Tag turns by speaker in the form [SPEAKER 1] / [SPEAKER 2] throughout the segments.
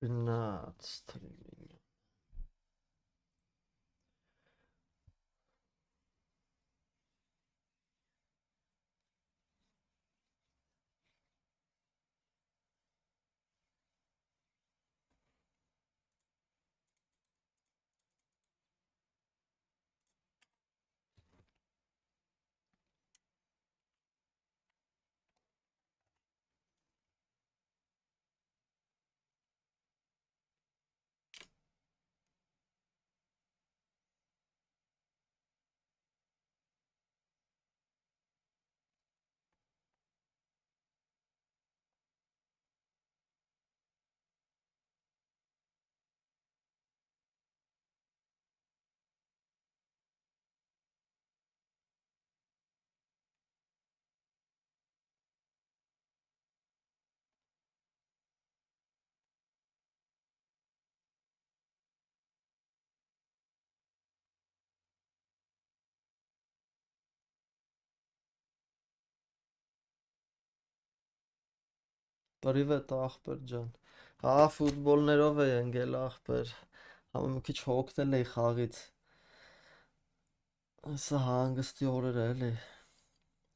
[SPEAKER 1] Գնաց թրիլինյա։ Պրիվետ ախպեր ջան։ Հա, ֆուտբոլներով է ընկել ախպեր։ Համ մի քիչ հոգնել էի խաղից։ Սա հանգստի օրեր է էլի։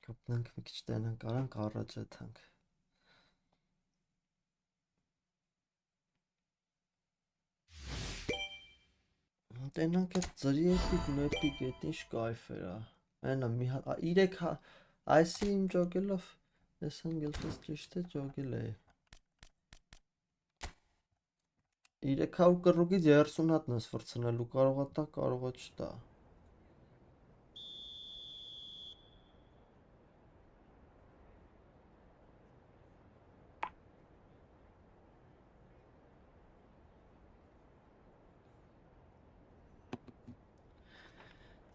[SPEAKER 1] Կապնենք մի քիչ տենանք, արանք առաջ եթանք։ Տենանք այդ ծրի էպիկ, մեպիկ, այդ ինչ կայֆ էր ա։ Այնա մի հատ 3 այսի իմ ջոգելով, ես անգլիխից ճիշտ է ջոգել էի։ 300 կռուգից 30 հատն ես վրցնելու, կարողա տա, կարողա չտա։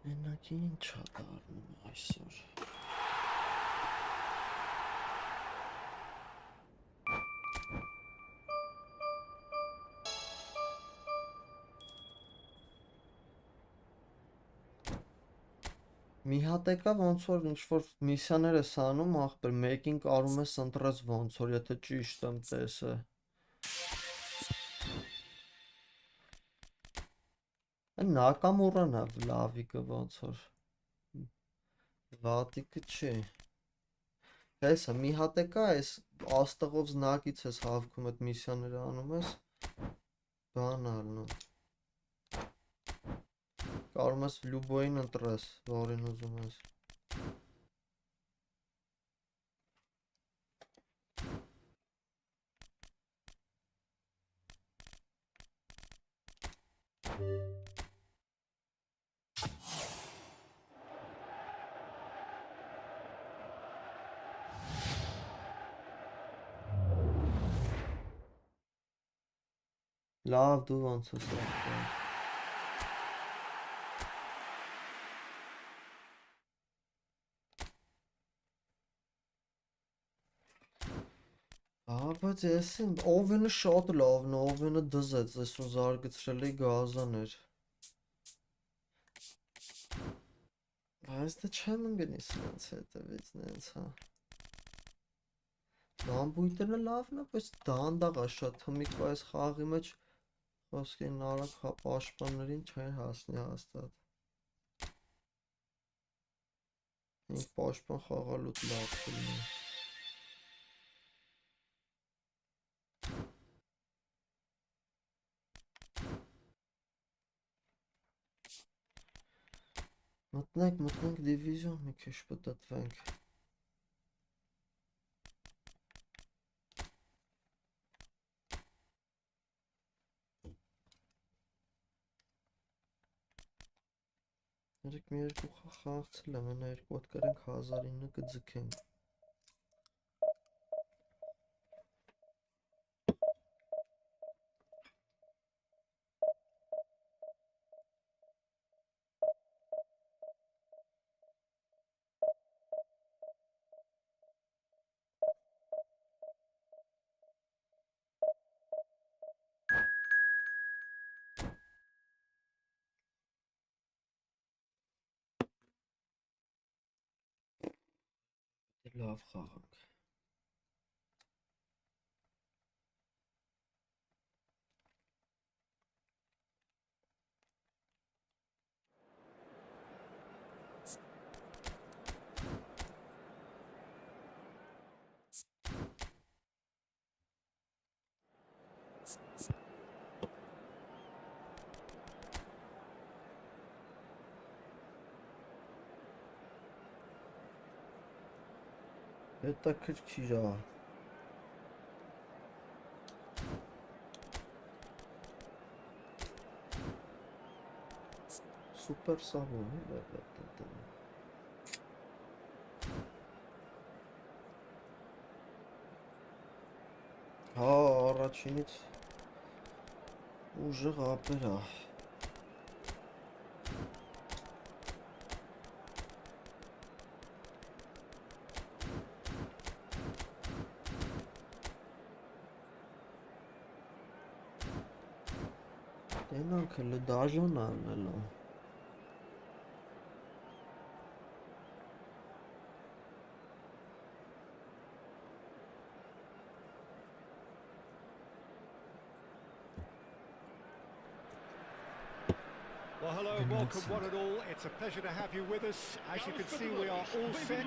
[SPEAKER 1] Մենակի ինչ ա դառնում այսօր։ Մի հատ եկա ոնց որ ինչ որ միսիաներ ես անում, ախպեր, մեկին կարում ես ընտրես ոնց որ, եթե ճիշտ եմ տեսը։ Այն Նակամուրան ա լավիկը ոնց որ։ Վատիկը չի։ Հեսա մի հատ եկա, այս աստղով զնակից ես հավքում այդ միսիաները անում ես, բան ալնում։ Կարում ես լյուբոյին ընտրես, որին ուզում ես։ Լավ, դու ոնց ես ախպեր։ Բայց ես եմ, օվենը շատ լավն է, օվենը դզեց, այսօր զարգացրել էի գազաներ։ Բայց դա չեմ ընգնի սրանց հետևից նենց, հա։ Բամբույտերը լավն է, բայց դանդաղ է շատ, հմիկվա այս խաղի մեջ խոսքին արագ պաշտպաններին չեն հասնի հաստատ։ Ինք պաշտպան խաղալուտ լավ կլինի։ Մտնենք դիվիզիոն, մի քիչ պտտվենք։ Երեք մի երկու խաղացել եմ, այնա երկու հատ կարենք 1009 կձգենք։ Լավ խաղանք։ Հետաքրքիր է։ Սուպեր սավոն է դա։ Հա, առաջինից ուժեղ ապեր է։ Տենանք հələ դաժան անելո։
[SPEAKER 2] Well, hello and welcome one and all. It's a pleasure to have you with us. As you can see, we are all set.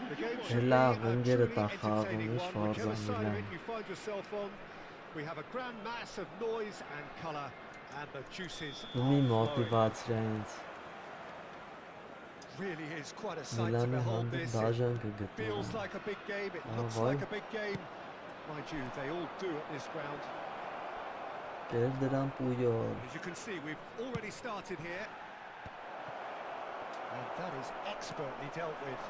[SPEAKER 2] The game should be truly entertaining one, whichever side of it you find yourself on. We have a grand mass of noise and colour, and the juices are flowing. Really is quite a sight to behold this. It feels like a big game, it looks like a big game. Mind you, they all do at this ground. As you can see, we've already started here. And that is expertly dealt with.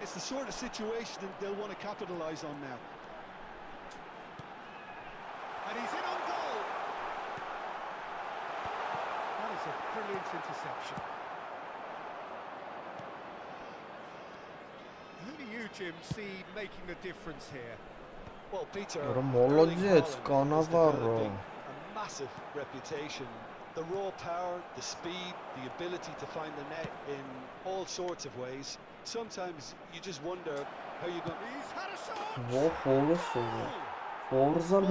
[SPEAKER 3] It's the sort of situation that they'll want to capitalise on now.
[SPEAKER 2] And he's in on goal! That is a brilliant interception. Who do you, Jim, see making the difference here?
[SPEAKER 3] Well, Peter,
[SPEAKER 1] молодец, Cannavaro.
[SPEAKER 3] A massive reputation. The raw power, the speed, the ability to find the net in all sorts of ways. Sometimes you just wonder how you're going.
[SPEAKER 2] He's had a shot!
[SPEAKER 3] Well, talk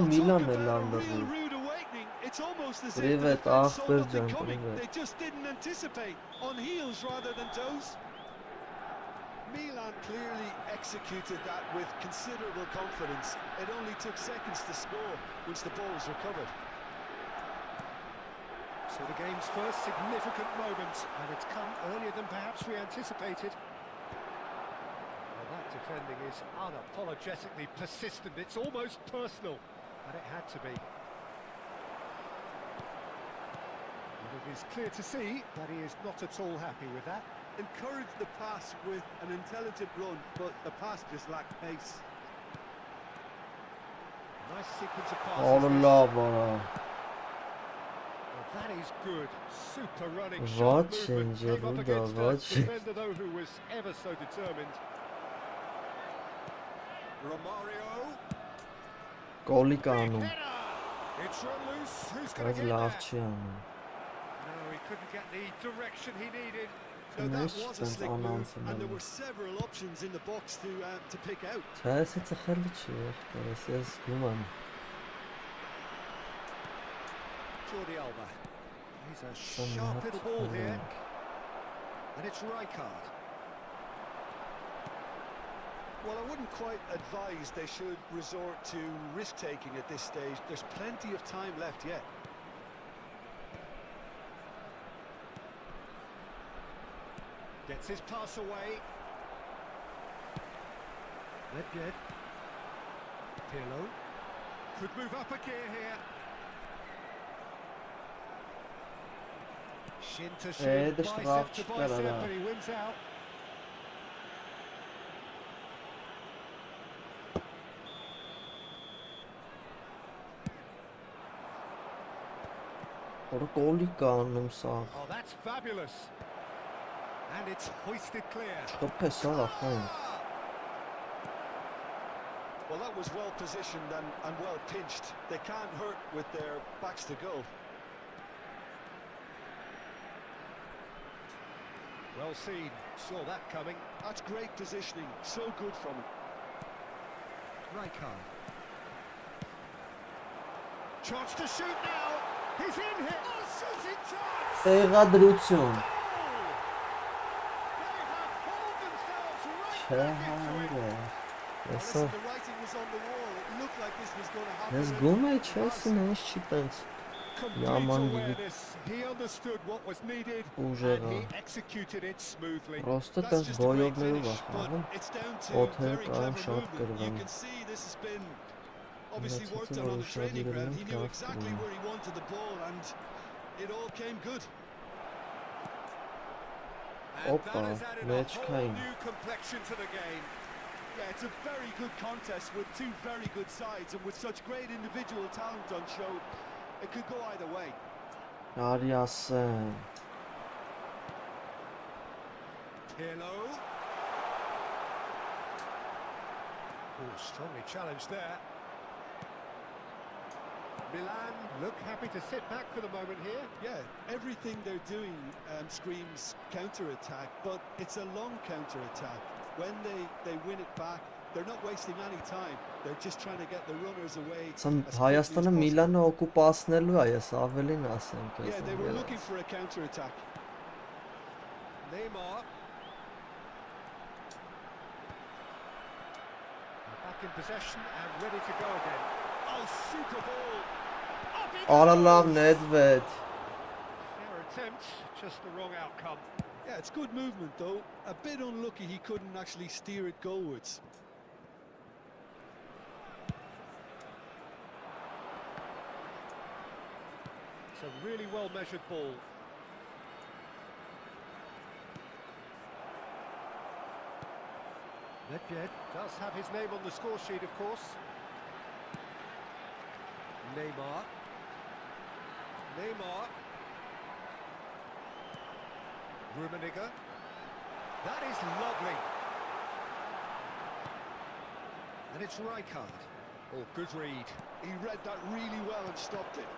[SPEAKER 3] about a real rude awakening. It's almost as if the defense saw nothing coming. They just didn't anticipate. On heels rather than toes. Milan clearly executed that with considerable confidence. It only took seconds to score once the ball was recovered.
[SPEAKER 2] So the game's first significant moment, and it's come earlier than perhaps we anticipated. Well, that defending is unapologetically persistent. It's almost personal, and it had to be. And it is clear to see that he is not at all happy with that.
[SPEAKER 3] Encouraged the pass with an intelligent run, but the pass just lacked pace.
[SPEAKER 2] Nice sequence of passes. Well, that is good. Super running, sharp movement. Came up against a defender, though, who was ever so determined. Romario.
[SPEAKER 1] Golikano.
[SPEAKER 2] It's run loose. Who's going to get there? No, he couldn't get the direction he needed.
[SPEAKER 3] No, that was a slick move, and there were several options in the box to pick out.
[SPEAKER 2] Jordi Alba. He's a sharp little ball here. And it's Rijkaard.
[SPEAKER 3] Well, I wouldn't quite advise they should resort to risk-taking at this stage. There's plenty of time left yet.
[SPEAKER 2] Gets his pass away. Ledjed. Pirlo. Could move up a gear here. Shin to shin, bicep to bicep, and he wins out.
[SPEAKER 1] Oh,
[SPEAKER 2] that's fabulous. And it's hoisted clear.
[SPEAKER 3] Well, that was well positioned and well pinched. They can't hurt with their backs to goal.
[SPEAKER 2] Well seen. Saw that coming.
[SPEAKER 3] That's great positioning. So good from him.
[SPEAKER 2] Rijkaard. Chance to shoot now. He's in here. Oh, shooting chance.
[SPEAKER 3] Listen, the writing was on the wall. It looked like this was going to happen.
[SPEAKER 1] Let's go, my Chelsea, nice chance. Yaman gibi.
[SPEAKER 2] awareness. He understood what was needed
[SPEAKER 1] Ուժեղ
[SPEAKER 2] and
[SPEAKER 1] է։
[SPEAKER 2] he executed it smoothly.
[SPEAKER 1] Պրոստը
[SPEAKER 3] That's
[SPEAKER 1] տես
[SPEAKER 3] just a great
[SPEAKER 1] բոյովներով
[SPEAKER 3] finish, but
[SPEAKER 1] ախաղում։
[SPEAKER 3] it's down to
[SPEAKER 1] Օթեր
[SPEAKER 3] very
[SPEAKER 1] կան
[SPEAKER 3] clever
[SPEAKER 1] շատ
[SPEAKER 3] movement. You
[SPEAKER 1] կրվան։
[SPEAKER 3] can see this has been obviously
[SPEAKER 1] Ունեցածը,
[SPEAKER 3] worked on
[SPEAKER 1] որ
[SPEAKER 3] the training
[SPEAKER 1] ուշադրել
[SPEAKER 3] ground.
[SPEAKER 1] են,
[SPEAKER 3] He knew
[SPEAKER 1] լավ
[SPEAKER 3] exactly
[SPEAKER 1] կրում։
[SPEAKER 3] where he wanted the ball, and it all came good.
[SPEAKER 2] And
[SPEAKER 1] Opa,
[SPEAKER 2] that has added a
[SPEAKER 1] match
[SPEAKER 2] whole
[SPEAKER 1] came.
[SPEAKER 2] new complexion to the game.
[SPEAKER 3] Yeah, it's a very good contest with two very good sides, and with such great individual talent on show, it could go either way.
[SPEAKER 1] Արի ասեմ։
[SPEAKER 2] Pirlo. Oh, strongly challenged there. Milan look happy to sit back for the moment here.
[SPEAKER 3] Yeah, everything they're doing screams counter-attack, but it's a long counter-attack. When they win it back, they're not wasting any time. They're just trying to get the runners away.
[SPEAKER 1] Սա
[SPEAKER 3] as quickly as
[SPEAKER 1] Հայաստանը
[SPEAKER 3] possible.
[SPEAKER 1] Միլանը օկուպացնելու է, ես ավելին ասեմ քեզ։
[SPEAKER 3] Yeah, they were looking for a counter-attack.
[SPEAKER 2] Neymar. Back in possession and ready to go again. Oh, super ball. Up it
[SPEAKER 1] Արա լավ
[SPEAKER 2] goes.
[SPEAKER 1] Նեդվեդ։
[SPEAKER 2] Fair attempt, just the wrong outcome.
[SPEAKER 3] Yeah, it's good movement though. A bit unlucky he couldn't actually steer it goalwards.
[SPEAKER 2] It's a really well measured ball. Nedved does have his name on the score sheet, of course. Neymar. Neymar. Rummenigge. That is lovely. And it's Rijkaard. Oh, good read.
[SPEAKER 3] He read that really well and stopped it.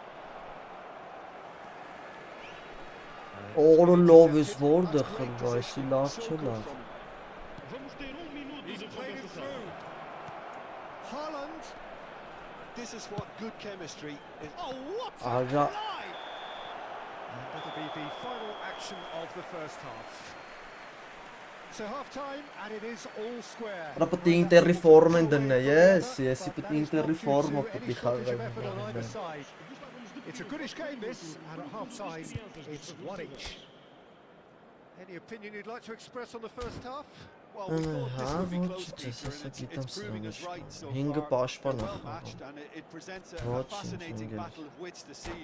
[SPEAKER 1] Օրը լավ ես որտեղ խլվա, այսի լավ չէ լավ։
[SPEAKER 2] He's played it through. Haaland.
[SPEAKER 3] This is what good chemistry is.
[SPEAKER 2] Oh, what a
[SPEAKER 1] Ara-
[SPEAKER 2] collide! And that'll be the final action of the first half. So half-time, and it is all square.
[SPEAKER 1] Արա պետք է ինտերի ֆորմ են դննե, ես պետք է ինտերի ֆորմով պետք է
[SPEAKER 2] Effort on
[SPEAKER 1] խաղալ։
[SPEAKER 2] either side. It's a goodish game this, and at half-time, it's 1-1. Any opinion you'd like to express on the first half?
[SPEAKER 3] Well, we thought this
[SPEAKER 1] Հա,
[SPEAKER 3] would be
[SPEAKER 1] ոչ
[SPEAKER 3] close,
[SPEAKER 1] չէ,
[SPEAKER 3] Peter,
[SPEAKER 1] ասա
[SPEAKER 3] and
[SPEAKER 1] գիտեմ
[SPEAKER 3] it's proving us
[SPEAKER 1] սրանից։
[SPEAKER 3] right so
[SPEAKER 1] 5-ը
[SPEAKER 3] far.
[SPEAKER 1] պաշտպան
[SPEAKER 3] They're
[SPEAKER 1] է
[SPEAKER 3] well matched,
[SPEAKER 1] խաղում։
[SPEAKER 3] and it presents a
[SPEAKER 1] Ոչ,
[SPEAKER 3] fascinating
[SPEAKER 1] ինքն
[SPEAKER 3] battle of wits to see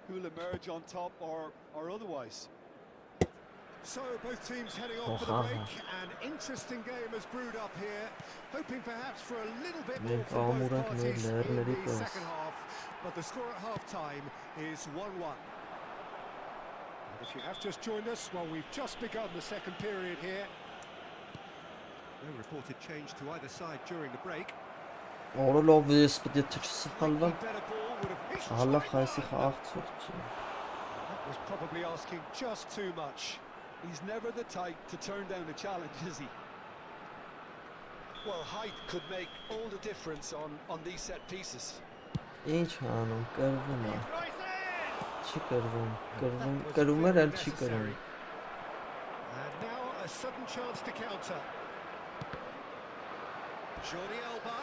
[SPEAKER 3] who'll emerge on top or otherwise.
[SPEAKER 2] So both teams heading off for the break. An interesting game has brewed up here, hoping perhaps for a little bit more from both parties in the second half. But the score at half-time is 1-1. And if you have just joined us, well, we've just begun the second period here. No reported change to either side during the break.
[SPEAKER 1] Օրը լավ ես պետք է չսխալվա։
[SPEAKER 2] Better ball would have hit
[SPEAKER 1] Հալա
[SPEAKER 2] straight
[SPEAKER 1] խայսի
[SPEAKER 2] line.
[SPEAKER 1] խաղացող չի։
[SPEAKER 2] That was probably asking just too much.
[SPEAKER 3] He's never the type to turn down a challenge, is he? Well, height could make all the difference on these set pieces.
[SPEAKER 1] Ինչ անում, կրվում է։
[SPEAKER 2] Rises!
[SPEAKER 1] Չի կրվում, կրվում էր, էլ չի կրվում։
[SPEAKER 2] And now a sudden chance to counter. Jordi Alba.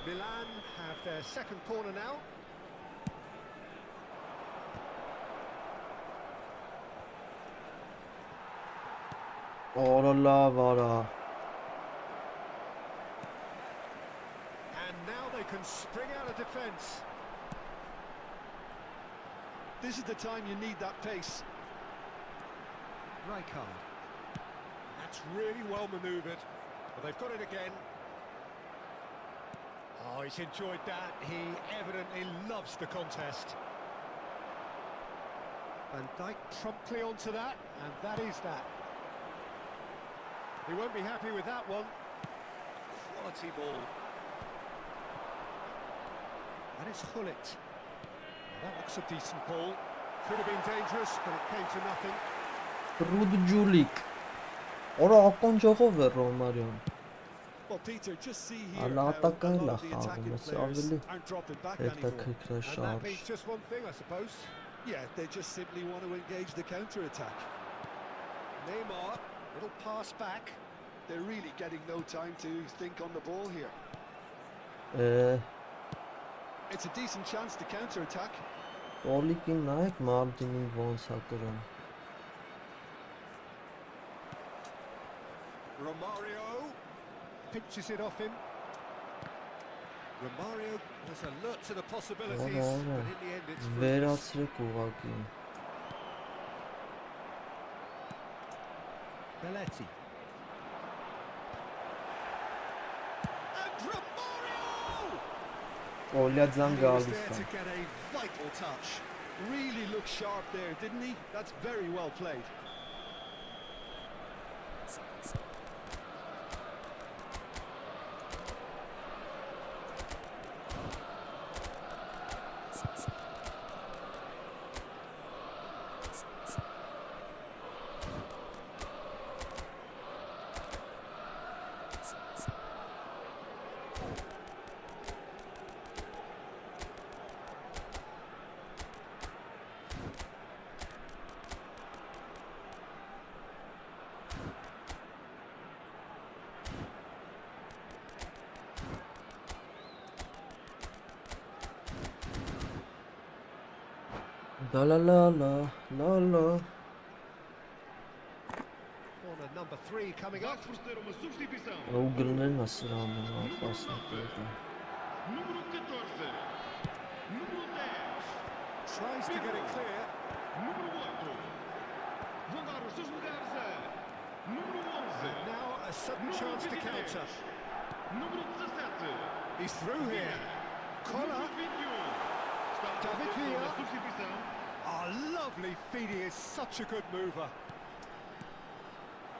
[SPEAKER 2] Milan have their second corner now.
[SPEAKER 1] Օրը լավ արա։
[SPEAKER 2] And now they can spring out of defence.
[SPEAKER 3] This is the time you need that pace.
[SPEAKER 2] Rijkaard. That's really well manoeuvred. But they've got it again. Oh, he's enjoyed that. He evidently loves the contest. Van Dijk promptly onto that, and that is that. He won't be happy with that one. Quality ball. And it's Gullit. That looks a decent ball. Could have been dangerous, but it came to nothing.
[SPEAKER 1] Ռուդ Ջուլիկ։ Օրը ականջողով է Ռոմարիոն։
[SPEAKER 3] Well, Peter, just see here
[SPEAKER 1] Ալա
[SPEAKER 3] how a
[SPEAKER 1] ատակային
[SPEAKER 3] lot
[SPEAKER 1] է
[SPEAKER 3] of the attacking
[SPEAKER 1] խաղում, ես
[SPEAKER 3] players
[SPEAKER 1] ավելի
[SPEAKER 3] aren't dropping back anymore.
[SPEAKER 1] հետաքրքիր
[SPEAKER 2] And that
[SPEAKER 1] շարժ։
[SPEAKER 2] means just one thing, I suppose.
[SPEAKER 3] Yeah, they just simply want to engage the counter-attack.
[SPEAKER 2] Neymar, little pass back.
[SPEAKER 3] They're really getting no time to think on the ball here. It's a decent chance to counter-attack.
[SPEAKER 1] Գոլիկին նայեք Մարտինին ոնց է կրում։
[SPEAKER 2] Romario pinches it off him. Romario was alert to the possibilities, but in the end it's fruitless.
[SPEAKER 1] Վերացրեք ուղղակի։
[SPEAKER 2] Belletti. And Romario!
[SPEAKER 1] Օլյաձան
[SPEAKER 3] He was
[SPEAKER 1] գալիս
[SPEAKER 3] there
[SPEAKER 1] է։
[SPEAKER 3] to get a vital touch. Really looked sharp there, didn't he? That's very well played.
[SPEAKER 1] Da la la la la la.
[SPEAKER 2] Corner number 3 coming up.
[SPEAKER 1] Ուգլներն է սրանում, ապասնի տեղը։
[SPEAKER 2] Tries to get it clear. Now a sudden chance to counter. He's through here. Collar. David Villa. Oh, lovely feed. He is such a good mover.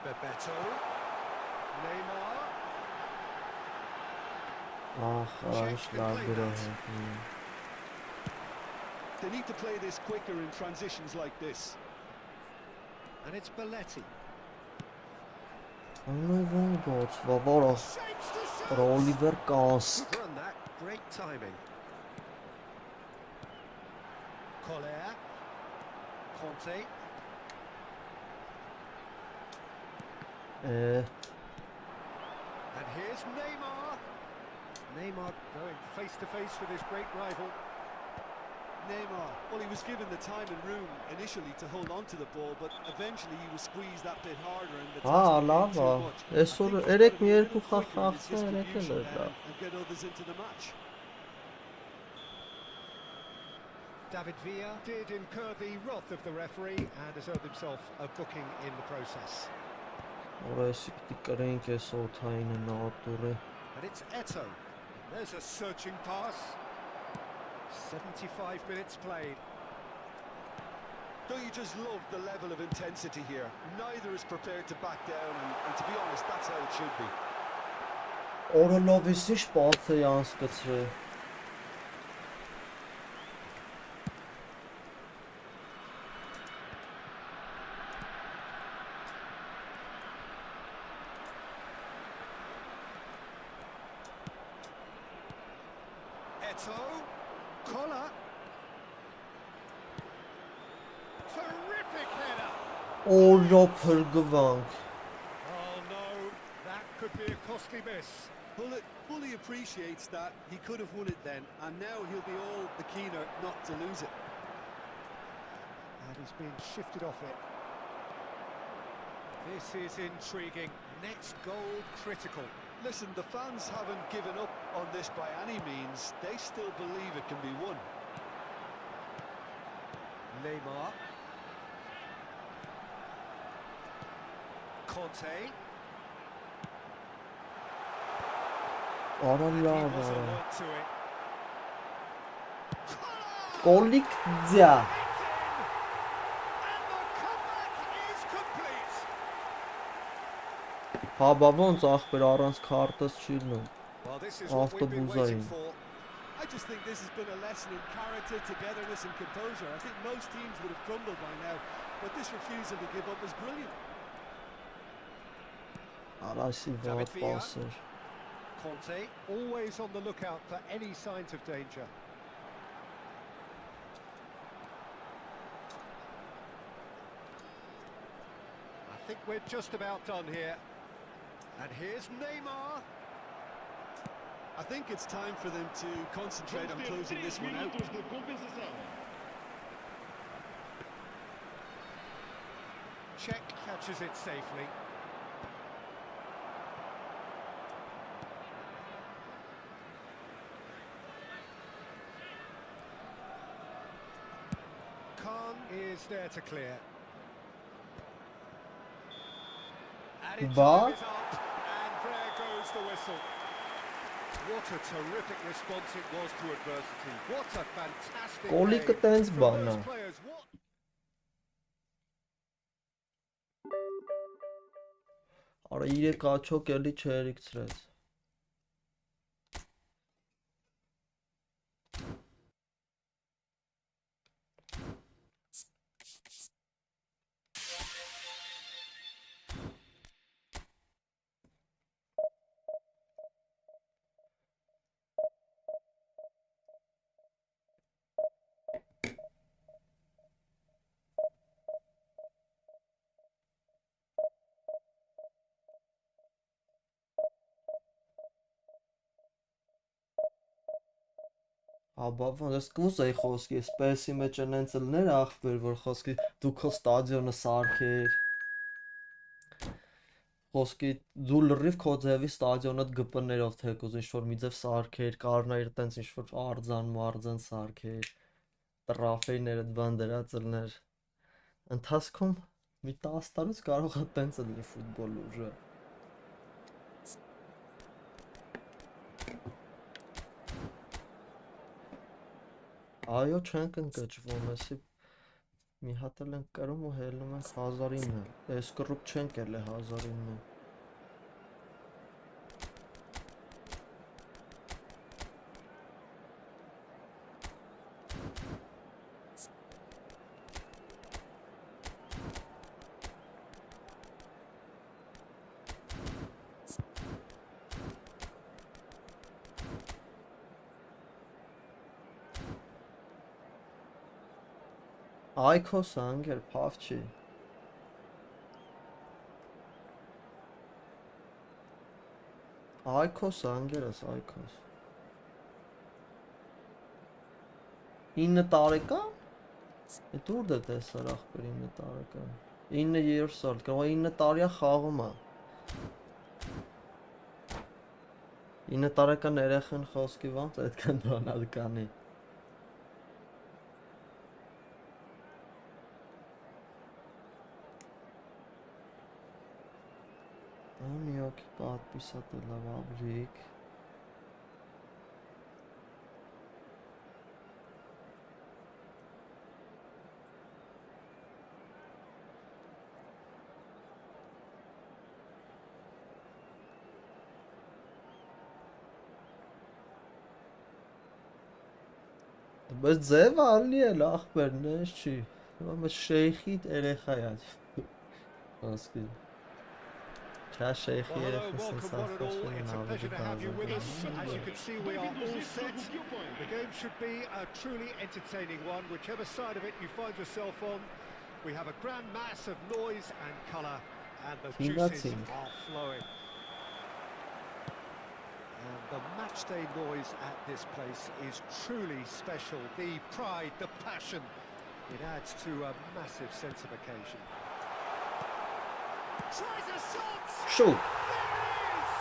[SPEAKER 2] Bebeto. Neymar.
[SPEAKER 3] They need to play this quicker in transitions like this.
[SPEAKER 2] And it's Belletti.
[SPEAKER 1] Oliver Kask.
[SPEAKER 2] Run that. Great timing. Collier. Conte. And here's Neymar. Neymar going face to face with his great rival.
[SPEAKER 3] Neymar, well, he was given the time and room initially to hold on to the ball, but eventually he was squeezed that bit harder and the task became too much. I think he's got to be a little quicker in his distribution and get others into the match.
[SPEAKER 2] David Villa did incur the wrath of the referee and has earned himself a booking in the process. And it's Eto. There's a searching pass. 75 minutes played.
[SPEAKER 3] Don't you just love the level of intensity here? Neither is prepared to back down, and to be honest, that's how it should be.
[SPEAKER 1] Օրոլովիսի շպաց է անցկացրել։
[SPEAKER 2] Eto. Collar. Terrific header.
[SPEAKER 1] Օրո փրկվանք։
[SPEAKER 2] Oh no, that could be a costly miss.
[SPEAKER 3] Bullet fully appreciates that. He could have won it then, and now he'll be all the keener not to lose it.
[SPEAKER 2] And he's being shifted off it. This is intriguing. Next goal critical.
[SPEAKER 3] Listen, the fans haven't given up on this by any means. They still believe it can be won.
[SPEAKER 2] Neymar. Conte.
[SPEAKER 1] Արալավա։ Կոլիկ ձյա։ Հա բա ոնց ախպեր առանց քարտս չի լինում։ Ավտոբուզային։
[SPEAKER 3] I just think this has been a lesson in character, togetherness and composure. I think most teams would have crumbled by now, but this refusal to give up is brilliant.
[SPEAKER 1] Արասի վատ պասեր։
[SPEAKER 2] Conte, always on the lookout for any signs of danger. I think we're just about done here. And here's Neymar.
[SPEAKER 3] I think it's time for them to concentrate on closing this one out.
[SPEAKER 2] Czech catches it safely. Khan is there to clear. Added time is up, and there goes the whistle. What a terrific response it was to adversity. What a fantastic
[SPEAKER 1] Goalie
[SPEAKER 2] game
[SPEAKER 1] կտենց
[SPEAKER 2] from
[SPEAKER 1] բան
[SPEAKER 2] those
[SPEAKER 1] է։
[SPEAKER 2] players. What
[SPEAKER 1] Արա 3 աչոք էլի չերիքցրեց։ Աբավան, ես կուզեի խոսքի, սպեսի մեջ են հենց լներ ախպեր, որ խոսքի դու քո ստադիոնը սարքեր։ Խոսքի դու լրիվ քո ձևի ստադիոնդ գպներով թեկուզ ինչ-որ մի ձև սարքեր, կարնայր տենց ինչ-որ արձան սարքեր, տրաֆեյներդ բան դրած լներ։ Ընթացքում մի 10 տարուց կարող է տենց լինի ֆուտբոլ ուժը։ Այո, չենք ընկճվում, էսի մի հատ էլ ենք կրում ու հելնում ենք 1009, այս կռուպ չենք էլ է 1009։ Այքոս անգեր, փավ չի։ Այքոս անգերս, այքոս։ 9 տարեկան։ Էդ ուր դե տեսար ախպեր 9 տարեկան։ 9 սալ, կարող է 9 տարիա խաղում է։ 9 տարեկան երեխան խոսքի ոնց այդքան բանալ կանի։ Ամիոք պատպիսատելավ աբրիկ։ Բայց ձևը ալի էլ ախպերն ես չի։ Բայց շեյխի երեխա է։ Ասկի։ Չա շեյխի երեխա սենց ասվածում են ավելի բազում։
[SPEAKER 2] as you can see, we are all set. The game should be a truly entertaining one, whichever side of it you find yourself on. We have a grand mass of noise and colour, and the juices are flowing. And the matchday noise at this place is truly special. The pride, the passion, it adds to a massive sense of occasion. Tries a shot!
[SPEAKER 1] Shoot!
[SPEAKER 2] There it is!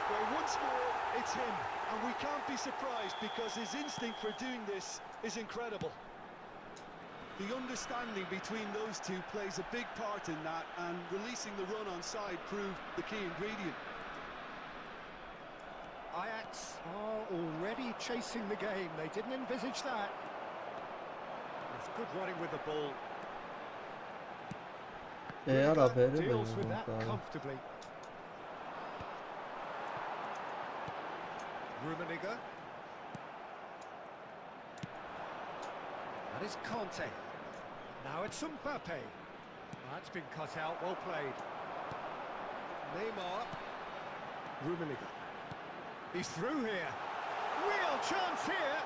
[SPEAKER 3] Well, once more, it's him, and we can't be surprised because his instinct for doing this is incredible. The understanding between those two plays a big part in that, and releasing the run on side proved the key ingredient.
[SPEAKER 2] Ajax are already chasing the game. They didn't envisage that. It's good running with the ball. Deals with that comfortably. Rummenigge. That is Conte. Now it's Mbappe. That's been cut out. Well played. Neymar. Rummenigge. He's through here. Real chance here.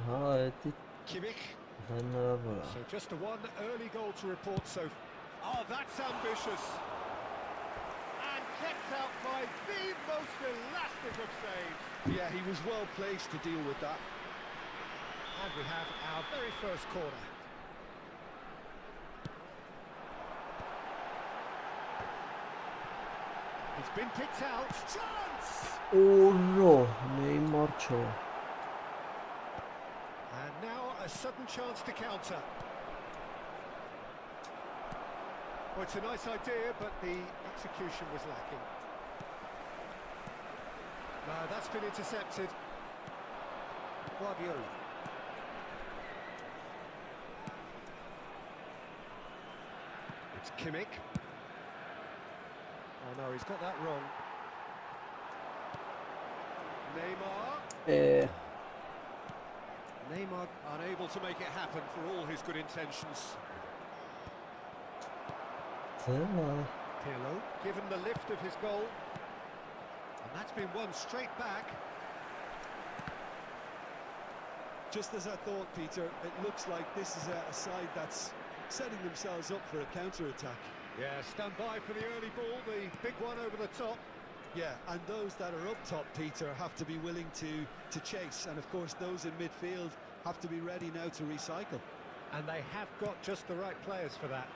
[SPEAKER 1] Հա, էդի
[SPEAKER 2] Kimmich. So just the one early goal to report so oh, that's ambitious. And kept out by the most elastic of saves.
[SPEAKER 3] Yeah, he was well placed to deal with that.
[SPEAKER 2] And we have our very first corner. It's been picked out. Chance!
[SPEAKER 1] Oh no, Neymar čo.
[SPEAKER 2] And now a sudden chance to counter. Well, it's a nice idea, but the execution was lacking. No, that's been intercepted. Guardiola. It's Kimmich. Oh no, he's got that wrong. Neymar. Neymar unable to make it happen for all his good intentions. Pirlo, given the lift of his goal. And that's been won straight back.
[SPEAKER 3] Just as I thought, Peter, it looks like this is a side that's setting themselves up for a counter-attack.
[SPEAKER 2] Yeah, stand by for the early ball, the big one over the top.
[SPEAKER 3] Yeah, and those that are up top, Peter, have to be willing to chase. And of course, those in midfield have to be ready now to recycle.
[SPEAKER 2] And they have got just the right players for that.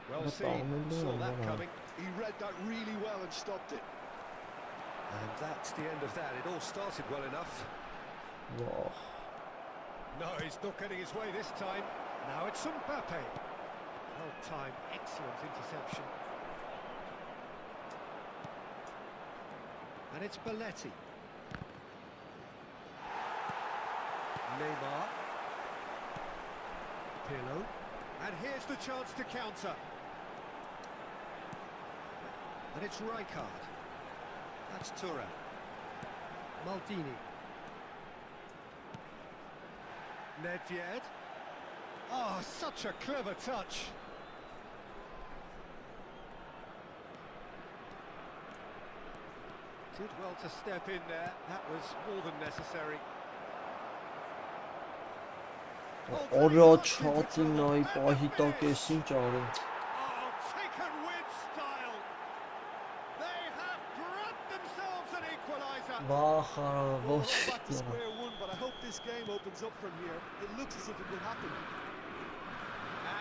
[SPEAKER 2] Well seen, saw that coming.
[SPEAKER 3] He read that really well and stopped it.
[SPEAKER 2] And that's the end of that. It all started well enough.
[SPEAKER 1] Wow.
[SPEAKER 2] No, he's not getting his way this time. Now it's Mbappe. Well timed, excellent interception. And it's Belletti. Neymar. Pirlo. And here's the chance to counter. And it's Rijkaard. That's Thuram. Maldini. Nedved. Oh, such a clever touch. Did well to step in there. That was more than necessary.
[SPEAKER 1] Օրո չաթի նայ պահի տակ էս ինչ արեն։
[SPEAKER 2] Oh, taken with style. They have grabbed themselves an equaliser.
[SPEAKER 1] Վախարա, ոչ
[SPEAKER 3] Back to square one, but I hope this game opens up from here. It looks as if it will happen.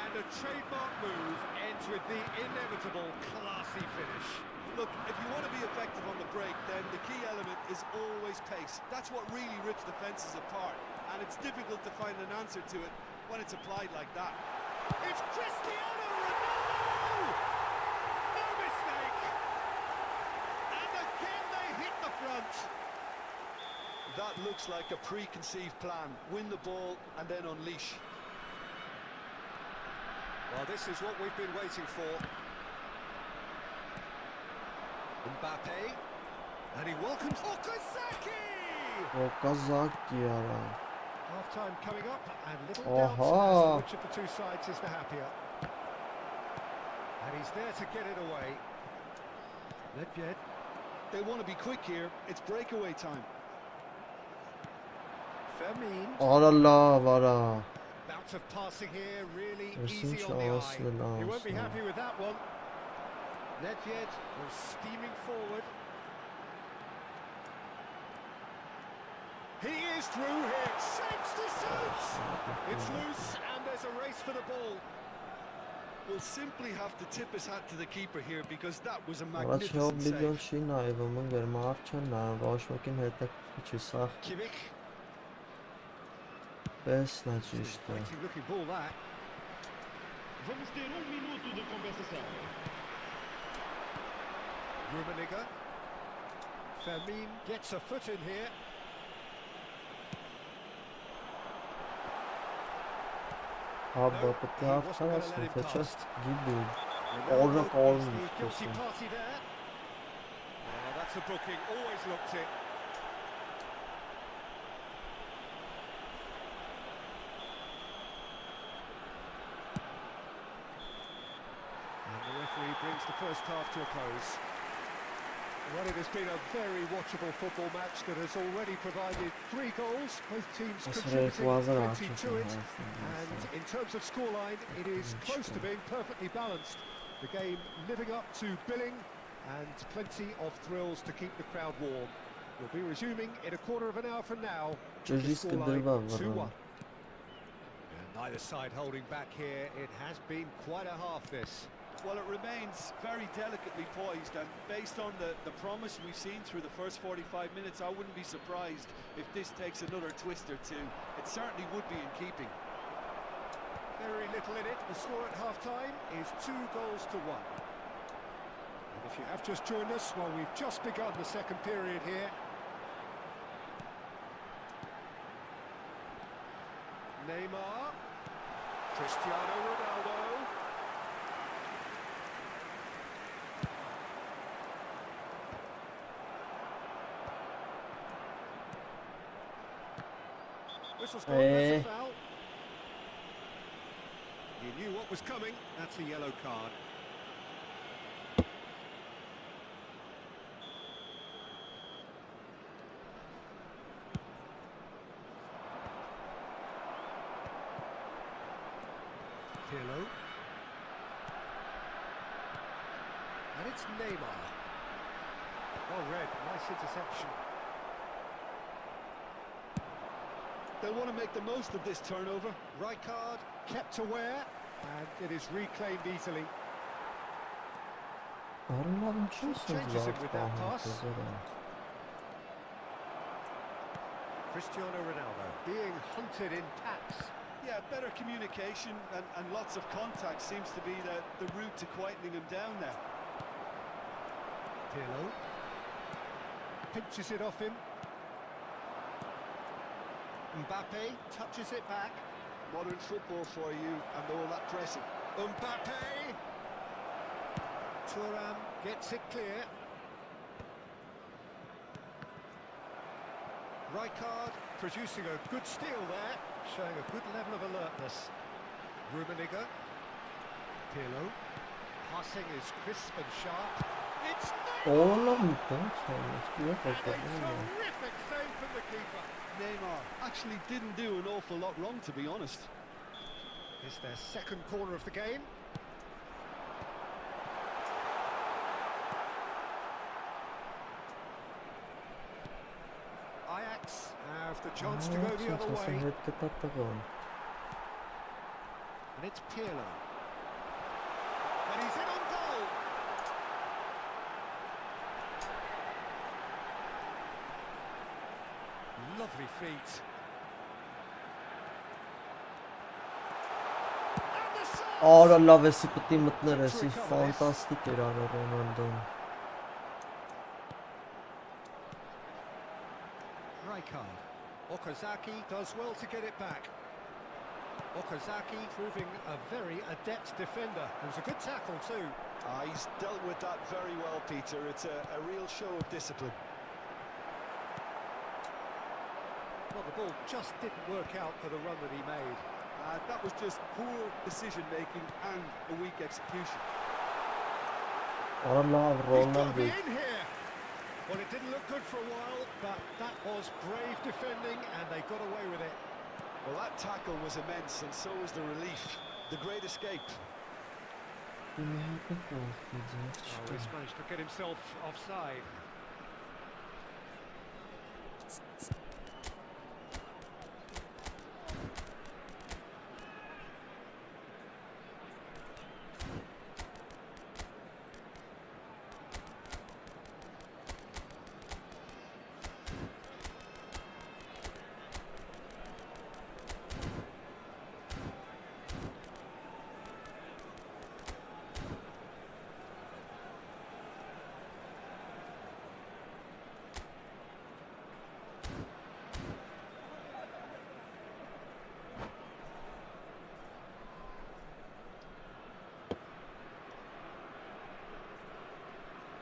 [SPEAKER 2] And a trademark move ends with the inevitable classy finish.
[SPEAKER 3] Look, if you want to be effective on the break, then the key element is always pace. That's what really rips defences apart. And it's difficult to find an answer to it when it's applied like that.
[SPEAKER 2] It's Cristiano Ronaldo! No mistake! And again they hit the front.
[SPEAKER 3] That looks like a preconceived plan. Win the ball and then unleash.
[SPEAKER 2] Well, this is what we've been waiting for. Mbappe. And he welcomes Okazaki!
[SPEAKER 1] Օկազակի արա։
[SPEAKER 2] Half-time coming up, and little doubt as to which of the two sides is the happier. And he's there to get it away. Nedved.
[SPEAKER 3] They want to be quick here. It's breakaway time.
[SPEAKER 2] Fermin.
[SPEAKER 1] Արա լավ, արա։
[SPEAKER 2] Bout of passing here, really
[SPEAKER 1] There's
[SPEAKER 2] easy
[SPEAKER 1] some
[SPEAKER 2] on the
[SPEAKER 1] chance
[SPEAKER 2] eye.
[SPEAKER 1] with that,
[SPEAKER 2] He won't be
[SPEAKER 1] so.
[SPEAKER 2] happy with that one. Nedved was steaming forward. He is through here, shapes to shoot! It's loose and there's a race for the ball.
[SPEAKER 3] We'll simply have to tip his hat to the keeper here because that was a
[SPEAKER 1] Առաջ
[SPEAKER 3] magnificent
[SPEAKER 1] օբլիգիոն
[SPEAKER 3] save.
[SPEAKER 1] չի նայվում, ընկեր մարդ չեն նայում, ոչ մեկին հետաքրքիր չի, սա
[SPEAKER 2] Kimmich.
[SPEAKER 1] պես նա ճիշտ է։
[SPEAKER 2] Mighty looking ball that.
[SPEAKER 4] Vamos ter minuto de compensação.
[SPEAKER 2] Rummenigge. Fermin gets a foot in here.
[SPEAKER 1] Հաբա պետք է հաղթանացնի, թե չէ գիբի, օրը
[SPEAKER 2] Ronaldo
[SPEAKER 1] կորնի
[SPEAKER 2] is the guilty
[SPEAKER 1] խոսում։
[SPEAKER 2] party there. Oh, that's a booking, always looked it. And the referee brings the first half to a close. Well, it has been a very watchable football match that has already provided 3 goals, both teams contributing plenty to it. And in terms of scoreline, it is close to being perfectly balanced. The game living up to billing and plenty of thrills to keep the crowd warm. We'll be resuming in a quarter of an hour from now. The scoreline 2-1. Neither side holding back here. It has been quite a half, this.
[SPEAKER 3] Well, it remains very delicately poised, and based on the promise we've seen through the first 45 minutes, I wouldn't be surprised if this takes another twist or two. It certainly would be in keeping.
[SPEAKER 2] Very little in it. The score at half-time is 2 goals to 1. And if you have just joined us, well, we've just begun the second period here. Neymar. Cristiano Ronaldo. Whistle's gone, that's a foul. He knew what was coming. That's a yellow card. Pirlo. And it's Neymar. Well read, nice interception.
[SPEAKER 3] They'll want to make the most of this turnover.
[SPEAKER 2] Rijkaard kept aware, and it is reclaimed easily. Changes it with that pass. Cristiano Ronaldo being hunted in packs.
[SPEAKER 3] Yeah, better communication and lots of contact seems to be the route to quietening him down now.
[SPEAKER 2] Pirlo pinches it off him. Mbappe touches it back.
[SPEAKER 3] Modern football for you and all that pressing.
[SPEAKER 2] Mbappe! Thuram gets it clear. Rijkaard producing a good steal there, showing a good level of alertness. Rummenigge. Pirlo. Passing is crisp and sharp. It's terrific save from the keeper.
[SPEAKER 3] Neymar actually didn't do an awful lot wrong, to be honest.
[SPEAKER 2] It's their second corner of the game. Ajax have the chance to go the other way. And it's Pirlo. And he's in on goal. Lovely feet.
[SPEAKER 1] Արա լավ էսի պտի մտներ էսի ֆանտաստիկ էր արա Ռոնալդոն
[SPEAKER 2] Rijkaard. Okazaki does well to get it back. Okazaki proving a very adept defender. It was a good tackle too.
[SPEAKER 3] He's dealt with that very well, Peter. It's a real show of discipline.
[SPEAKER 2] Well, the ball just didn't work out for the run that he made.
[SPEAKER 3] That was just poor decision-making and a weak execution.
[SPEAKER 1] Արա լավ
[SPEAKER 2] He's got to
[SPEAKER 1] Ռոնալդո
[SPEAKER 2] be in here. Well, it didn't look good for a while, but that was brave defending, and they got away with it.
[SPEAKER 3] Well, that tackle was immense, and so was the relief. The great escape.
[SPEAKER 2] Oh, he's managed to get himself offside.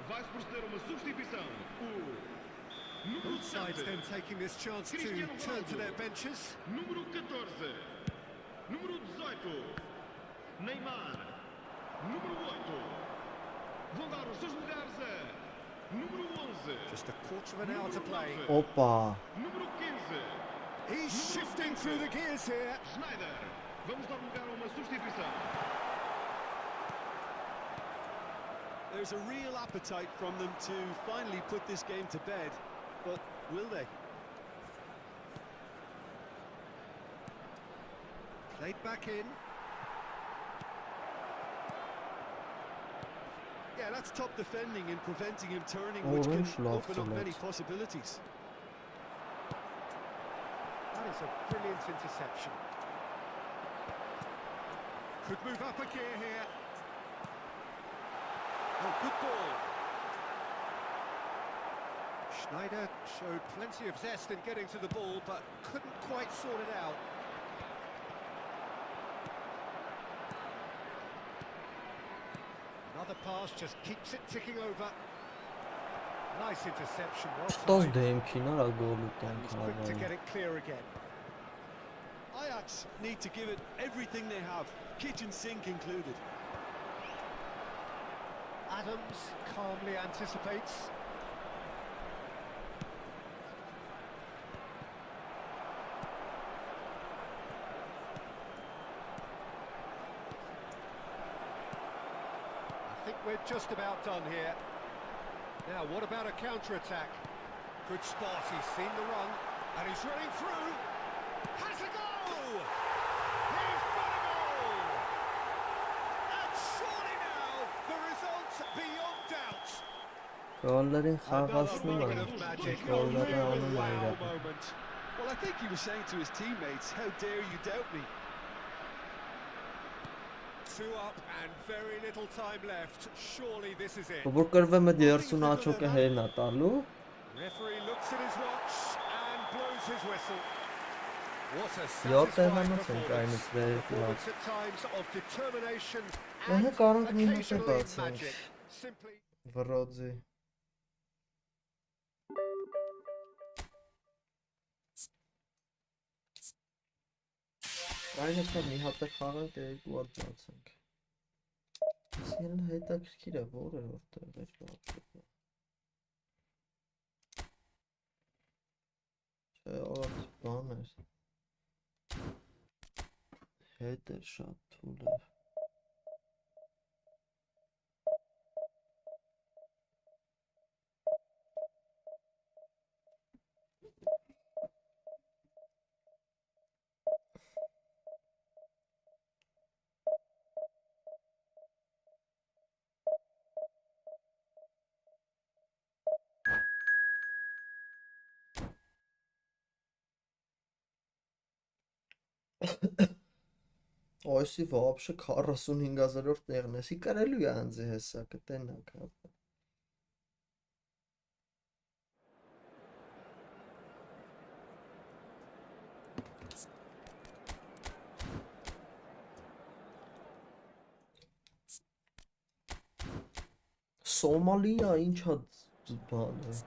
[SPEAKER 4] Vai proceder uma substituição.
[SPEAKER 2] Both sides then taking this chance to turn to their benches.
[SPEAKER 4] Número 14. Número 18. Neymar. Número 8. Vão dar os seus lugares a Número 11.
[SPEAKER 2] Just a quarter of an hour to play.
[SPEAKER 1] Opa.
[SPEAKER 4] Número 15.
[SPEAKER 2] He's shifting through the gears here.
[SPEAKER 4] Schneider. Vamos dar lugar a uma substituição.
[SPEAKER 3] There's a real appetite from them to finally put this game to bed, but will they?
[SPEAKER 2] Played back in.
[SPEAKER 3] Yeah, that's top defending and preventing him turning,
[SPEAKER 1] Oh,
[SPEAKER 3] which can
[SPEAKER 1] that's love
[SPEAKER 3] open
[SPEAKER 1] to
[SPEAKER 3] up many
[SPEAKER 1] let.
[SPEAKER 3] possibilities.
[SPEAKER 2] That is a brilliant interception. Could move up a gear here. Oh, good ball. Schneider showed plenty of zest in getting to the ball, but couldn't quite sort it out. Another pass just keeps it ticking over. Nice interception. Well
[SPEAKER 1] Տոս
[SPEAKER 2] timed.
[SPEAKER 1] դեմքին արա գոլու
[SPEAKER 2] And
[SPEAKER 1] տանք
[SPEAKER 2] was quick to
[SPEAKER 1] հավան։
[SPEAKER 2] get it clear again.
[SPEAKER 3] Ajax need to give it everything they have, kitchen sink included.
[SPEAKER 2] Adams calmly anticipates. I think we're just about done here. Now, what about a counter-attack? Good spot, he's seen the run, and he's running through. Has a goal! He's got a goal! And surely now, the result's beyond doubt.
[SPEAKER 1] Գոլերին
[SPEAKER 2] Another
[SPEAKER 1] խաղացնում
[SPEAKER 2] moment
[SPEAKER 1] են։
[SPEAKER 2] of magic, a
[SPEAKER 1] Գոլերը
[SPEAKER 2] real
[SPEAKER 1] անում են
[SPEAKER 2] wow
[SPEAKER 1] իրական։
[SPEAKER 2] moment.
[SPEAKER 3] Well, I think he was saying to his teammates, how dare you doubt me?
[SPEAKER 2] 2 up and very little time left. Surely this is it.
[SPEAKER 1] Որ կրվեմ այդ 30 աչոկը հերն է տալու։
[SPEAKER 2] Referee looks at his watch and blows his whistle. What a
[SPEAKER 1] Յոթ
[SPEAKER 2] satisfying
[SPEAKER 1] տեղանոց ենք այնից
[SPEAKER 2] performance.
[SPEAKER 1] վերև լավ։
[SPEAKER 2] Performance at times of determination
[SPEAKER 1] Ահա
[SPEAKER 2] and
[SPEAKER 1] կարող մի հատ
[SPEAKER 2] occasionally
[SPEAKER 1] բացենք։
[SPEAKER 2] magic. Simply
[SPEAKER 1] Վրոձի։ Այն հետո մի հատ է խաղանք, երկու հատ բացենք։ Իսկեն հետաքրքիր է, որ էր որտեղ էր բացը։ Չէ, օդ բան էր։ Հետ էր շատ թույլ էր։ Oysi вообще 45000-ով տեղն է, ի կարելի է անձի հեսա կտենակ հա։ Սոմալիա ինչա բանը։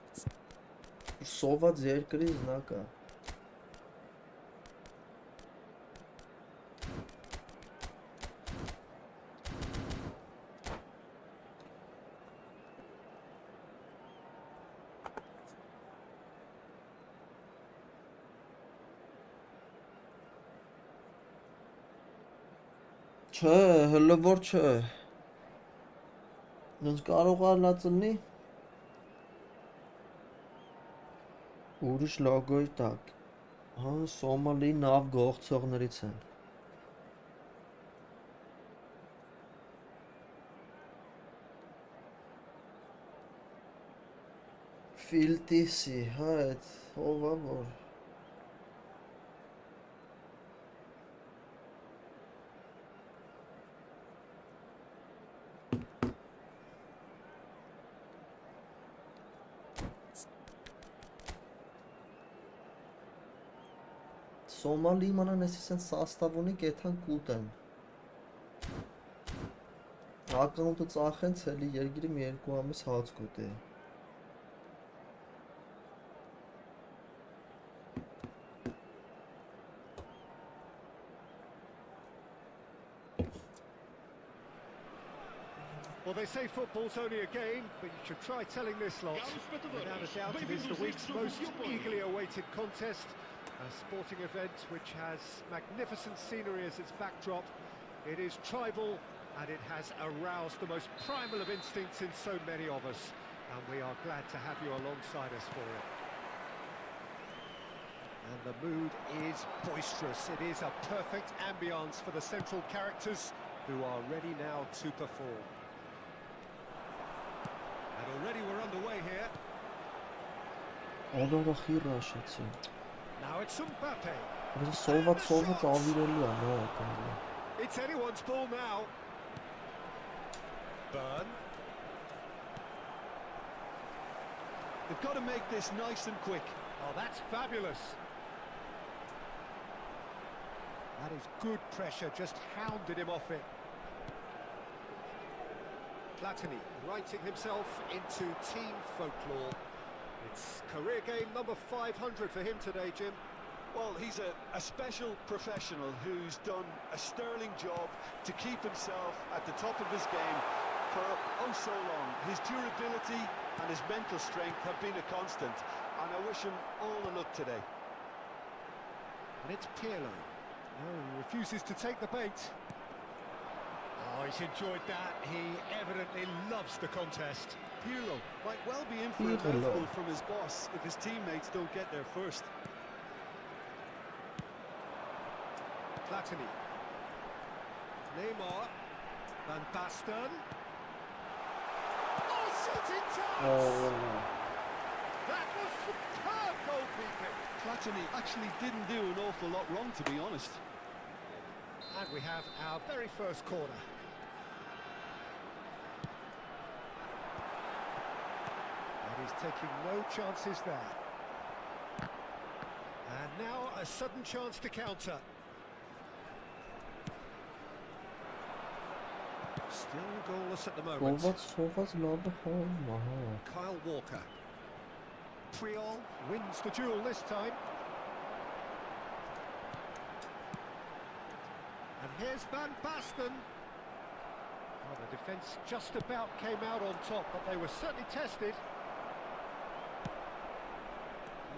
[SPEAKER 1] Սոված երկրի զնակա։ Չէ, հələ որ չէ։ Ոնց կարող է լացնի։ Ուրիշ լոգոյի տակ։ Հա, Սոմալի նավ գողցողներից են։ Ֆիլտիսի, հա, այդ ով է որ։ Սոմալի իմանան այսինքն սաստավունի կեթան կուտեն։ Ակաունտը ծախեն ցելի երգիրը մի երկու ամիս հաց կուտի։
[SPEAKER 2] Well, they say football's only a game, but you should try telling this lot. Without a doubt, it is the week's most eagerly awaited contest. A sporting event which has magnificent scenery as its backdrop. It is tribal, and it has aroused the most primal of instincts in so many of us. And we are glad to have you alongside us for it. And the mood is boisterous. It is a perfect ambience for the central characters who are ready now to perform. And already we're underway here.
[SPEAKER 1] Ալորախի ռաշեցի։
[SPEAKER 2] Now it's Mbappe.
[SPEAKER 1] Բայց սովված ավիրելի է, նա ակամի։
[SPEAKER 2] It's anyone's ball now. Burn.
[SPEAKER 3] They've got to make this nice and quick.
[SPEAKER 2] Oh, that's fabulous. That is good pressure, just hounded him off it. Platini writing himself into team folklore. It's career game number 500 for him today, Jim.
[SPEAKER 3] Well, he's a special professional who's done a sterling job to keep himself at the top of his game for oh so long. His durability and his mental strength have been a constant, and I wish him all the luck today.
[SPEAKER 2] And it's Pirlo. No, he refuses to take the bait. Oh, he's enjoyed that. He evidently loves the contest.
[SPEAKER 3] Pirlo might well be in for a mouthful from his boss if his teammates don't get there first.
[SPEAKER 2] Platini. Neymar. Van Basten. Oh, shooting chance!
[SPEAKER 1] Oh,
[SPEAKER 2] That was superb goalkeeping.
[SPEAKER 3] Platini actually didn't do an awful lot wrong, to be honest.
[SPEAKER 2] And we have our very first corner. And he's taking no chances there. And now a sudden chance to counter. Still goalless at the moment.
[SPEAKER 1] Սովված լավ է խաղում, ահա։
[SPEAKER 2] Kyle Walker. Priol wins the duel this time. And here's Van Basten. Oh, the defence just about came out on top, but they were certainly tested.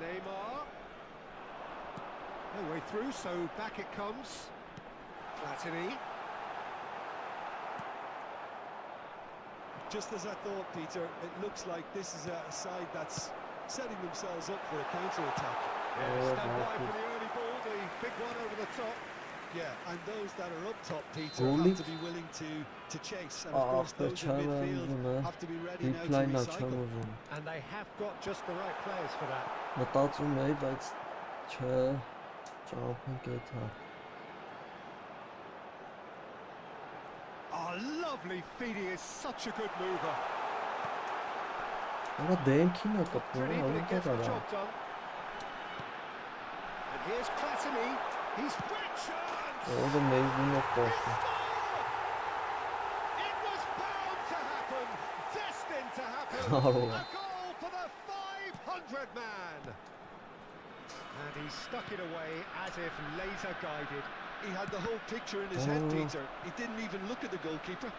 [SPEAKER 2] Neymar. No way through, so back it comes. Platini.
[SPEAKER 3] Just as I thought, Peter, it looks like this is a side that's setting themselves up for a counter-attack.
[SPEAKER 2] Yeah, stand by for the early ball, the big one over the top.
[SPEAKER 3] Yeah, and those that are up top, Peter, have to be willing to chase. And of course, those in midfield have to be ready now to recycle.
[SPEAKER 2] And they have got just the right players for that.
[SPEAKER 1] Մտածում էի, բայց չէ, ճամփենք էթա։
[SPEAKER 2] Oh, lovely feed, he is such a good mover.
[SPEAKER 1] Արա դեմքին է կպնում,
[SPEAKER 2] Even it gets the
[SPEAKER 1] հա։
[SPEAKER 2] job done. And here's Platini, he's fractured!
[SPEAKER 1] Ո՞րը մեյվին է
[SPEAKER 2] He
[SPEAKER 1] փոխում։
[SPEAKER 2] scored! It was bound to happen, destined to happen.
[SPEAKER 1] Կարո՞ղ է։
[SPEAKER 2] A goal for the 500 man. And he stuck it away as if laser guided.
[SPEAKER 3] He had the whole picture in his head, Peter. He didn't even look at the goalkeeper.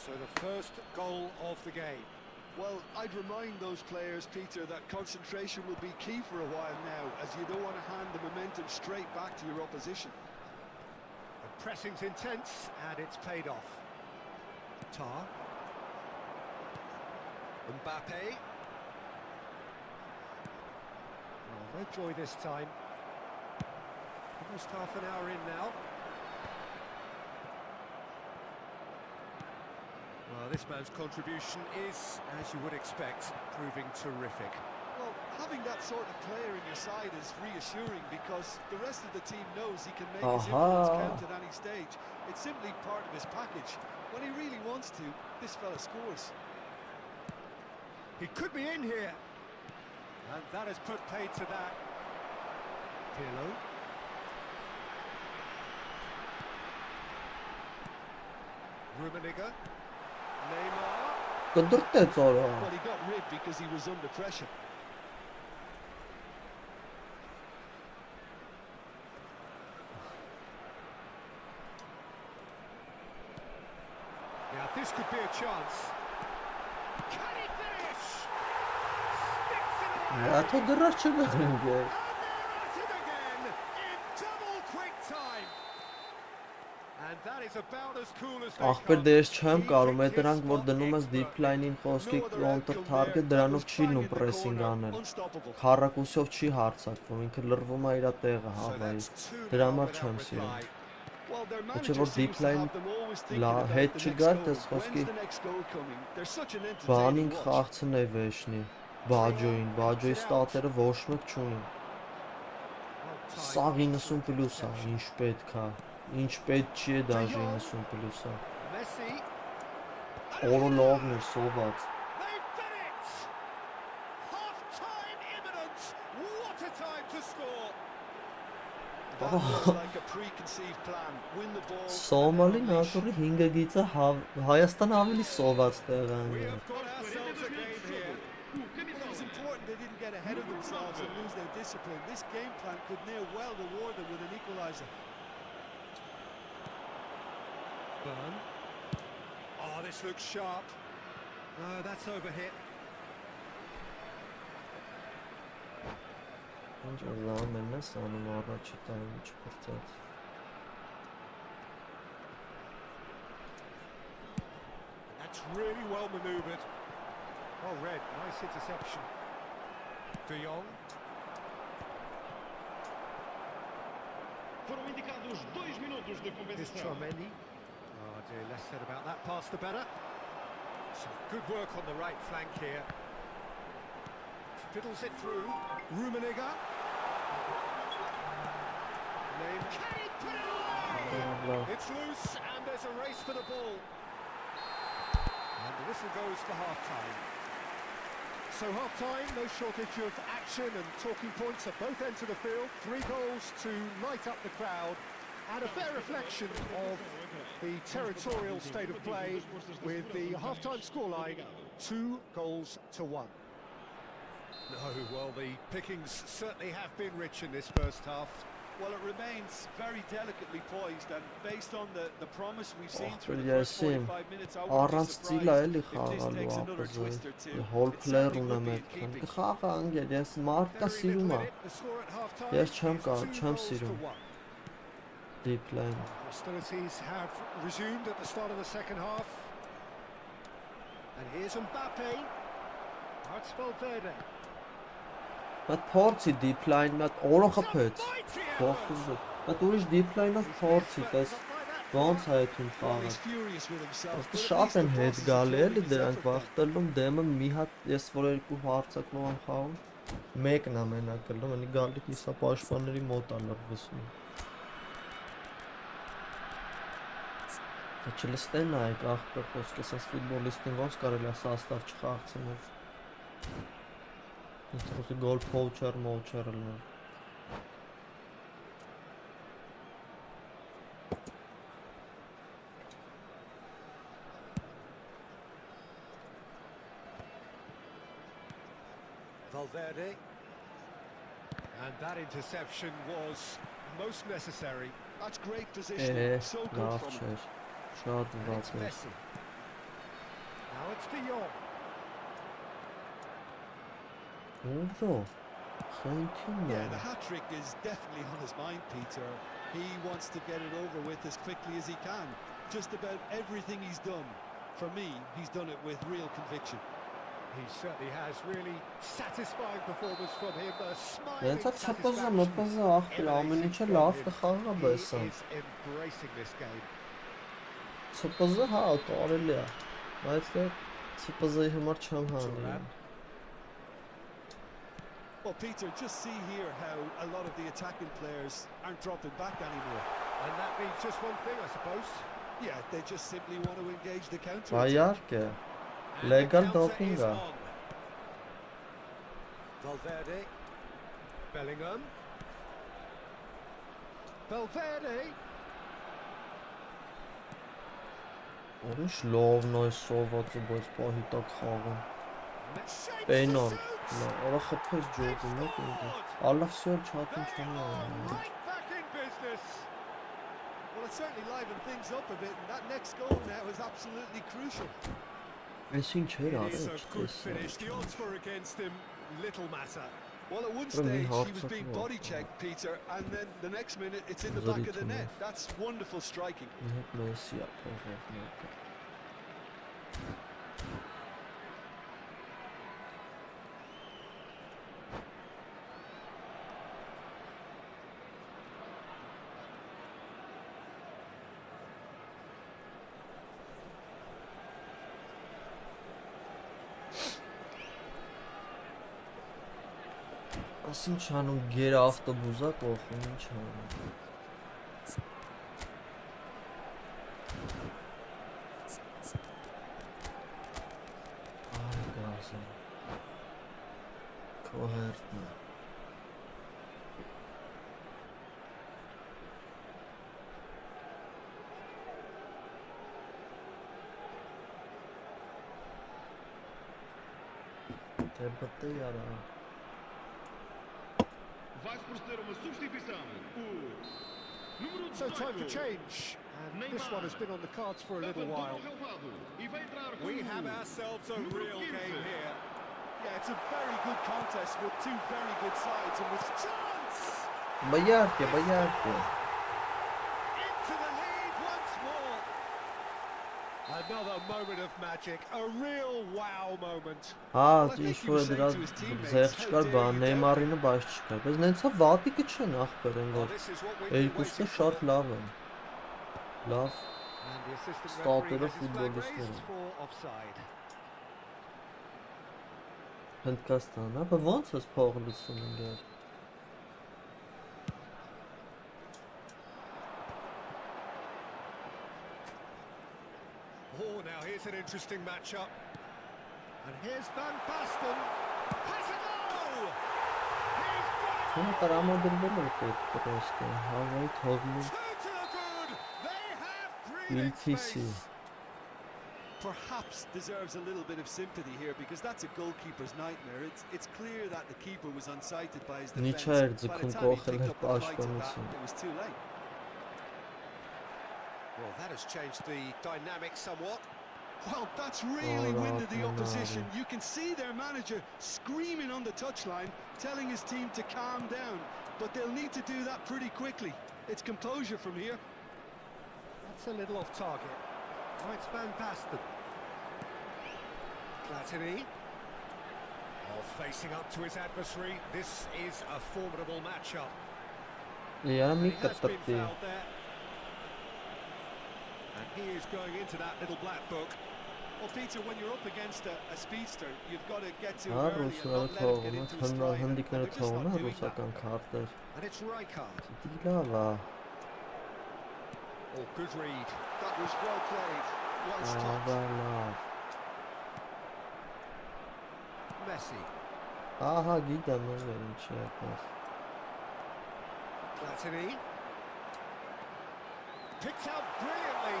[SPEAKER 2] So the first goal of the game.
[SPEAKER 3] Well, I'd remind those players, Peter, that concentration will be key for a while now, as you don't want to hand the momentum straight back to your opposition.
[SPEAKER 2] The pressing's intense, and it's paid off. Tar. Mbappe. Oh, no joy this time. Almost half an hour in now. Well, this man's contribution is, as you would expect, proving terrific.
[SPEAKER 3] Well, having that sort of player in your side is reassuring because the rest of the team knows he can make his influence count at any stage. It's simply part of his package. When he really wants to, this fella scores.
[SPEAKER 2] He could be in here. And that has put paid to that. Pirlo. Rummenigge. Neymar.
[SPEAKER 1] Կդրտեց արա։
[SPEAKER 3] Well, he got ribbed because he was under pressure.
[SPEAKER 2] this could be a chance. Can he finish? Sticks it away.
[SPEAKER 1] Ya to dırlar çıkmadın
[SPEAKER 2] And
[SPEAKER 1] ki.
[SPEAKER 2] they're at it again in double quick time. And that is about as cool as they
[SPEAKER 1] Ախպեր
[SPEAKER 2] come.
[SPEAKER 1] դե ես չեմ
[SPEAKER 2] He
[SPEAKER 1] կարում,
[SPEAKER 2] picked
[SPEAKER 1] այդ
[SPEAKER 2] his
[SPEAKER 1] դրանք որ
[SPEAKER 2] spot
[SPEAKER 1] դնում ես deep
[SPEAKER 2] expertly.
[SPEAKER 1] line-ին խոսքի
[SPEAKER 3] No other
[SPEAKER 1] counter
[SPEAKER 3] outcome
[SPEAKER 1] target
[SPEAKER 3] there. That
[SPEAKER 1] դրանով
[SPEAKER 3] was
[SPEAKER 1] չի
[SPEAKER 3] bang
[SPEAKER 1] լինում
[SPEAKER 3] in the
[SPEAKER 1] pressing
[SPEAKER 3] corner,
[SPEAKER 1] անել։
[SPEAKER 3] unstoppable.
[SPEAKER 1] Քառակուսիով չի հարձակվում, ինքը լրվում է իր տեղը
[SPEAKER 2] So
[SPEAKER 1] հավայի։
[SPEAKER 2] that's 2
[SPEAKER 1] Դրա
[SPEAKER 2] now
[SPEAKER 1] համար
[SPEAKER 2] without
[SPEAKER 1] չեմ սիրում։
[SPEAKER 2] reply.
[SPEAKER 3] Well, their
[SPEAKER 1] Ոչ
[SPEAKER 3] manager
[SPEAKER 1] որ deep
[SPEAKER 3] seems to
[SPEAKER 1] line
[SPEAKER 3] have them always thinking
[SPEAKER 1] լա
[SPEAKER 3] about
[SPEAKER 1] հետ
[SPEAKER 3] the next
[SPEAKER 1] չգար,
[SPEAKER 3] goal.
[SPEAKER 1] դες
[SPEAKER 3] When's
[SPEAKER 1] խոսքի
[SPEAKER 3] the next goal coming? They're such an
[SPEAKER 1] բանին
[SPEAKER 3] entertaining watch.
[SPEAKER 1] խաղցնե վեշնի, բաջոյին, բաջոյի ստատերը ոչ մեկ չունի։ Սաղ 90 պլյուս է, ինչ պետք է, ինչ պետք չի է դաժե 90 պլյուս է։
[SPEAKER 2] Messi.
[SPEAKER 1] Օրոլովն էր սոված։
[SPEAKER 2] They've done it! Half-time imminent! What a time to score!
[SPEAKER 3] That looks like a preconceived plan. Win the ball.
[SPEAKER 1] Սոմալի
[SPEAKER 3] and then unleash.
[SPEAKER 1] նատորի 5 գիծը Հայաստանը ավելի սոված տեղ է
[SPEAKER 2] We
[SPEAKER 1] անգամ։
[SPEAKER 2] have got ourselves a game here.
[SPEAKER 3] Well, it was important they didn't get ahead of themselves and lose their discipline. This game plan could near well reward them with an equaliser.
[SPEAKER 2] Burn. Oh, this looks sharp. No, that's overhit.
[SPEAKER 1] Ինչ լամ են ես անում առաջի տայմը չպրծած։
[SPEAKER 2] That's really well manoeuvred. Oh, Red, nice interception. De Jong.
[SPEAKER 4] Foram indicados 2 minutos de
[SPEAKER 2] Here's
[SPEAKER 4] compensação.
[SPEAKER 2] Tchouaméni. Oh dear, less said about that pass the better. Some good work on the right flank here. Fiddles it through. Rummenigge. Can he put it away? It's loose and there's a race for the ball. And the whistle goes for half-time. So half-time, no shortage of action and talking points at both ends of the field. 3 goals to light up the crowd. And a fair reflection of the territorial state of play with the half-time scoreline 2-1. No, well, the pickings certainly have been rich in this first half.
[SPEAKER 3] Well, it remains very delicately poised, and based on the promise we've seen
[SPEAKER 1] Ախպեր
[SPEAKER 3] through the first
[SPEAKER 1] ես իմ
[SPEAKER 3] 45 minutes, I wouldn't be
[SPEAKER 1] առանց ծիլա
[SPEAKER 3] surprised
[SPEAKER 1] էլի
[SPEAKER 3] if this
[SPEAKER 1] խաղալու
[SPEAKER 3] takes another twist or
[SPEAKER 1] ապզը։
[SPEAKER 3] two.
[SPEAKER 1] Հոլ
[SPEAKER 3] It
[SPEAKER 1] փլեր
[SPEAKER 3] certainly
[SPEAKER 1] ունեմ
[SPEAKER 3] would be in
[SPEAKER 1] այդքան։
[SPEAKER 3] keeping.
[SPEAKER 1] Խաղը անգել, ես մարդկա
[SPEAKER 2] Very
[SPEAKER 1] սիրում
[SPEAKER 2] little
[SPEAKER 1] եմ։
[SPEAKER 2] in it. The score at half-time
[SPEAKER 1] Ես չեմ
[SPEAKER 2] is
[SPEAKER 1] կարող,
[SPEAKER 2] 2
[SPEAKER 1] չեմ
[SPEAKER 2] goals to
[SPEAKER 1] սիրում
[SPEAKER 2] 1.
[SPEAKER 1] deep line։
[SPEAKER 2] Hostilities have resumed at the start of the second half. And here's Mbappe. That's Valverde.
[SPEAKER 1] Բայց փորձի deep line-ը մատ օրը խփեց։ Բոխտուզը։ Բայց ուրիշ deep line-ը փորձի, տես ոնց է այդում
[SPEAKER 3] Well,
[SPEAKER 1] խաղը։
[SPEAKER 3] he's furious with himself.
[SPEAKER 1] Ոստի
[SPEAKER 3] but at
[SPEAKER 1] շատ
[SPEAKER 3] least the
[SPEAKER 1] են հետ
[SPEAKER 3] boss is
[SPEAKER 1] գալի
[SPEAKER 3] enjoying
[SPEAKER 1] էլի
[SPEAKER 3] his
[SPEAKER 1] դրանք
[SPEAKER 3] effort then.
[SPEAKER 1] վախտելում դեմը մի հատ ես որ երկու հարցակնով եմ խաղում մեկն է մենակ գլում այնի գալիք իսա պաշտպանների մոտ է լրվսում Չլստեն այդ ախպեր խոսքես այս ֆուտբոլիստին ոնց կարելի է սաստավ չխաղցնել Ինձ գոլ փոուչեր մոուչեր լներ
[SPEAKER 2] Valverde. And that interception was most necessary.
[SPEAKER 3] That's great positioning. So good
[SPEAKER 1] լավ
[SPEAKER 3] from him.
[SPEAKER 1] չէր շատ
[SPEAKER 2] And
[SPEAKER 1] վատ
[SPEAKER 2] it's
[SPEAKER 1] էր
[SPEAKER 2] Messi. Now it's De Jong.
[SPEAKER 1] Ուրո խնդիրն է
[SPEAKER 3] Yeah, the hat-trick is definitely on his mind, Peter. He wants to get it over with as quickly as he can. Just about everything he's done, for me, he's done it with real conviction.
[SPEAKER 2] He certainly has really satisfying performance from him. A smiling
[SPEAKER 1] Ենցա ցպզը
[SPEAKER 2] satisfaction
[SPEAKER 1] մպզը ախպեր ամեն
[SPEAKER 2] emanating
[SPEAKER 1] ինչը
[SPEAKER 2] from
[SPEAKER 1] լավ
[SPEAKER 2] him.
[SPEAKER 1] կխաղա
[SPEAKER 2] He
[SPEAKER 1] բեսա
[SPEAKER 2] is embracing this game.
[SPEAKER 1] Ցպզը հա կարելի է բայց դե ցպզի համար չեմ հանի
[SPEAKER 2] Turan.
[SPEAKER 3] Well, Peter, just see here how a lot of the attacking players aren't dropping back anymore.
[SPEAKER 2] And that means just one thing, I suppose.
[SPEAKER 3] Yeah, they just simply want to engage the counter.
[SPEAKER 1] Բայարկե
[SPEAKER 2] And
[SPEAKER 1] Legal
[SPEAKER 2] the counter
[SPEAKER 1] doping
[SPEAKER 2] is
[SPEAKER 1] է
[SPEAKER 2] on. Valverde. Bellingham. Valverde.
[SPEAKER 1] Ուրիշ լովն այս սովածը բայց պահի տակ խաղում
[SPEAKER 2] Shapes
[SPEAKER 1] Պենոն
[SPEAKER 2] to shoot.
[SPEAKER 1] Արա խփեց ջոկում եք Ալավ սյոր չաթին չանի
[SPEAKER 2] Right back in business.
[SPEAKER 3] Well, it certainly livened things up a bit, and that next goal now is absolutely crucial.
[SPEAKER 1] Այսին չէր
[SPEAKER 2] It is a
[SPEAKER 1] արել,
[SPEAKER 2] good finish. The odds were against him. Little matter.
[SPEAKER 3] Well, at one
[SPEAKER 1] From the
[SPEAKER 3] stage
[SPEAKER 1] half
[SPEAKER 3] he was being
[SPEAKER 1] circle.
[SPEAKER 3] body checked, Peter, and then the next minute it's in the
[SPEAKER 1] Sorry
[SPEAKER 3] back of the
[SPEAKER 1] to
[SPEAKER 3] net.
[SPEAKER 1] move.
[SPEAKER 3] That's wonderful striking.
[SPEAKER 1] Net Messi yapar. Ասին չանում գեր ավտոբուզա կողում ինչ անում։ Այ գազը։ Կոհերտնը։ Թե բտե яра։
[SPEAKER 4] Vai proceder uma substituição. O número
[SPEAKER 2] So time for
[SPEAKER 4] 18.
[SPEAKER 2] change. And this one has been on the cards for a little while.
[SPEAKER 4] E vai entrar com
[SPEAKER 2] We have ourselves a real game here. Yeah, it's a very good contest with two very good sides and with chance!
[SPEAKER 1] Bayarke.
[SPEAKER 2] Into the lead once more. Another moment of magic, a real wow moment.
[SPEAKER 1] Հա, ինչ որ դրա զեղ չկար բան, Նեյմարինը բայց չկար։ Բայց նենցա վատիկը չեն ախպեր են
[SPEAKER 2] Well,
[SPEAKER 1] որ
[SPEAKER 2] this is what we've been
[SPEAKER 1] երկուսը
[SPEAKER 2] waiting
[SPEAKER 1] շատ
[SPEAKER 2] for.
[SPEAKER 1] լավ են։ Լավ,
[SPEAKER 2] And the assistant
[SPEAKER 1] Started
[SPEAKER 2] referee
[SPEAKER 1] off
[SPEAKER 2] has his flag
[SPEAKER 1] futbolistler.
[SPEAKER 2] raised for offside.
[SPEAKER 1] Հնդկաստան, հա, բայց ո՞նց էս փողը լցում են գար։
[SPEAKER 2] Oh, now here's an interesting matchup. And here's Van Basten. Has a goal! He's got it!
[SPEAKER 1] Չեմ տրամադրվել է պետք հավայ թողնում
[SPEAKER 2] Two to the good! They have breathing
[SPEAKER 1] Իլթիսի։
[SPEAKER 2] space. Perhaps deserves a little bit of sympathy here because that's a goalkeeper's nightmare. It's clear that the keeper was unsighted by his defence.
[SPEAKER 1] Նիչա էր
[SPEAKER 2] By the
[SPEAKER 1] ձգում
[SPEAKER 2] time he
[SPEAKER 1] կողել
[SPEAKER 2] picked
[SPEAKER 1] էր
[SPEAKER 2] up the flight of that,
[SPEAKER 1] պաշտպանություն։
[SPEAKER 2] it was too late. Well, that has changed the dynamic somewhat. Well, that's really winded the opposition. You can see their manager screaming on the touchline, telling his team to calm down. But they'll need to do that pretty quickly. It's composure from here. That's a little off target. Oh, it's Van Basten. Platini. Oh, facing up to his adversary. This is a formidable matchup.
[SPEAKER 1] Яра
[SPEAKER 2] He
[SPEAKER 1] մի
[SPEAKER 2] has been
[SPEAKER 1] կտրտի։
[SPEAKER 2] fouled there. And he is going into that little black book. Well, Peter, when you're up against a speedster, you've got to get to him
[SPEAKER 1] Հա,
[SPEAKER 2] early and
[SPEAKER 1] ռուսները
[SPEAKER 2] not let him get
[SPEAKER 1] թողում,
[SPEAKER 2] into a stride. And
[SPEAKER 1] հնդիկները
[SPEAKER 2] they're just
[SPEAKER 1] թողում
[SPEAKER 2] not
[SPEAKER 1] են
[SPEAKER 2] doing that.
[SPEAKER 1] ռուսական քարտեր։
[SPEAKER 2] And it's Rijkaard.
[SPEAKER 1] Դի լավ է։
[SPEAKER 2] Oh, good read. That was well played. Well stopped.
[SPEAKER 1] Լավ։
[SPEAKER 2] Messi.
[SPEAKER 1] Ահա գիտեմ ով է ինչի է պաս։
[SPEAKER 2] Platini. Picked out brilliantly.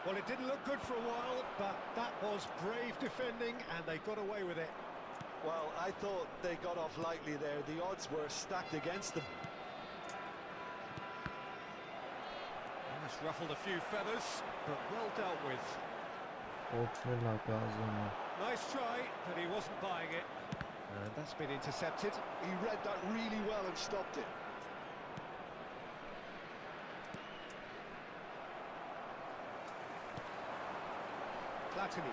[SPEAKER 2] Well, it didn't look good for a while, but that was brave defending, and they got away with it. Well, I thought they got off lightly there. The odds were stacked against them. That's ruffled a few feathers, but well dealt with.
[SPEAKER 1] Օգնել է գազանը։
[SPEAKER 2] Nice try, but he wasn't buying it. And that's been intercepted. He read that really well and stopped it. Platini.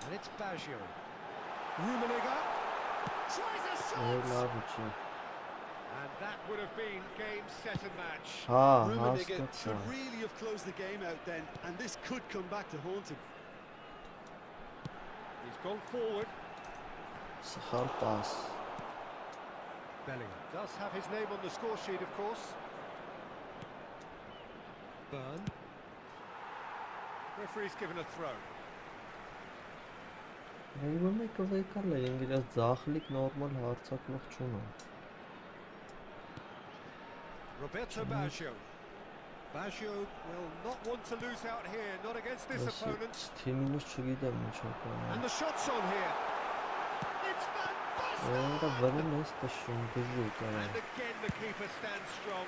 [SPEAKER 2] And it's Baggio. Rummenigge. Tries a
[SPEAKER 1] Է
[SPEAKER 2] shot!
[SPEAKER 1] լավ չի։
[SPEAKER 2] And that would have been game, set and match.
[SPEAKER 1] Հա,
[SPEAKER 3] Rummenigge
[SPEAKER 1] հասկացա։
[SPEAKER 3] should really have closed the game out then, and this could come back to haunt him.
[SPEAKER 2] He's gone forward.
[SPEAKER 1] Սխալ պաս։
[SPEAKER 2] Bellingham does have his name on the score sheet, of course. Burn. Referee's given a throw.
[SPEAKER 1] Ուրեմն եկավ եկալ է, ինգրես ձախլիկ նորմալ հարցակնող չունեմ։
[SPEAKER 2] Roberto Baggio. Baggio will not want to lose out here, not against this opponent.
[SPEAKER 1] Թիմինս չգիտեմ ինչ է կանը։
[SPEAKER 2] And the shot's on here. It's Van Basten!
[SPEAKER 1] Era varım este şunkızı
[SPEAKER 2] And again the keeper stands strong.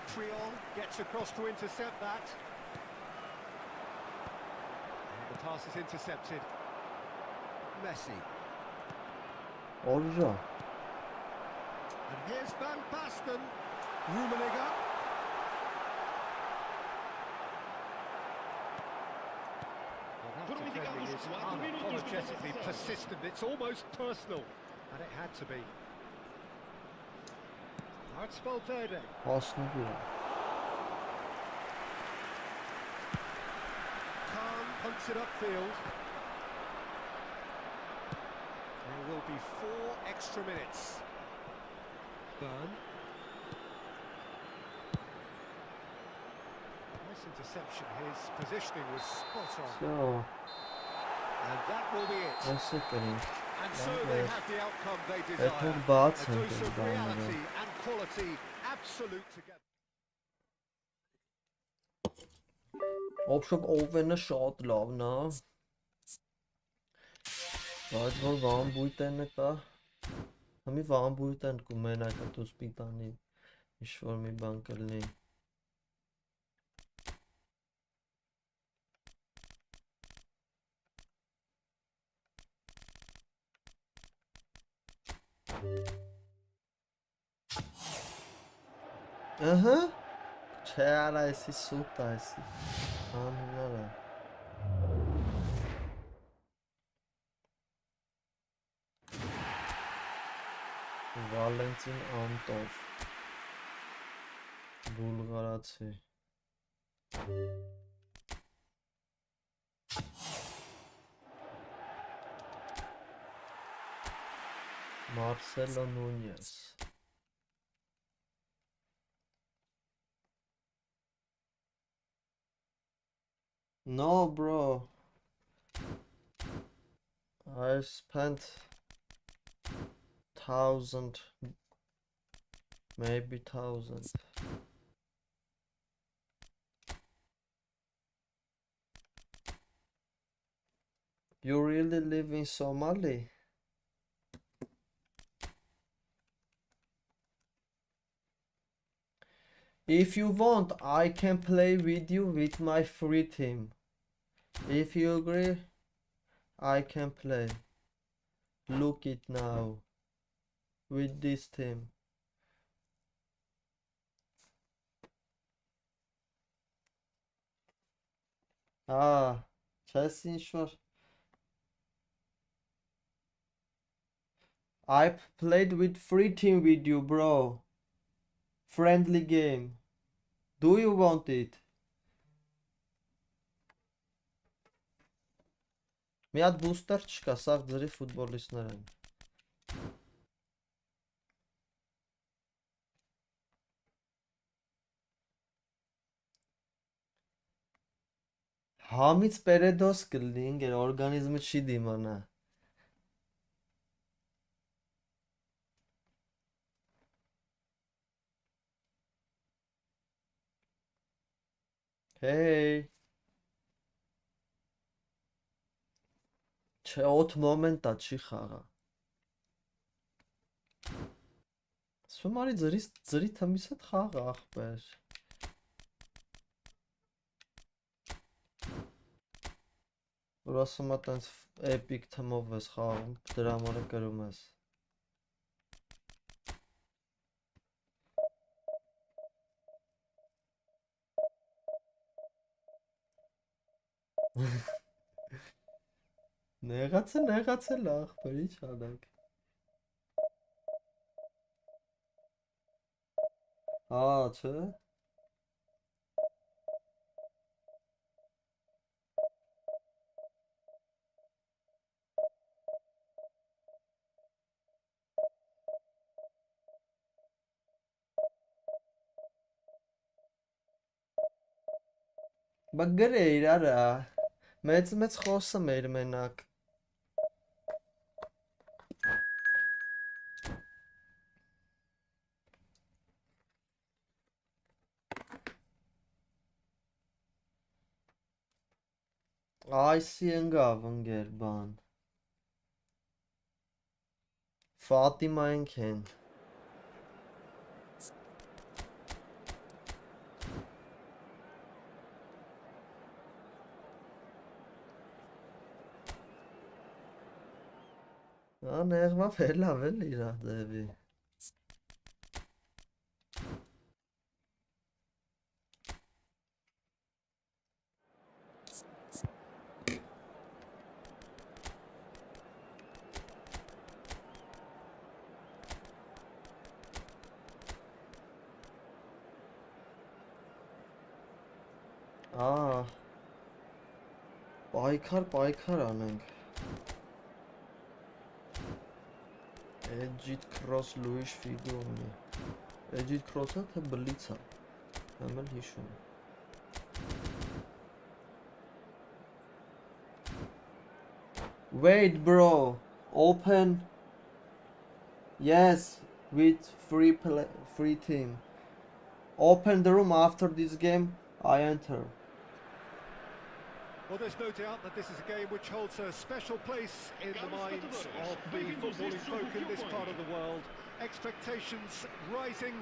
[SPEAKER 2] Triol gets across to intercept that. And the pass is intercepted. Messi.
[SPEAKER 1] Orja.
[SPEAKER 2] And here's Van Basten. Rummenigge.
[SPEAKER 4] Foram indicados
[SPEAKER 2] Is
[SPEAKER 4] 4 minutos de
[SPEAKER 2] unapologetically
[SPEAKER 4] compensação.
[SPEAKER 2] persistent. It's almost personal, and it had to be. Now it's Valverde.
[SPEAKER 1] Aslında
[SPEAKER 2] Khan punts it upfield. There will be 4 extra minutes. Burn. Nice interception. His positioning was spot on.
[SPEAKER 1] So,
[SPEAKER 2] And that will be it.
[SPEAKER 1] nasıl kırayım?
[SPEAKER 2] And so they
[SPEAKER 1] Evet.
[SPEAKER 2] have the outcome they
[SPEAKER 1] Çok
[SPEAKER 2] desire.
[SPEAKER 1] bağ
[SPEAKER 2] A dose
[SPEAKER 1] sanki
[SPEAKER 2] of
[SPEAKER 1] ben
[SPEAKER 2] reality
[SPEAKER 1] bunu.
[SPEAKER 2] and quality absolute together.
[SPEAKER 1] Obşop ovene շատ լավն է։ Բայց որ վան բույտենը կա, համի վան բույտեն կումենակ դու սպիտանի ինչ-որ մի բան կլինի։ Ահա, չէ արա էսի սուտ է էսի։ Անհնար է։ Վալենտին Անտով բուլղարացի Մարսելո Նունյես No bro I spent 1,000 maybe 1,000 You really live in Somali? If you want, I can play with you with my free team. If you agree, I can play. Look it now. With this team. Ah, chess inşvar. I played with free team with you, bro. Friendly game. Do you want it? Մի հատ բուստեր չկա, սա ձրի ֆուտբոլիստներ են։ Համից պերեդոս կլինի, ինգեր օրգանիզմը չի դիմանա։ Hey. Չէ, 8 մոմենտա չի խաղա։ Սումարի ձրի թմիս հետ խաղա ախպեր։ Որ ասում է տենց էպիկ թմով ես խաղում, դրա համար կրում ես։ Նեղացել ախպեր, ինչ անենք։ Հա, չէ։ Բա գրեիր արա, մեծ խոսում էիր մենակ։ Այսի ընգավ ընգեր բան։ Ֆատիմային քեն։ Ներվա ֆելավ էլ իրա դեպի։ Պայքար անենք։ Edit cross Luis Figo ունի։ Edit cross-ը թե բլիցա։ Եմ էլ հիշում։ Wait bro, open. Yes, with free team. Open the room after this game. I enter.
[SPEAKER 2] Well, there's no doubt that this is a game which holds a special place in the minds of the footballing folk in this part of the world. Expectations rising,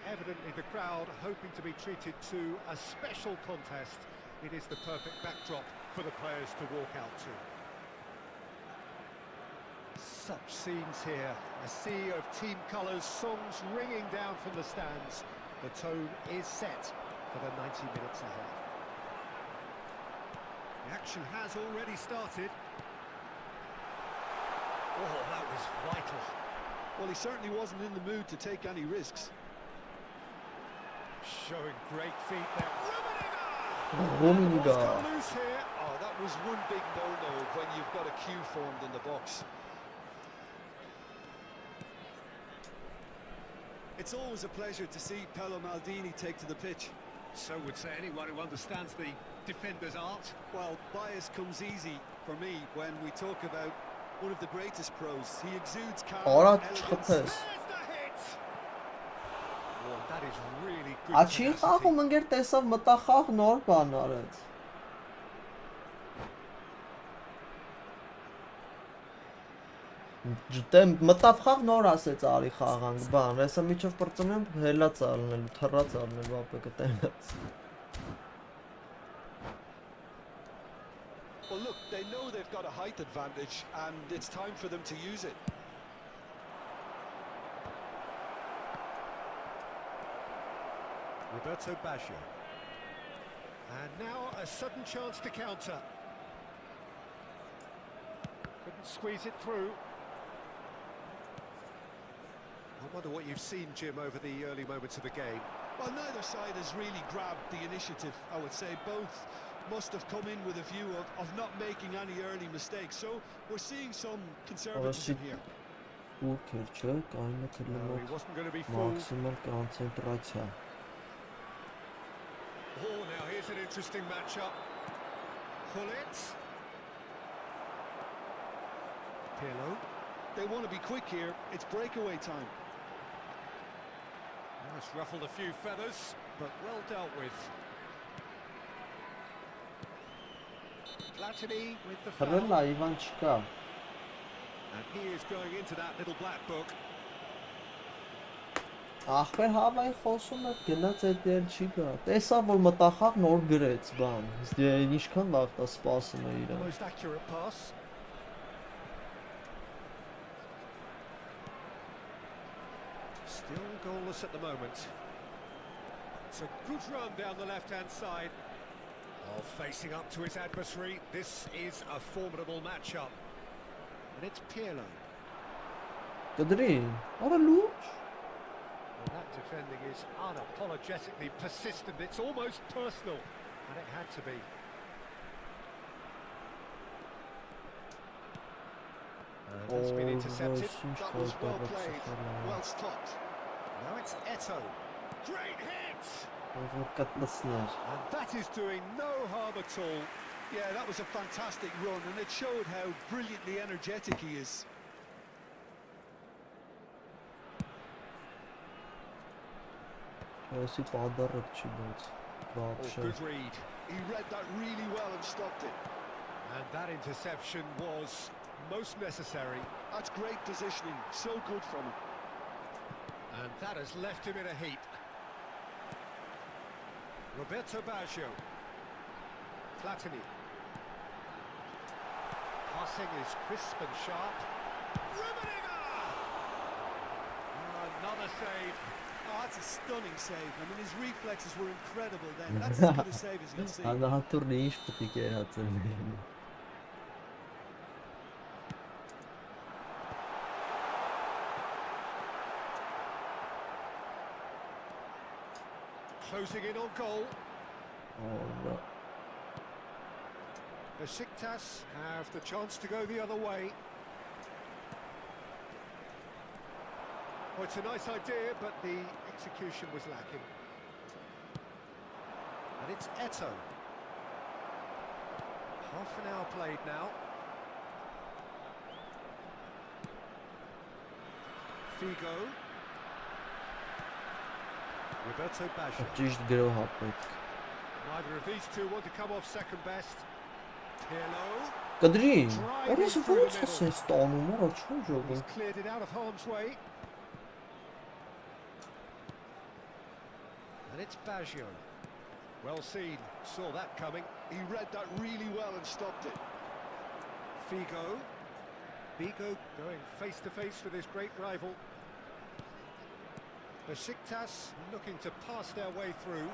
[SPEAKER 2] evidently the crowd hoping to be treated to a special contest. It is the perfect backdrop for the players to walk out to. Such scenes here, a sea of team colours, songs ringing down from the stands. The tone is set for the 90 minutes ahead. The action has already started. Oh, that was vital.
[SPEAKER 3] Well, he certainly wasn't in the mood to take any risks.
[SPEAKER 2] Showing great feet there.
[SPEAKER 1] Rummenigge.
[SPEAKER 2] Loose here.
[SPEAKER 3] Oh, that was one big no-no when you've got a queue formed in the box. It's always a pleasure to see Paolo Maldini take to the pitch.
[SPEAKER 2] So would say anyone who understands the defender's art.
[SPEAKER 3] Well, bias comes easy for me when we talk about one of the greatest pros. He exudes calm, elegance.
[SPEAKER 2] There's the hit. Oh, that is really good.
[SPEAKER 1] Աչի խաղում ընկեր տեսավ մտախաղ նոր բան արեց։ Դեմ մտավ խաղ նոր ասեց արի խաղանք բան, հեսա միջով պրծնեմ հելած ալնել, թռած ալնել վապեկը տենած։
[SPEAKER 3] Well, look, they know they've got a height advantage, and it's time for them to use it.
[SPEAKER 2] Roberto Baggio. And now a sudden chance to counter. Couldn't squeeze it through. I wonder what you've seen, Jim, over the early moments of the game.
[SPEAKER 3] Well, neither side has really grabbed the initiative, I would say. Both must have come in with a view of not making any early mistakes. So we're seeing some conservatism here.
[SPEAKER 2] No, he wasn't going to be fooled.
[SPEAKER 1] Maximal концентрация.
[SPEAKER 2] Oh, now here's an interesting matchup. Hullet. Pirlo.
[SPEAKER 3] They want to be quick here. It's breakaway time.
[SPEAKER 2] Well, it's ruffled a few feathers, but well dealt with. Platini with the foul.
[SPEAKER 1] Հրելա Իվան չկա։
[SPEAKER 2] And he is going into that little black book.
[SPEAKER 1] Ախպեր հավայի խոսում է գնաց էդ էլ չի գա։ Տեսավ որ մտախաղ նոր գրեց բան։ Դե ինչքան վաղ դա սպասում է իրան։
[SPEAKER 2] Most accurate pass. Still goalless at the moment. It's a good run down the left-hand side. Oh, facing up to his adversary. This is a formidable matchup. And it's Pirlo.
[SPEAKER 1] Կդրի։ Արա լուրջ։
[SPEAKER 2] Well, that defending is unapologetically persistent. It's almost personal. And it had to be. And that's been intercepted.
[SPEAKER 3] That was well played, well stopped.
[SPEAKER 2] Now it's Eto. Great hit!
[SPEAKER 1] Կտլսներ։
[SPEAKER 2] And that is doing no harm at all.
[SPEAKER 3] Yeah, that was a fantastic run, and it showed how brilliantly energetic he is.
[SPEAKER 1] Այսի պադարը չի բայց։
[SPEAKER 2] Oh,
[SPEAKER 1] Вообще։
[SPEAKER 2] good read.
[SPEAKER 3] He read that really well and stopped it.
[SPEAKER 2] And that interception was most necessary.
[SPEAKER 3] That's great positioning, so good from him.
[SPEAKER 2] And that has left him in a heap. Roberto Baggio. Platini. Passing is crisp and sharp. Another save.
[SPEAKER 3] Oh, that's a stunning save. I mean, his reflexes were incredible then. That's as good a save as you'll see.
[SPEAKER 1] Անհատուրն ինչ պետք է հացնել։
[SPEAKER 2] Closing in on goal.
[SPEAKER 1] Oh,
[SPEAKER 2] Besiktas have the chance to go the other way. Well, it's a nice idea, but the execution was lacking. And it's Eto'o. Half an hour played now. Figo. Roberto Baggio.
[SPEAKER 1] ճիշտ գրող հապետ։
[SPEAKER 2] Neither of these two want to come off second best. Pirlo.
[SPEAKER 1] Կդրին, որից ոնց է ստանում, արա չուն ժողը։
[SPEAKER 2] He's cleared it out of harm's way. And it's Baggio. Well seen, saw that coming.
[SPEAKER 3] He read that really well and stopped it.
[SPEAKER 2] Figo. Figo going face to face with his great rival. Besiktas looking to pass their way through.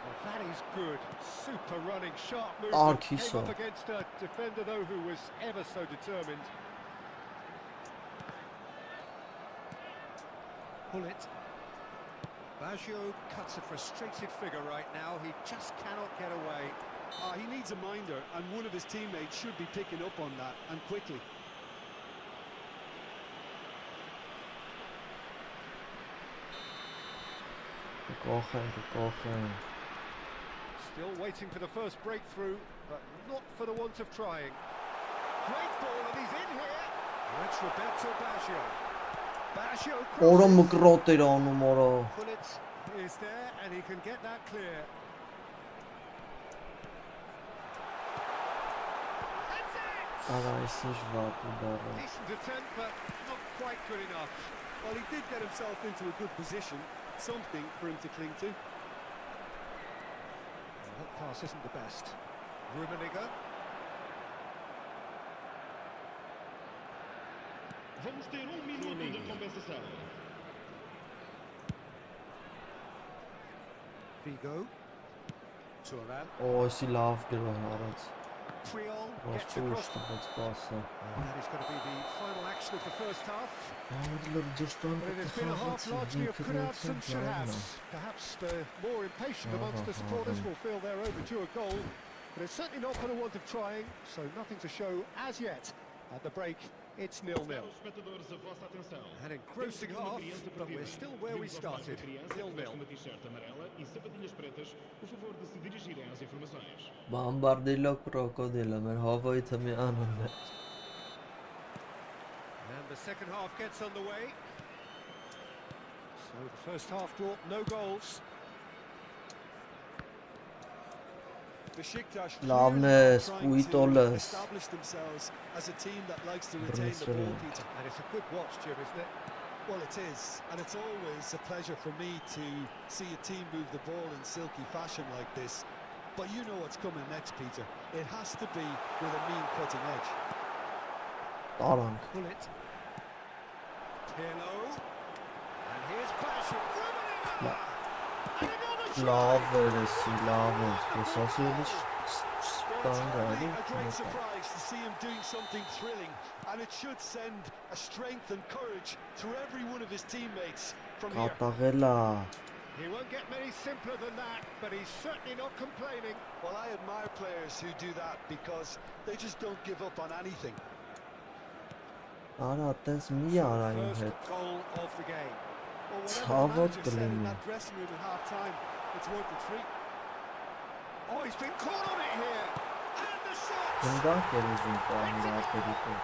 [SPEAKER 2] Well, that is good. Super running, sharp movement. Came up against a defender though who was ever so determined. Pull it. Baggio cuts a frustrated figure right now. He just cannot get away.
[SPEAKER 3] He needs a minder, and one of his teammates should be picking up on that, and quickly.
[SPEAKER 2] Still waiting for the first breakthrough, but not for the want of trying. Great ball, and he's in here. That's Roberto Baggio. Baggio
[SPEAKER 1] Օրը
[SPEAKER 2] crosses.
[SPEAKER 1] մկրոտ էր անում, օրը։
[SPEAKER 2] Bullet is there, and he can get that clear. That's it!
[SPEAKER 1] Արա, այս ինչ վատ ու դառը։
[SPEAKER 2] Decent attempt, but not quite good enough.
[SPEAKER 3] Well, he did get himself into a good position, something for him to cling to.
[SPEAKER 2] Well, that pass isn't the best. Rummenigge.
[SPEAKER 4] Vamos ter minuto de compensação.
[SPEAKER 2] Figo. Turan.
[SPEAKER 1] Օ, էսի լավ գրող արած։
[SPEAKER 2] Triol
[SPEAKER 1] Ոնց
[SPEAKER 2] gets
[SPEAKER 1] ճուշ
[SPEAKER 2] across.
[SPEAKER 1] տվեց պասը։
[SPEAKER 2] That is going to be the final action of the first half.
[SPEAKER 1] Այլը ջստան
[SPEAKER 2] But it has been a half largely of could-haves and should-haves. Perhaps the more impatient amongst the supporters will feel they're overdue a goal, but it's certainly not for the want of trying, so nothing to show as yet. At the break, it's 0-0.
[SPEAKER 4] Espectadores, a vossa atenção.
[SPEAKER 2] An engrossing half, but we're still where we started, 0-0.
[SPEAKER 4] Uma t-shirt amarela e sapatilhas pretas, por favor de se dirigirem às informações.
[SPEAKER 1] Բամբարդիլո կրոկոդիլը, մեր հավոյի թմի անունն է։
[SPEAKER 2] And the second half gets underway. So the first half brought no goals.
[SPEAKER 3] Besiktas
[SPEAKER 1] Լավնես,
[SPEAKER 3] trying to
[SPEAKER 1] ուիտոլես։
[SPEAKER 3] establish themselves as a team that likes to retain the ball, Peter.
[SPEAKER 2] And it's a good watch, Jim, isn't it?
[SPEAKER 3] Well, it is, and it's always a pleasure for me to see a team move the ball in silky fashion like this. But you know what's coming next, Peter. It has to be with a mean cutting edge.
[SPEAKER 1] Տարանք։
[SPEAKER 2] Pull it. Pirlo. And here's Baggio.
[SPEAKER 1] No.
[SPEAKER 2] And another try.
[SPEAKER 1] Լավ էր էսի, լավ էր։ Ես ասի էլի
[SPEAKER 3] Well,
[SPEAKER 1] շտան
[SPEAKER 3] it's really
[SPEAKER 1] գալի։
[SPEAKER 3] a great surprise to see him doing something thrilling, and it should send a strength and courage to every one of his teammates from here.
[SPEAKER 1] Կատաղելա։
[SPEAKER 2] He won't get many simpler than that, but he's certainly not complaining.
[SPEAKER 3] Well, I admire players who do that because they just don't give up on anything.
[SPEAKER 1] Արա, տես մի արա իմ
[SPEAKER 2] First
[SPEAKER 1] հետ։
[SPEAKER 2] goal of the game.
[SPEAKER 3] Well, whatever the
[SPEAKER 1] Ցավոտ
[SPEAKER 3] manager said in
[SPEAKER 1] կլինի։
[SPEAKER 3] that dressing room at half-time, it's worth the treat.
[SPEAKER 2] Oh, he's been caught on it here. And the shot.
[SPEAKER 1] Գնդակ էր ուզում տանի ապերիկը։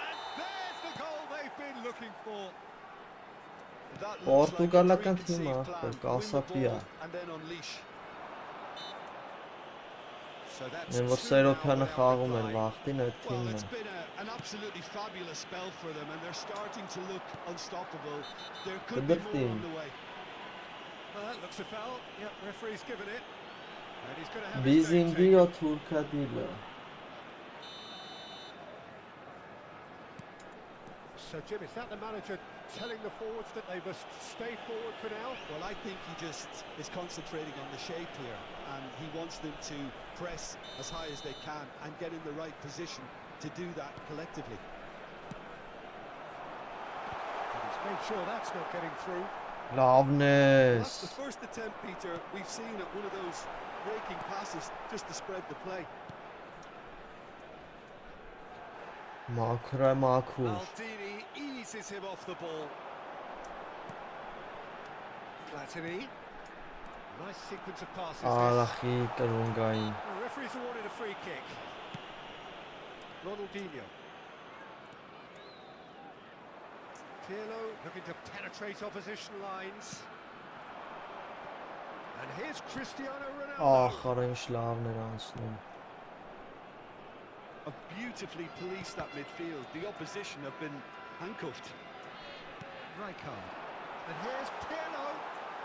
[SPEAKER 2] And there's the goal they've been looking for.
[SPEAKER 3] That looks like a
[SPEAKER 1] Պորտուգալական
[SPEAKER 3] preconceived
[SPEAKER 1] թիմը
[SPEAKER 3] plan. Win the
[SPEAKER 1] կասապի է։
[SPEAKER 3] ball and then unleash.
[SPEAKER 1] Են որ Սերոփյանը խաղում էր վախտին այդ
[SPEAKER 3] Well,
[SPEAKER 1] թիմն
[SPEAKER 3] it's
[SPEAKER 1] է։
[SPEAKER 3] been an absolutely fabulous spell for them, and they're starting to look unstoppable. There could be more on the way.
[SPEAKER 2] Well, that looks a foul. Yep, referee's given it. And he's going to have his name
[SPEAKER 1] Բիզինգի
[SPEAKER 2] taken.
[SPEAKER 1] ու Թուրքադիլը։
[SPEAKER 2] So, Jim, is that the manager telling the forwards that they must stay forward for now?
[SPEAKER 3] Well, I think he just is concentrating on the shape here, and he wants them to press as high as they can and get in the right position to do that collectively.
[SPEAKER 2] And he's made sure that's not getting through.
[SPEAKER 1] Լավն
[SPEAKER 3] That's
[SPEAKER 1] ես։
[SPEAKER 3] the first attempt, Peter, we've seen at one of those breaking passes just to spread the play.
[SPEAKER 1] Մաքուր է մաքուր։
[SPEAKER 2] Maldini eases him off the ball. Platini. Nice sequence of passes.
[SPEAKER 1] Արախի կրունգային։
[SPEAKER 2] The referee's awarded a free kick. Ronaldinho. Pirlo looking to penetrate opposition lines. And here's Cristiano Ronaldo.
[SPEAKER 1] Ախ, ինչ լավն էր անցնում։
[SPEAKER 3] Have beautifully policed that midfield. The opposition have been handcuffed.
[SPEAKER 2] Rijkaard. And here's Pirlo.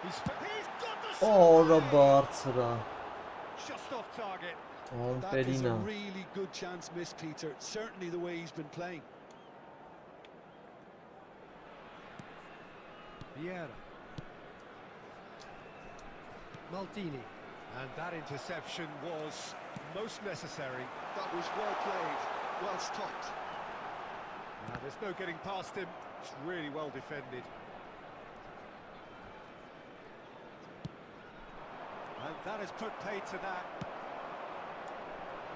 [SPEAKER 2] He's got the shot.
[SPEAKER 1] Օրը բարձրա։
[SPEAKER 2] Just off target.
[SPEAKER 3] That is a
[SPEAKER 1] Ամպերինա։
[SPEAKER 3] really good chance missed, Peter. Certainly the way he's been playing.
[SPEAKER 2] Vieira. Maldini. And that interception was most necessary.
[SPEAKER 3] That was well played, well stopped.
[SPEAKER 2] There's no getting past him. It's really well defended. And that has put paid to that.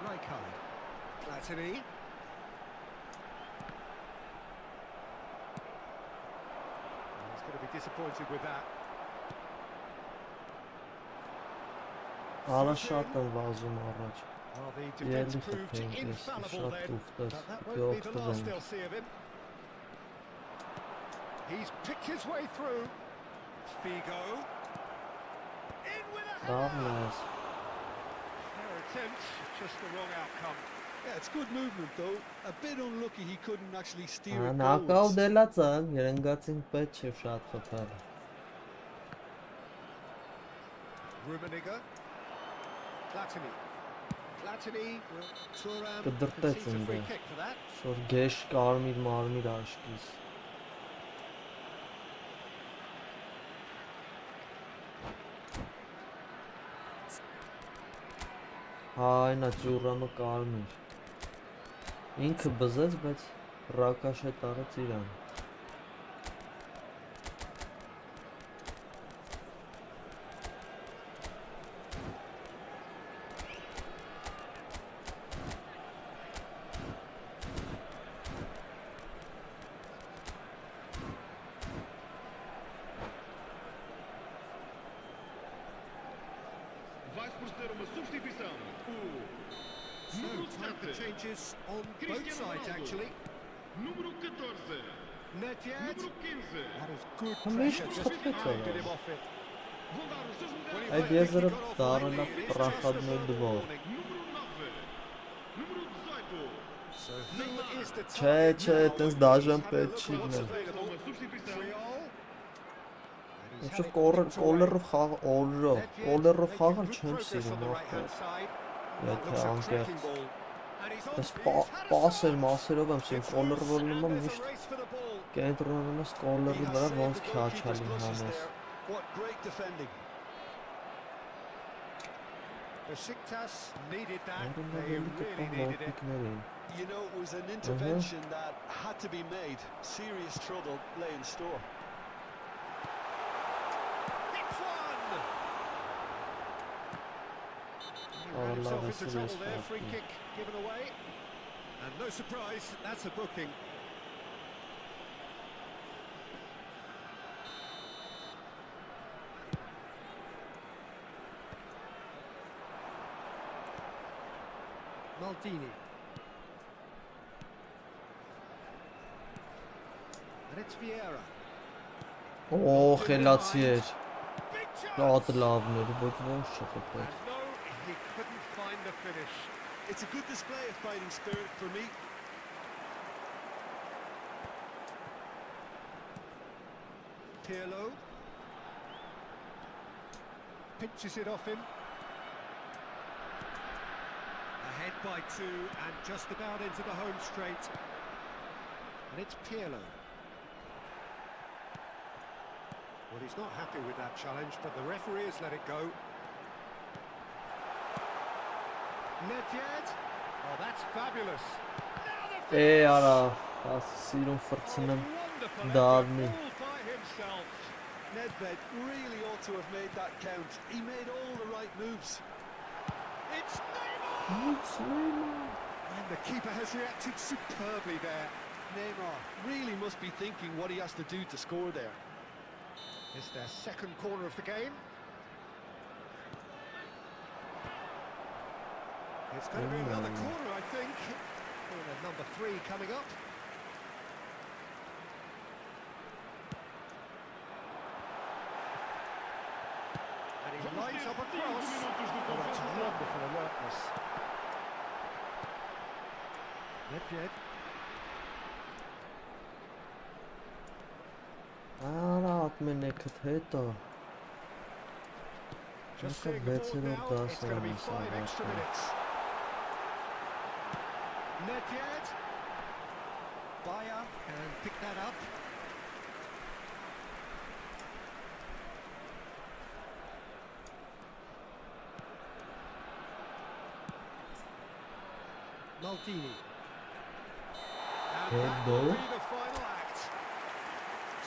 [SPEAKER 2] Rijkaard. Platini. He's going to be disappointed with that.
[SPEAKER 1] Արա շատ են վազում առաջ։
[SPEAKER 2] Well, the defence
[SPEAKER 1] Ելի
[SPEAKER 2] proved
[SPEAKER 1] խփենք ես,
[SPEAKER 2] infallible
[SPEAKER 1] շատ
[SPEAKER 2] then.
[SPEAKER 1] ուխտես,
[SPEAKER 2] But that won't be the last
[SPEAKER 1] գողտվենք։
[SPEAKER 2] they'll see of him. He's picked his way through. Figo. In with a
[SPEAKER 1] Լավն
[SPEAKER 2] header.
[SPEAKER 1] ես։
[SPEAKER 2] Their attempt, just the wrong outcome.
[SPEAKER 3] Yeah, it's good movement though. A bit unlucky he couldn't actually steer it
[SPEAKER 1] Անակավ
[SPEAKER 3] goalwards.
[SPEAKER 1] դելացան, երանգացին պետք չէ շատ խփել։
[SPEAKER 2] Rummenigge. Platini. Platini. Thuram
[SPEAKER 1] Կդրտեց
[SPEAKER 2] concedes a free
[SPEAKER 1] ինձ։
[SPEAKER 2] kick for that.
[SPEAKER 1] Շոր գեշ կարմիր մարմիր աշկիս։ Այնա ճուրամը կարմիր։ Ինքը բզեց, բայց ռակաշետ արեց իրան։
[SPEAKER 4] Vai proceder uma substituição.
[SPEAKER 2] So, time for changes on both sides actually.
[SPEAKER 4] Número 14.
[SPEAKER 2] Nedved.
[SPEAKER 4] Número 15.
[SPEAKER 2] That is good
[SPEAKER 1] Համիշ
[SPEAKER 2] pressure, just
[SPEAKER 1] չփեց
[SPEAKER 2] hounded
[SPEAKER 1] ora։
[SPEAKER 2] him off it.
[SPEAKER 4] Vou dar os seus
[SPEAKER 2] When he
[SPEAKER 4] lugares.
[SPEAKER 1] Այդ
[SPEAKER 2] played,
[SPEAKER 1] եզրը
[SPEAKER 2] he got off
[SPEAKER 1] դառնա
[SPEAKER 2] lightly. It is just a
[SPEAKER 1] պրախադներ
[SPEAKER 2] verbal
[SPEAKER 1] դվոր։
[SPEAKER 2] warning.
[SPEAKER 4] Número 9. Número 18.
[SPEAKER 2] So who is the
[SPEAKER 1] Չէ,
[SPEAKER 2] target
[SPEAKER 1] չէ,
[SPEAKER 2] now?
[SPEAKER 1] այտենց դաժան
[SPEAKER 2] He's had a
[SPEAKER 1] պետք
[SPEAKER 2] look
[SPEAKER 1] չի
[SPEAKER 2] at what's
[SPEAKER 1] գնել։
[SPEAKER 2] available.
[SPEAKER 4] Uma substituição.
[SPEAKER 2] Friol. And he's
[SPEAKER 1] Ինչով
[SPEAKER 2] had it
[SPEAKER 1] կոլերով խաղ օրրո,
[SPEAKER 2] Nedved
[SPEAKER 1] կոլերով
[SPEAKER 2] making
[SPEAKER 1] խաղալ
[SPEAKER 2] good
[SPEAKER 1] չեմ
[SPEAKER 2] progress on
[SPEAKER 1] սիրում
[SPEAKER 2] the right-hand
[SPEAKER 1] ախպեր։
[SPEAKER 2] side.
[SPEAKER 1] Եթե
[SPEAKER 2] That looks a cracking
[SPEAKER 1] անկեղծ։
[SPEAKER 2] ball. And he's on.
[SPEAKER 1] Այս
[SPEAKER 2] He's had a
[SPEAKER 1] պասեր
[SPEAKER 2] shot.
[SPEAKER 1] մասերով եմ սիրում,
[SPEAKER 2] It's
[SPEAKER 1] կոլերով
[SPEAKER 2] loose,
[SPEAKER 1] լինում
[SPEAKER 2] and
[SPEAKER 1] եմ
[SPEAKER 2] there's a
[SPEAKER 1] միշտ
[SPEAKER 2] race for the ball.
[SPEAKER 1] կենտրոնում ես
[SPEAKER 3] He
[SPEAKER 1] կոլերի
[SPEAKER 3] has
[SPEAKER 1] վրա
[SPEAKER 3] saved
[SPEAKER 1] ոնց
[SPEAKER 3] the goalkeeper's
[SPEAKER 1] քաչալի
[SPEAKER 3] blushes
[SPEAKER 1] հանես։
[SPEAKER 3] there. What great defending.
[SPEAKER 2] Besiktas needed that.
[SPEAKER 1] Այնքան
[SPEAKER 2] They
[SPEAKER 1] ավելի
[SPEAKER 2] really
[SPEAKER 1] կպան
[SPEAKER 2] needed it.
[SPEAKER 1] ոտիկներին։
[SPEAKER 3] You know, it was an intervention that had to be made. Serious trouble lay in store.
[SPEAKER 2] Hits one. He
[SPEAKER 1] Oh,
[SPEAKER 2] ran himself
[SPEAKER 1] love
[SPEAKER 2] into
[SPEAKER 1] this
[SPEAKER 2] trouble
[SPEAKER 1] is
[SPEAKER 2] there. Free
[SPEAKER 1] happy.
[SPEAKER 2] kick given away. And no surprise, that's a booking. Maldini. And it's Vieira.
[SPEAKER 1] Օ, խելացի էր։
[SPEAKER 2] Big chance.
[SPEAKER 1] Շատ լավն էր, ոչ ոնց չխփեց։
[SPEAKER 2] And no, he couldn't find the finish.
[SPEAKER 3] It's a good display of fighting spirit for me.
[SPEAKER 2] Pirlo pinches it off him. Ahead by 2 and just about into the home straight. And it's Pirlo. Well, he's not happy with that challenge, but the referee has let it go. Nedved. Oh, that's fabulous.
[SPEAKER 1] Ara, սիրուն ֆրցնեմ դառնի։
[SPEAKER 3] Nedved really ought to have made that count. He made all the right moves.
[SPEAKER 2] It's Neymar! And the keeper has reacted superbly there.
[SPEAKER 3] Neymar really must be thinking what he has to do to score there.
[SPEAKER 2] It's their second corner of the game. It's going to be another corner, I think. Corner number 3 coming up. And he lines up a cross. Oh, that's wonderful alertness. Nedved.
[SPEAKER 1] Արա, ատմենեքդ հետո։
[SPEAKER 2] Just seeing the board now, it's going to be 5 extra minutes. Nedved. Bayer can pick that up. Maldini. And that will be the final act.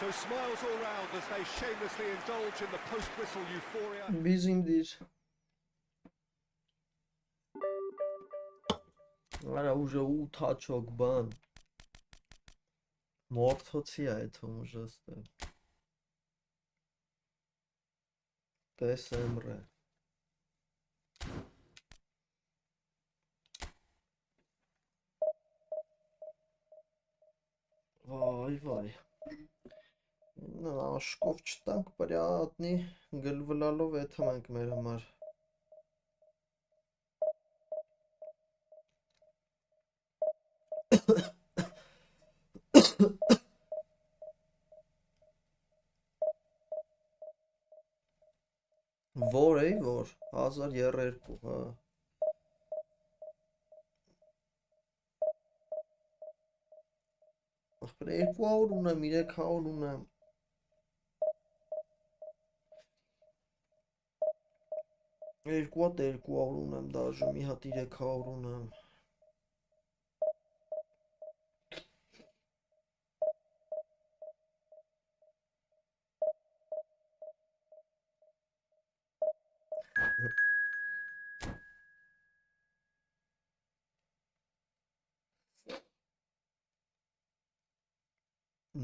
[SPEAKER 2] So smiles all round as they shamelessly indulge in the post-whistle euphoria.
[SPEAKER 1] Bizim değil. Արա ուժը 8 հաչոք բան։ Մորթոցի է այդում ուժը ստե։ Տես Էմրե։ Վայ։ Աշկով չտանք պրյատնի գլվլալով եթում ենք մեր համար։ Որ էի, որ 1032, հա։ Ախպեր 200 ունեմ, 300 ունեմ։ Երկու հատ 200 ունեմ, դաժե մի հատ 300 ունեմ։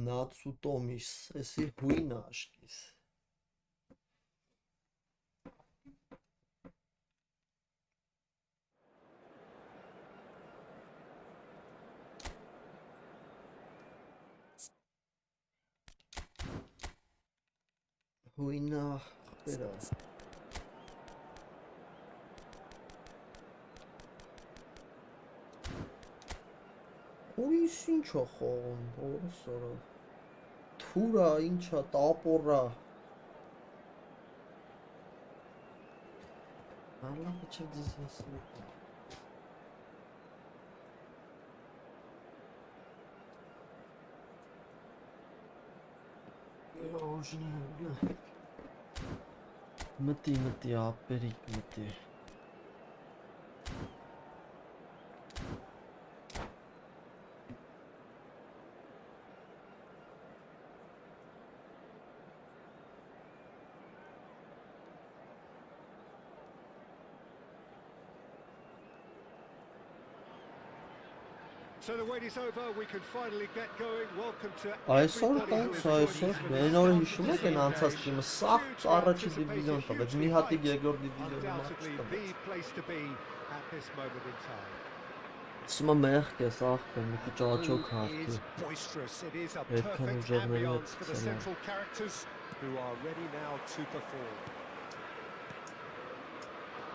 [SPEAKER 1] Նացուտոմիս, էսի հույնը աշկիս։ Հույնա, խպերա։ Որիս ինչ է խողում, որս արա։ Թուրա, ինչա, տապորա։ Ալլահը չէ դիզնեսնի։ Մտի, ապերիկ մտի։
[SPEAKER 2] So the wait is over, we can finally get going. Welcome to
[SPEAKER 1] Այսօր
[SPEAKER 2] everybody who
[SPEAKER 1] տանց,
[SPEAKER 2] is
[SPEAKER 1] այսօր, մեն օրը հիշում եք են անցած թիմը, սաղ առաջի դիվիզիոն տվեց, մի հատիկ երկրորդ դիվիզիոնի
[SPEAKER 2] undoubtedly
[SPEAKER 1] մաչ
[SPEAKER 2] the
[SPEAKER 1] տվեց։
[SPEAKER 2] place to be at this moment in time.
[SPEAKER 1] Սմա մեղք է, սաղ է, մի քիչ աչոք
[SPEAKER 2] It
[SPEAKER 1] հաղթի։
[SPEAKER 2] is boisterous. It is a
[SPEAKER 1] Պետք է
[SPEAKER 2] perfect
[SPEAKER 1] ուժերների հետ
[SPEAKER 2] ambience for the
[SPEAKER 1] ցելան։
[SPEAKER 2] central characters who are ready now to perform.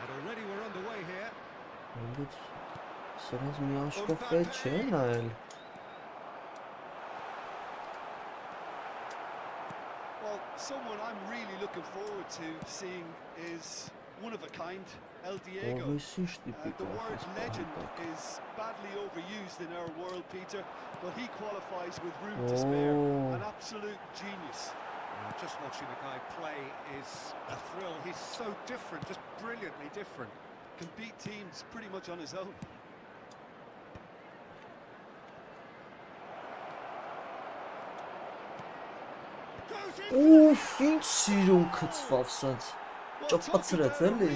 [SPEAKER 2] And already we're underway here.
[SPEAKER 1] Բայց սրանց մի աշկով պետք չէ նայել։
[SPEAKER 3] Well, someone I'm really looking forward to seeing is one of a kind, El Diego. The word legend is badly overused in our world, Peter, but he qualifies with room to spare. An absolute genius.
[SPEAKER 2] Just watching the guy play is a thrill. He's so different, just brilliantly different.
[SPEAKER 3] Can beat teams pretty much on his own.
[SPEAKER 1] Oof, ինչ սիրուն քծվավ սենց։ Ճպացրեց էլի։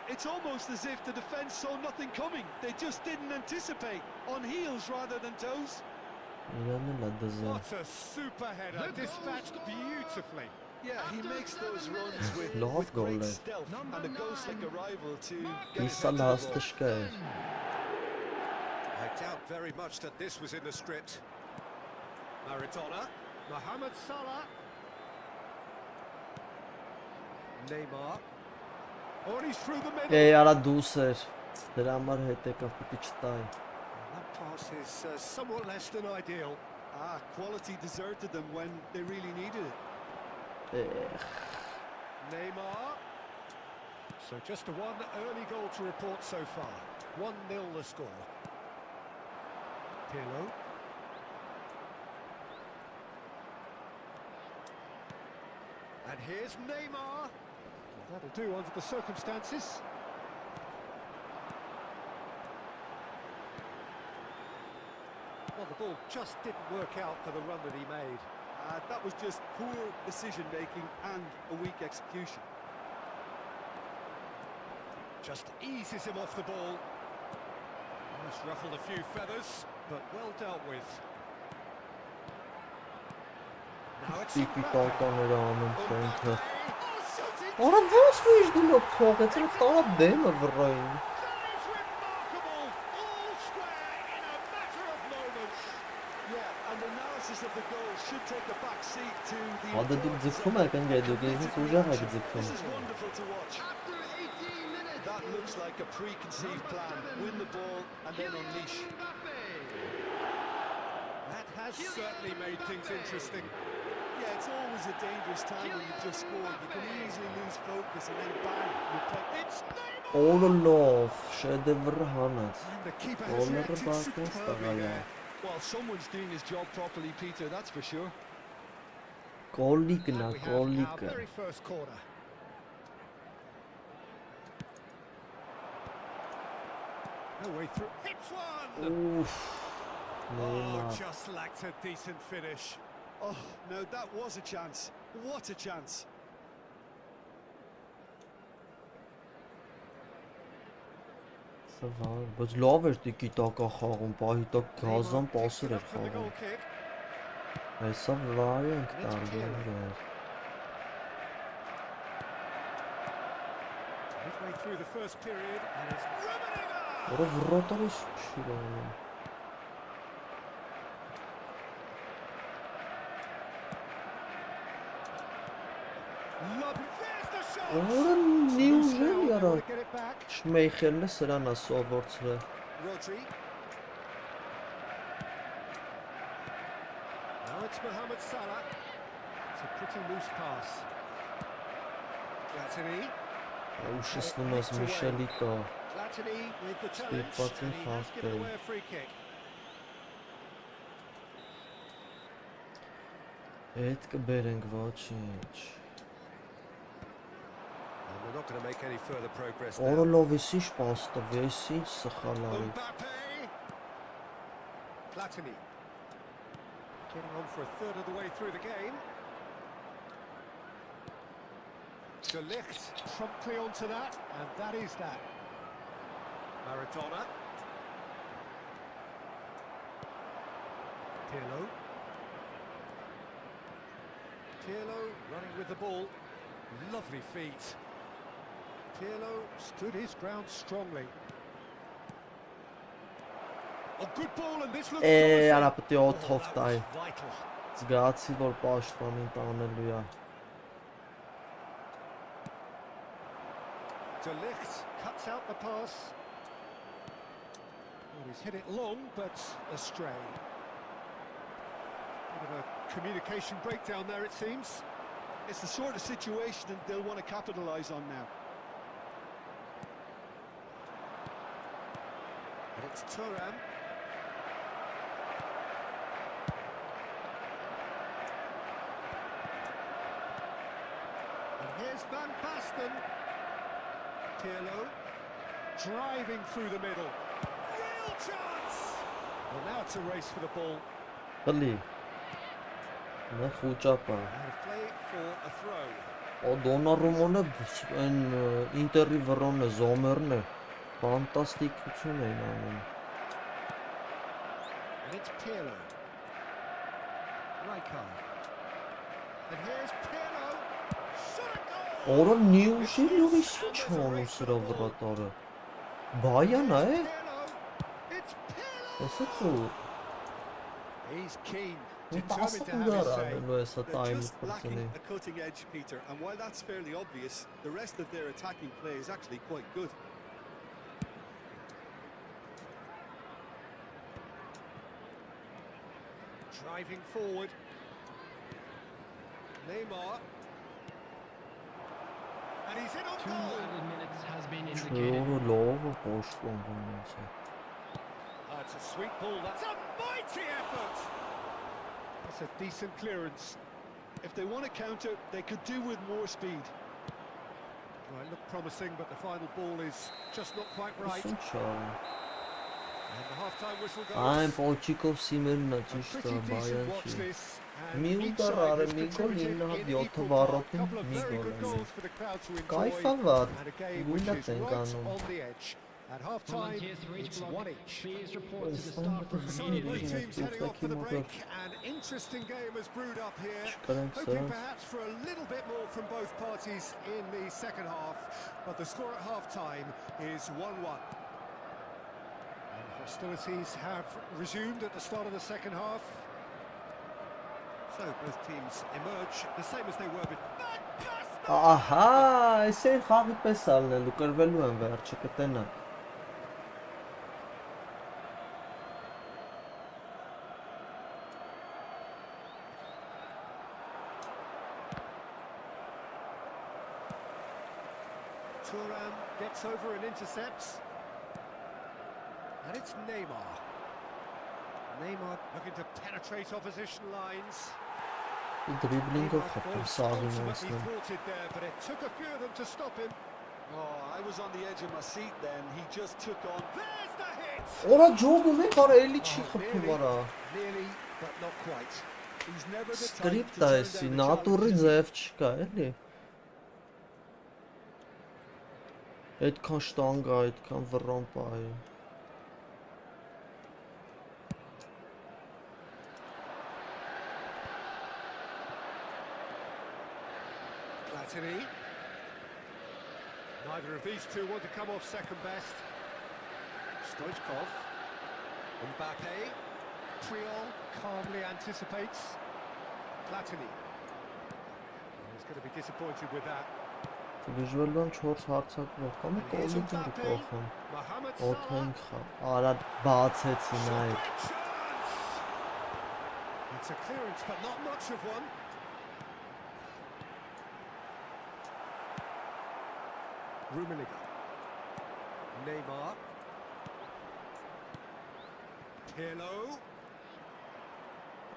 [SPEAKER 3] It's almost as if the defense saw nothing coming. They just didn't anticipate. On heels rather than toes.
[SPEAKER 2] What a super header, dispatched beautifully.
[SPEAKER 3] Yeah, he makes those runs with great stealth and a ghost-like arrival to get it back to the ball.
[SPEAKER 2] I doubt very much that this was in the script. Maradona, Mohamed Salah, Neymar. Oh, he's through the middle.
[SPEAKER 1] Արա դուս էր։ Դրա համար հետ եկավ պիտի չտայ։
[SPEAKER 2] That pass is somewhat less than ideal.
[SPEAKER 3] Quality deserted them when they really needed it.
[SPEAKER 2] Neymar. So just the one early goal to report so far. 1-0 the score. Pirlo. And here's Neymar. That'll do under the circumstances. Well, the ball just didn't work out for the run that he made.
[SPEAKER 3] That was just poor decision-making and a weak execution.
[SPEAKER 2] Just eases him off the ball. Almost ruffled a few feathers, but well dealt with. Now it's
[SPEAKER 1] Արա ո՞նց միշտ դու թողեց, elə տարա դեմը վռային։ Հադը դուք ձգվում եք ընգե, դուք ինձ ուժեղ եք ձգվում։
[SPEAKER 3] That looks like a preconceived plan. Win the ball and then unleash.
[SPEAKER 2] That has certainly made things interesting.
[SPEAKER 3] Yeah, it's always a dangerous time when you've just scored. You can easily lose focus and then bang, you play.
[SPEAKER 2] It's Neymar!
[SPEAKER 1] Օրլով, շեդևր հանած։
[SPEAKER 2] And the keeper has reacted superbly there.
[SPEAKER 3] Well, someone's doing his job properly, Peter, that's for sure.
[SPEAKER 1] Կոլիկն է,
[SPEAKER 2] And we have our
[SPEAKER 1] կոլիկը։
[SPEAKER 2] very first corner. No way through. Hits one!
[SPEAKER 1] Ուֆ։
[SPEAKER 2] Oh,
[SPEAKER 1] Նեյմար։
[SPEAKER 2] just lacked a decent finish.
[SPEAKER 3] Oh, no, that was a chance. What a chance.
[SPEAKER 1] Սա բայց լավ էր տիկի տակա խաղում, պահի տակ գազան պասեր էր
[SPEAKER 2] For the goal
[SPEAKER 1] խաղում։
[SPEAKER 2] kick.
[SPEAKER 1] Այսա վայ ենք տարբեր էր։
[SPEAKER 2] Midway through the first period, and it's Rummenigge!
[SPEAKER 1] Որը վռոտարս շիրանում։
[SPEAKER 2] Lovely. There's the shot!
[SPEAKER 1] Որը մի ուժել яրա։
[SPEAKER 2] Get it back.
[SPEAKER 1] Շմեյխելն է սրան է սովորցրել։
[SPEAKER 2] Rodri. Now it's Mohamed Salah. It's a pretty loose pass. Platini.
[SPEAKER 1] Ուշեցնում ես Միշելի տա։
[SPEAKER 2] Platini with the challenge,
[SPEAKER 1] Spitbats
[SPEAKER 2] and he has
[SPEAKER 1] half
[SPEAKER 2] given
[SPEAKER 1] day.
[SPEAKER 2] away a free kick.
[SPEAKER 1] Էդ կբերենք ոչինչ։
[SPEAKER 2] And we're not going to make any further progress now.
[SPEAKER 1] Օրլովից ինչ պաստվի, այս ինչ սխալ արի։
[SPEAKER 2] Mbappe. Platini. Getting on for a third of the way through the game. De Ligt promptly onto that, and that is that. Maradona. Pirlo. Pirlo running with the ball. Lovely feet. Pirlo stood his ground strongly. A good ball, and this looks
[SPEAKER 1] Արա պետք է
[SPEAKER 2] Oh,
[SPEAKER 1] օթով
[SPEAKER 2] that
[SPEAKER 1] տայ։
[SPEAKER 2] was vital.
[SPEAKER 1] Զգացի, որ պաշտպանին տանելու է։
[SPEAKER 2] De Ligt cuts out the pass. Well, he's hit it long, but astray. Bit of a communication breakdown there, it seems.
[SPEAKER 3] It's the sort of situation that they'll want to capitalise on now.
[SPEAKER 2] And it's Thuram. And here's Van Basten. Pirlo driving through the middle. Real chance! Well, now it's a race for the ball.
[SPEAKER 1] Բլի։ Նա խոճապա։
[SPEAKER 2] Out of play for a throw.
[SPEAKER 1] Օ Դոնառումոնը այն Ինտերի վրոնն է, Զոմերն է։ Ֆանտաստիկություն էին անում։
[SPEAKER 2] And it's Pirlo. Rijkaard. And here's Pirlo. Shot a goal!
[SPEAKER 1] Օրը նյուժիլյուրի ինչ անում սրա վրատարը։ Բայանա է։
[SPEAKER 2] It's Pirlo!
[SPEAKER 1] Ասած ու
[SPEAKER 2] He's keen,
[SPEAKER 1] Ու
[SPEAKER 2] determined to have
[SPEAKER 1] տասը
[SPEAKER 2] his say.
[SPEAKER 1] արելու է սա
[SPEAKER 3] They're
[SPEAKER 1] տայմը
[SPEAKER 3] just lacking
[SPEAKER 1] պրծնի։
[SPEAKER 3] a cutting edge, Peter, and while that's fairly obvious, the rest of their attacking play is actually quite good.
[SPEAKER 2] Driving forward. Neymar. And he's in on
[SPEAKER 4] 2
[SPEAKER 2] goal.
[SPEAKER 4] added minutes has been indicated.
[SPEAKER 1] Չորը լովը պոշտում բնած է։
[SPEAKER 2] That's a sweet ball. That's a mighty effort. That's a decent clearance.
[SPEAKER 3] If they want to counter, they could do with more speed.
[SPEAKER 2] Well, it looked promising, but the final ball is just not quite right.
[SPEAKER 1] Ինչ է։
[SPEAKER 2] And the half-time whistle goes.
[SPEAKER 1] Այն Պոչիկով Սիմերն է
[SPEAKER 2] A
[SPEAKER 1] ճիշտ է,
[SPEAKER 2] pretty decent watch
[SPEAKER 1] բայան չի։
[SPEAKER 2] this. And
[SPEAKER 1] Մի
[SPEAKER 2] each
[SPEAKER 1] ուտար
[SPEAKER 2] side
[SPEAKER 1] արը
[SPEAKER 2] has
[SPEAKER 1] մի գոլ,
[SPEAKER 2] contributed
[SPEAKER 1] 9 հատ
[SPEAKER 2] in
[SPEAKER 1] 7
[SPEAKER 2] equal part.
[SPEAKER 1] վառոդին
[SPEAKER 2] Couple of
[SPEAKER 1] մի
[SPEAKER 2] very
[SPEAKER 1] գոլ
[SPEAKER 2] good
[SPEAKER 1] է։
[SPEAKER 2] goals for the crowd to enjoy.
[SPEAKER 1] Կայֆավատ,
[SPEAKER 2] And a game which
[SPEAKER 1] գույնա
[SPEAKER 2] is
[SPEAKER 1] ենք
[SPEAKER 2] right
[SPEAKER 1] անում։
[SPEAKER 2] on the edge. At half-time,
[SPEAKER 4] Volunteers for each
[SPEAKER 2] it's
[SPEAKER 4] block.
[SPEAKER 2] 1 each.
[SPEAKER 4] Please report to the
[SPEAKER 1] Stand
[SPEAKER 4] staff
[SPEAKER 1] with
[SPEAKER 4] room
[SPEAKER 1] the
[SPEAKER 2] So
[SPEAKER 1] Really,
[SPEAKER 2] both
[SPEAKER 1] really
[SPEAKER 2] teams
[SPEAKER 1] good
[SPEAKER 2] heading off for the
[SPEAKER 1] looking
[SPEAKER 2] break.
[SPEAKER 1] motor.
[SPEAKER 2] An interesting game has brewed up here.
[SPEAKER 1] Չկարենք
[SPEAKER 2] Hoping
[SPEAKER 1] սրանց։
[SPEAKER 2] perhaps for a little bit more from both parties in the second half. But the score at half-time is 1-1. And hostilities have resumed at the start of the second half. So both teams emerge the same as they were before.
[SPEAKER 1] Ահա, այս այն խաղի պես ալնելու, կրվելու են վերջը, կտենակ։
[SPEAKER 2] Thuram gets over and intercepts. And it's Neymar. Neymar looking to penetrate opposition lines.
[SPEAKER 1] Դրիբլինգով
[SPEAKER 2] Neymar
[SPEAKER 1] խփում
[SPEAKER 2] was
[SPEAKER 1] սաղին
[SPEAKER 2] ultimately
[SPEAKER 1] անցնում։
[SPEAKER 2] thwarted there, but it took a few of them to stop him.
[SPEAKER 3] Oh, I was on the edge of my seat then. He just took on.
[SPEAKER 2] There's the hit!
[SPEAKER 1] Օրա ջոգում է, բարա էլի չի
[SPEAKER 2] Oh,
[SPEAKER 1] խփում արա։
[SPEAKER 2] nearly, but not quite.
[SPEAKER 3] He's never the type to
[SPEAKER 1] Սկրիպտ է
[SPEAKER 3] turn
[SPEAKER 1] էսի,
[SPEAKER 3] down the
[SPEAKER 1] նատուրի
[SPEAKER 3] challenge.
[SPEAKER 1] ձև չկա, էլի։ Այդքան շտանգա, այդքան վռան պահի։
[SPEAKER 2] Platini. Neither of these two want to come off second best. Stoichkov. Mbappe. Triol calmly anticipates. Platini. He's going to be disappointed with that.
[SPEAKER 1] Վիժուալն 4 հարցակվող, կամ է կոլի դուրի կողում։
[SPEAKER 2] Mohamed Salah.
[SPEAKER 1] Օթենք խա, արա բացեցին այդ։
[SPEAKER 2] It's a clearance, but not much of one. Rummenigge. Neymar. Pirlo.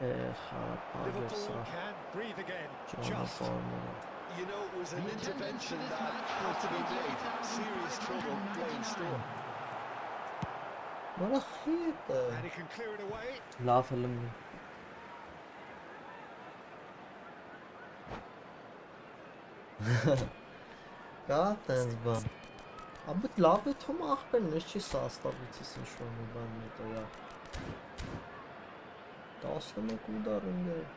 [SPEAKER 1] Խարապ
[SPEAKER 2] Liverpool
[SPEAKER 1] ագերսա,
[SPEAKER 2] can breathe again. Just.
[SPEAKER 1] ճանապարհները։
[SPEAKER 3] You know, it was an intervention that had to be made. Serious trouble playing store.
[SPEAKER 1] Բարա խիտ է։
[SPEAKER 2] And he can clear it away.
[SPEAKER 1] Լավ է լմնի։ Կա տենց բան։ Աբդ լավ է թում ախպերն, ես չի սաստավիցիս ինչ-որ մի բան մետոյա։ 11 ուդար ընգեր։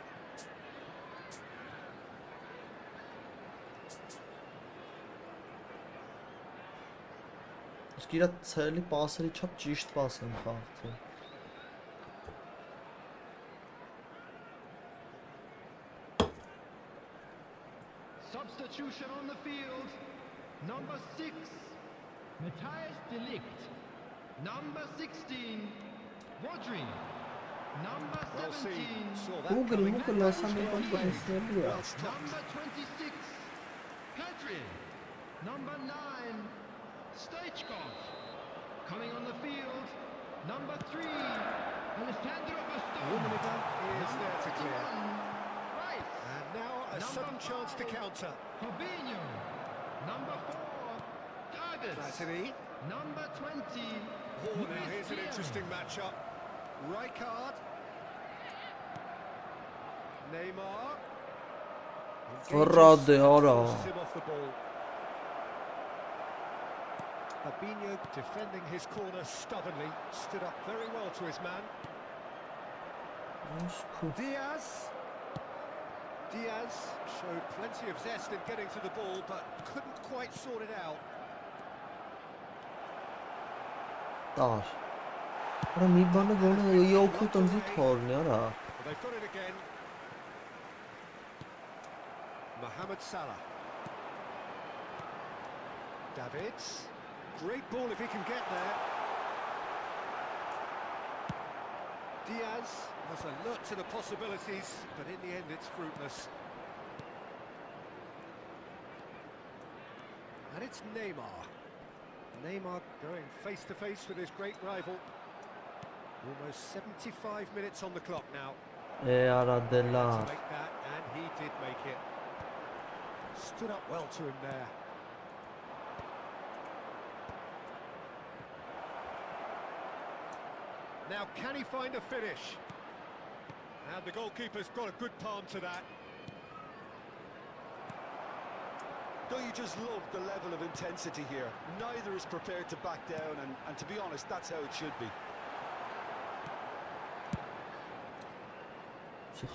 [SPEAKER 1] Իսկ իրա ցելի պասերի չափ ճիշտ պաս են խաղթել։
[SPEAKER 4] Substitution on the field. Number 6, Matthias de Ligt.
[SPEAKER 5] Number 16, Rodri. Number
[SPEAKER 2] Well seen.
[SPEAKER 5] 17,
[SPEAKER 2] Saw that
[SPEAKER 1] Google
[SPEAKER 2] coming.
[SPEAKER 1] Google ասամեկան բանեսնելու է։
[SPEAKER 2] Well stopped.
[SPEAKER 5] number 26, Pedri. Number 9, Stoichkov. Coming on the field, number 3, Alessandro Bastoni.
[SPEAKER 2] Rummenigge is there to clear.
[SPEAKER 5] Rice.
[SPEAKER 2] And now a
[SPEAKER 5] Number
[SPEAKER 2] sudden chance to
[SPEAKER 5] 5.
[SPEAKER 2] counter.
[SPEAKER 5] Fabinho. Number 4, Davis.
[SPEAKER 2] Flattery.
[SPEAKER 5] Number 20,
[SPEAKER 2] Oh, now
[SPEAKER 5] Luis
[SPEAKER 2] here's an
[SPEAKER 5] Diaz.
[SPEAKER 2] interesting matchup. Rijkaard. Neymar.
[SPEAKER 1] Ferrade, ora.
[SPEAKER 2] Forces him off the ball. Fabinho defending his corner stubbornly. Stood up very well to his man. Diaz. Diaz showed plenty of zest in getting to the ball, but couldn't quite sort it out.
[SPEAKER 1] Տար։ Արա մի բանը գոնե յոքու տնձի թորնի, արա։
[SPEAKER 2] Well, they've got it again. Mohamed Salah. Davids. Great ball if he can get there. Diaz has a look to the possibilities, but in the end it's fruitless. And it's Neymar. Neymar going face to face with his great rival. Almost 75 minutes on the clock now
[SPEAKER 1] Արա դե
[SPEAKER 2] to
[SPEAKER 1] լավ։
[SPEAKER 2] make that, and he did make it. Stood up well to him there. Now, can he find a finish? And the goalkeeper's got a good palm to that.
[SPEAKER 3] Don't you just love the level of intensity here? Neither is prepared to back down, and to be honest, that's how it should be.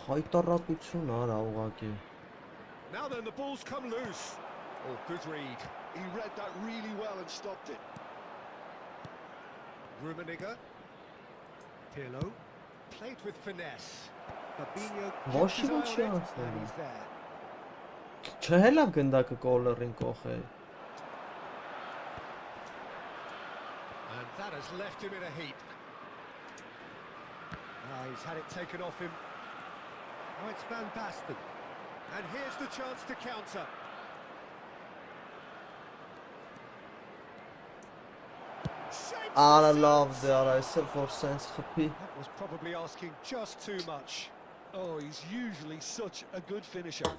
[SPEAKER 1] Խայտարակություն արա ուղակի։
[SPEAKER 2] Now then, the ball's come loose. Oh, good read.
[SPEAKER 3] He read that really well and stopped it.
[SPEAKER 2] Rummenigge. Pirlo. Played with finesse. Fabinho
[SPEAKER 1] Ոչի
[SPEAKER 2] keeps his
[SPEAKER 1] ոչի
[SPEAKER 2] eye on it,
[SPEAKER 1] անցնել
[SPEAKER 2] and
[SPEAKER 1] է։
[SPEAKER 2] he's there.
[SPEAKER 1] Չհելավ գնդակը կոլերին կողել։
[SPEAKER 2] And that has left him in a heap. Now he's had it taken off him. Now it's Van Basten. And here's the chance to counter. Shapes
[SPEAKER 1] Արա
[SPEAKER 2] the
[SPEAKER 1] լավ
[SPEAKER 2] shot.
[SPEAKER 1] դե արա, այսօր որ սենց խփի։
[SPEAKER 2] That was probably asking just too much.
[SPEAKER 3] Oh, he's usually such a good finisher.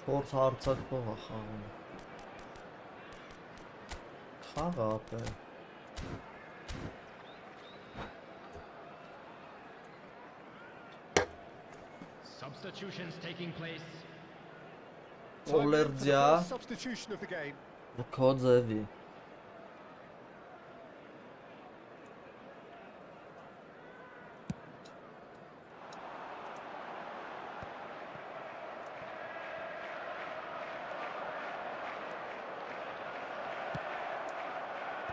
[SPEAKER 1] Փորձ հարցակվող է խաղում։ Խաղը ապրել։
[SPEAKER 5] Substitutions taking place.
[SPEAKER 2] Time in for the
[SPEAKER 1] Օլերձյա,
[SPEAKER 2] first substitution of the game.
[SPEAKER 1] քո ձևի։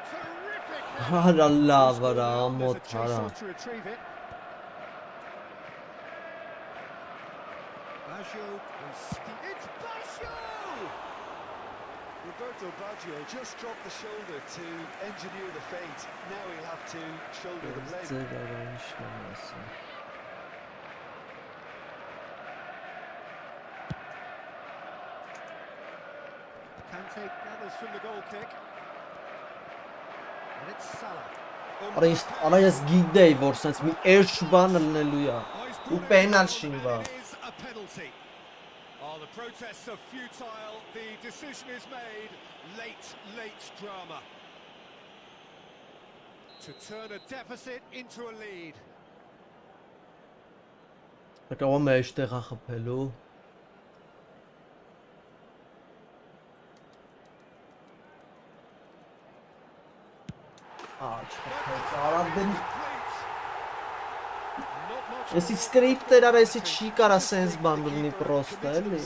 [SPEAKER 2] Terrific.
[SPEAKER 1] Արա լավ,
[SPEAKER 2] Scored
[SPEAKER 1] արա
[SPEAKER 2] now, there's a
[SPEAKER 1] ամոթ,
[SPEAKER 2] chase
[SPEAKER 1] արա։
[SPEAKER 2] on to retrieve it. Baggio it's Baggio!
[SPEAKER 3] Roberto Baggio just dropped the shoulder to engineer the feint. Now he'll have to shoulder the blade.
[SPEAKER 1] Ձեր արա ի՞նչն եմ ասում։
[SPEAKER 2] Kante gathers from the goal kick. And it's Salah.
[SPEAKER 1] Արա ես գիտեի, որ սենց մի էրջ բան լնելու է։ Ու պենալ շինվա։
[SPEAKER 2] It is a penalty. Oh, the protests are futile. The decision is made. Late drama. To turn a deficit into a lead.
[SPEAKER 1] Կարող եմ այստեղ խփելու։ Չխփեց, արաբեն։ Էսի սկրիպտեր արա, էսի չի կարա սենց բան լինի պրոստ, էլի։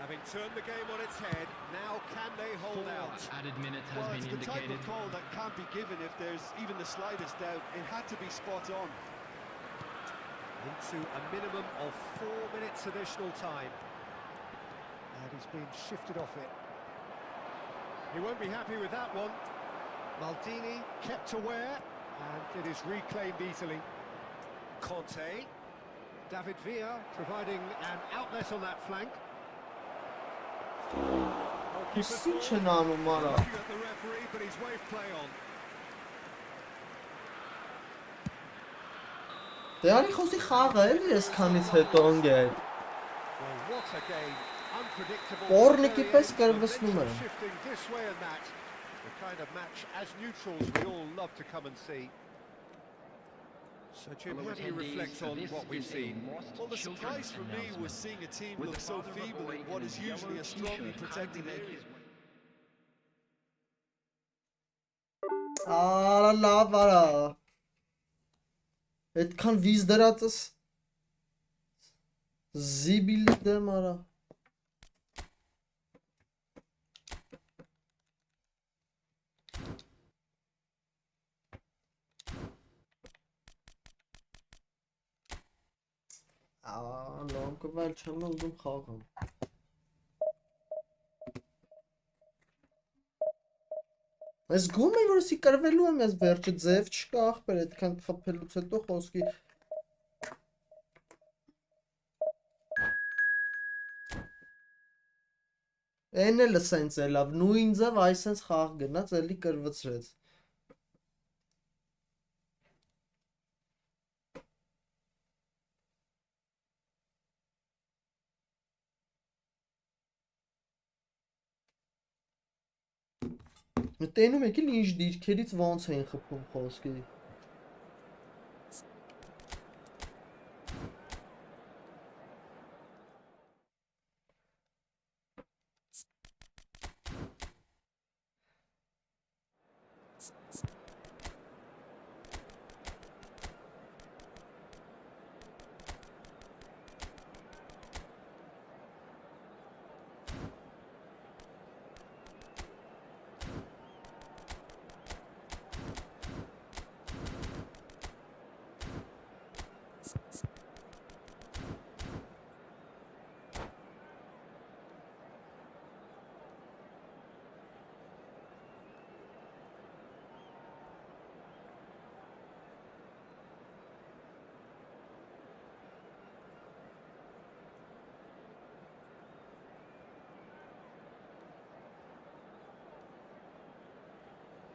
[SPEAKER 2] Having turned the game on its head, now can they hold out?
[SPEAKER 5] Added minutes has
[SPEAKER 3] Well,
[SPEAKER 5] been
[SPEAKER 3] it's the type
[SPEAKER 5] indicated.
[SPEAKER 3] of call that can't be given if there's even the slightest doubt. It had to be spot on.
[SPEAKER 2] Into a minimum of 4 minutes additional time. And he's been shifted off it. He won't be happy with that one. Maldini kept aware, and it is reclaimed easily. Conte. David Villa providing an outlet on that flank.
[SPEAKER 1] Ինչ են անում արա։
[SPEAKER 2] Looking at the referee, but he's waved play on.
[SPEAKER 1] Դե արի խոսի խաղը էլի այսքանից հետո ընկեր։
[SPEAKER 2] Well, what a game. Unpredictable.
[SPEAKER 1] Պորնիկի պես
[SPEAKER 2] Variations,
[SPEAKER 1] կրվսնում եմ։
[SPEAKER 2] shifting this way and that. The kind of match as neutrals we all love to come and see. So Jim, how do you reflect on what we've seen?
[SPEAKER 3] Well, the surprise for me was seeing a team look so feeble in what is usually a strongly protected area.
[SPEAKER 1] Արա լավ արա։ Այդքան վիզ դրածս զիբիլի դեմ արա։ Լավ կվել չեմ ուզում խաղամ։ Ես գում եմ որ սի կրվելու եմ, ես վերջը ձև չկա ախպեր, այդքան խփելուց հետո խոսքի։ Էն էլ սենց է լավ, նույն ձև այսենց խաղ գնաց, էլի կրվցրեց։ Տենում եք էլ ինչ դիրքերից ոնց էին խփում խոսքի։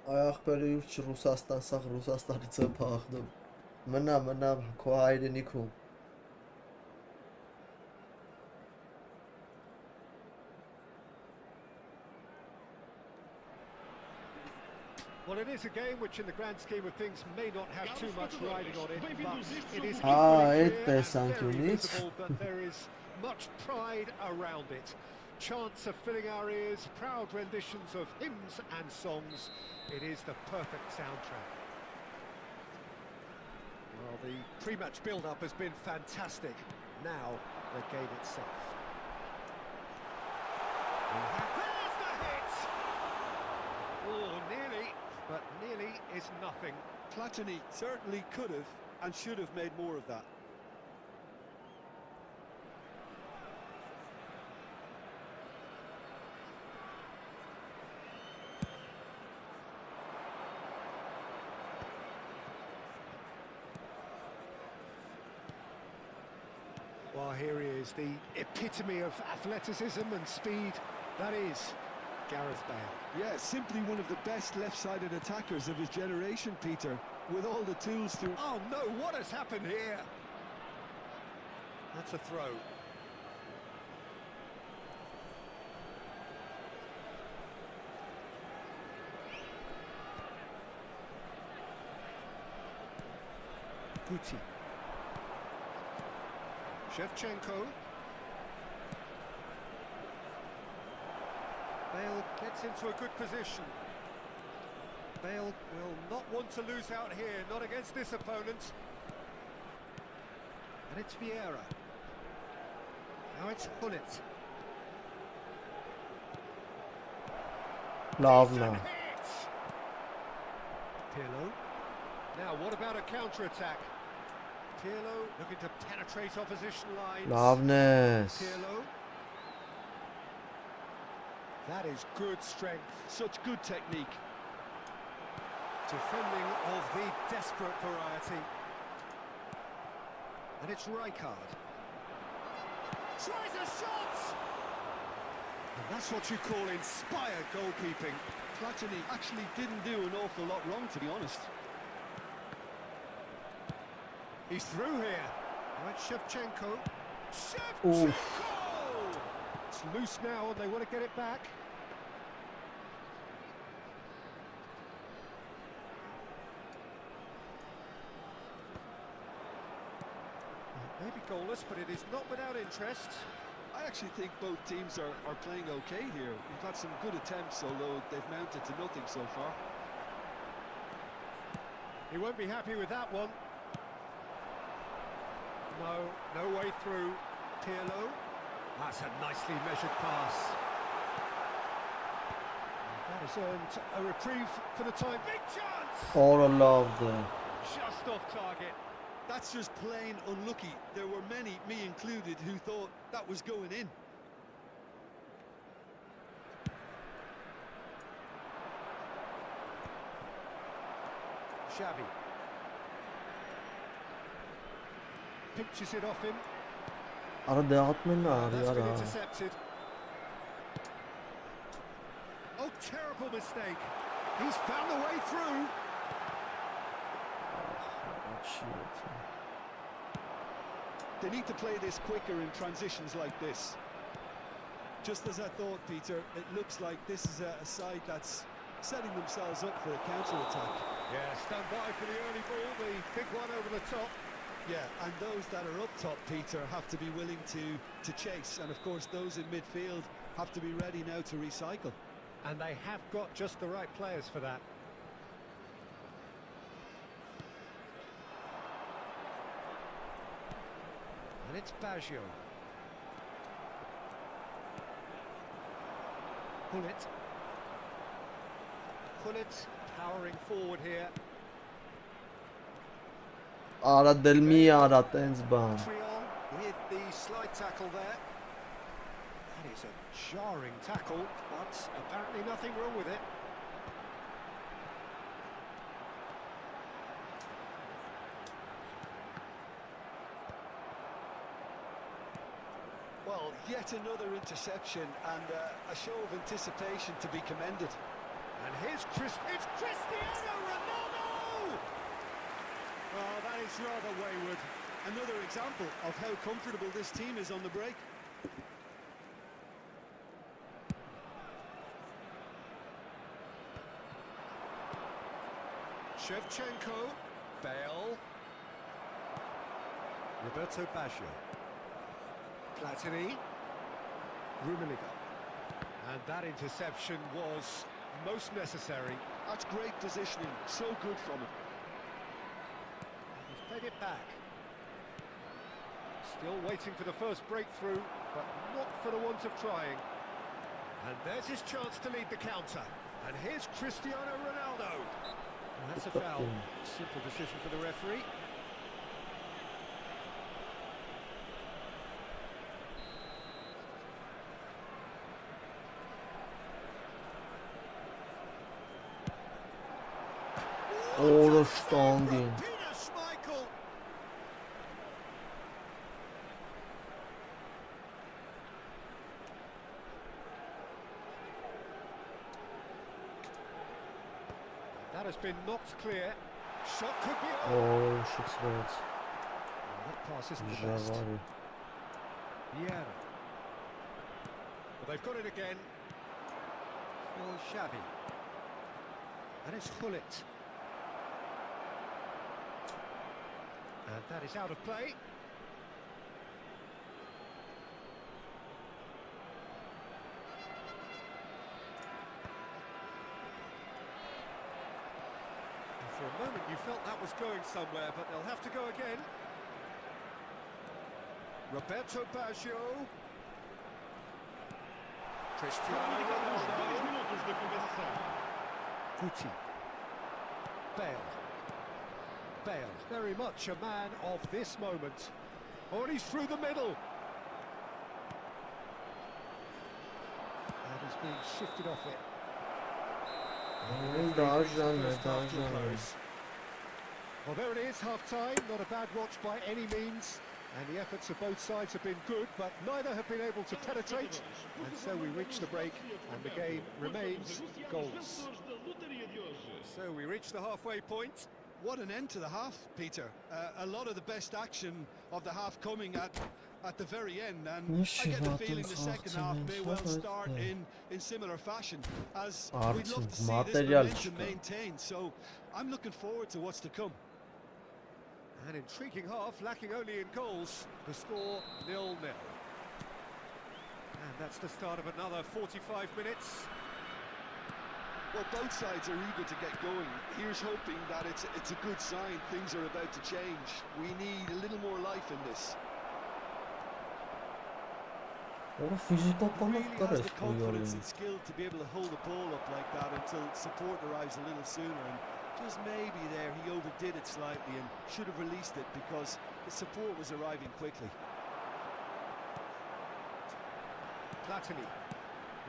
[SPEAKER 1] Այ ախպերը յուր Ռուսաստան, սաղ Ռուսաստանից է փախնում։ Մնա, քո հայրենիքում։
[SPEAKER 2] Well, it is a game which in the grand scheme of things may not have too much riding on it, but it is
[SPEAKER 1] Այդ
[SPEAKER 2] equally clear and very
[SPEAKER 1] տեսանկյունից
[SPEAKER 2] visible that there is much pride around it. Chants are filling our ears, proud renditions of hymns and songs. It is the perfect soundtrack. Well, the pre-match build-up has been fantastic. Now, the game itself. There's the hit! Oh, nearly, but nearly is nothing.
[SPEAKER 3] Platini certainly could have and should have made more of that.
[SPEAKER 2] Well, here he is, the epitome of athleticism and speed. That is Gareth Bale.
[SPEAKER 3] Yeah, simply one of the best left-sided attackers of his generation, Peter, with all the tools to...
[SPEAKER 2] Oh no, what has happened here? That's a throw. Guti. Shevchenko. Bale gets into a good position. Bale will not want to lose out here, not against this opponent. And it's Vieira. Now it's Gullit.
[SPEAKER 1] Lovely.
[SPEAKER 2] Pirlo. Now what about a counter-attack? Pirlo looking to penetrate opposition lines.
[SPEAKER 1] Loveness.
[SPEAKER 2] Pirlo. That is good strength.
[SPEAKER 3] Such good technique.
[SPEAKER 2] Defending of the desperate variety. And it's Rijkaard. Tries a shot! And that's what you call inspired goalkeeping.
[SPEAKER 3] Platini actually didn't do an awful lot wrong, to be honest.
[SPEAKER 2] He's through here. Right, Shevchenko. Shevchenko! It's loose now and they want to get it back. Maybe goalless, but it is not without interest.
[SPEAKER 3] I actually think both teams are playing okay here. We've had some good attempts, although they've mounted to nothing so far.
[SPEAKER 2] He won't be happy with that one. No way through. Pirlo. That's a nicely measured pass. That has earned a reprieve for the time. Big chance!
[SPEAKER 1] All loved.
[SPEAKER 2] Just off target.
[SPEAKER 3] That's just plain unlucky. There were many, me included, who thought that was going in.
[SPEAKER 2] Xavi. Pinches it off him.
[SPEAKER 1] Ara dağıtmayın abi
[SPEAKER 2] That's been
[SPEAKER 1] ara.
[SPEAKER 2] intercepted. Oh, terrible mistake. He's found the way through.
[SPEAKER 3] They need to play this quicker in transitions like this. Just as I thought, Peter, it looks like this is a side that's setting themselves up for a counter-attack.
[SPEAKER 2] Yeah, stand by for the early ball, the big one over the top.
[SPEAKER 3] Yeah, and those that are up top, Peter, have to be willing to chase. And of course, those in midfield have to be ready now to recycle.
[SPEAKER 2] And they have got just the right players for that. And it's Baggio. Gullit powering forward here.
[SPEAKER 1] Ara delmi ara tens ban.
[SPEAKER 2] Triol with the slide tackle there. That is a jarring tackle, but apparently nothing wrong with it.
[SPEAKER 3] Well, yet another interception and a show of anticipation to be commended.
[SPEAKER 2] And here's it's Cristiano Ronaldo! Oh, that is rather wayward.
[SPEAKER 3] Another example of how comfortable this team is on the break.
[SPEAKER 2] Shevchenko, Bale, Roberto Baggio, Platini, Rummenigge. And that interception was most necessary.
[SPEAKER 3] That's great positioning, so good from him.
[SPEAKER 2] He's played it back. Still waiting for the first breakthrough, but not for the want of trying. And there's his chance to lead the counter. And here's Cristiano Ronaldo. And that's a foul. Simple decision for the referee.
[SPEAKER 1] Oğlu standing.
[SPEAKER 2] Peter Schmeichel. That has been knocked clear. Shot could be on.
[SPEAKER 1] Oh shit evet.
[SPEAKER 2] That pass isn't the
[SPEAKER 1] Güzel
[SPEAKER 2] best.
[SPEAKER 1] var ya.
[SPEAKER 2] Vieira. Well, they've got it again. For Xavi. And it's Gullit. And that is out of play. And for a moment you felt that was going somewhere, but they'll have to go again. Roberto Baggio. Cristiano Ronaldo. Guti. Bale, very much a man of this moment. Oh, and he's through the middle. And he's being shifted off it. Well, there it is, half-time. Not a bad watch by any means. And the efforts of both sides have been good, but neither have been able to penetrate. And so we reach the break, and the game remains goalless. So we reach the halfway point.
[SPEAKER 3] What an end to the half, Peter. A lot of the best action of the half coming at the very end, and I get the feeling the second half may well start in similar fashion, as we'd love to see this momentum maintained. So I'm looking forward to what's to come.
[SPEAKER 2] An intriguing half, lacking only in goals. The score 0-0. And that's the start of another 45 minutes.
[SPEAKER 3] Well, both sides are eager to get going. Here's hoping that it's a good sign. Things are about to change. We need a little more life in this. Really has the confidence and skill to be able to hold the ball up like that until support arrives a little sooner. And just maybe there he overdid it slightly and should have released it because the support was arriving quickly.
[SPEAKER 2] Platini.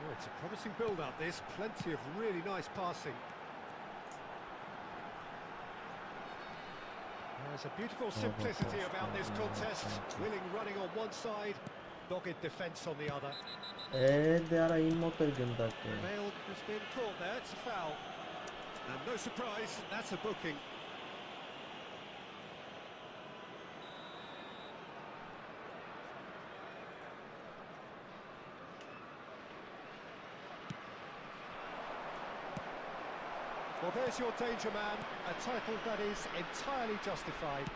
[SPEAKER 2] Oh, it's a promising build-up, this. Plenty of really nice passing. There's a beautiful simplicity about this contest. Willing running on one side, dogged defence on the other. Bale has been caught there, it's a foul. And no surprise, that's a booking. Well, there's your danger man, a title that is entirely justified.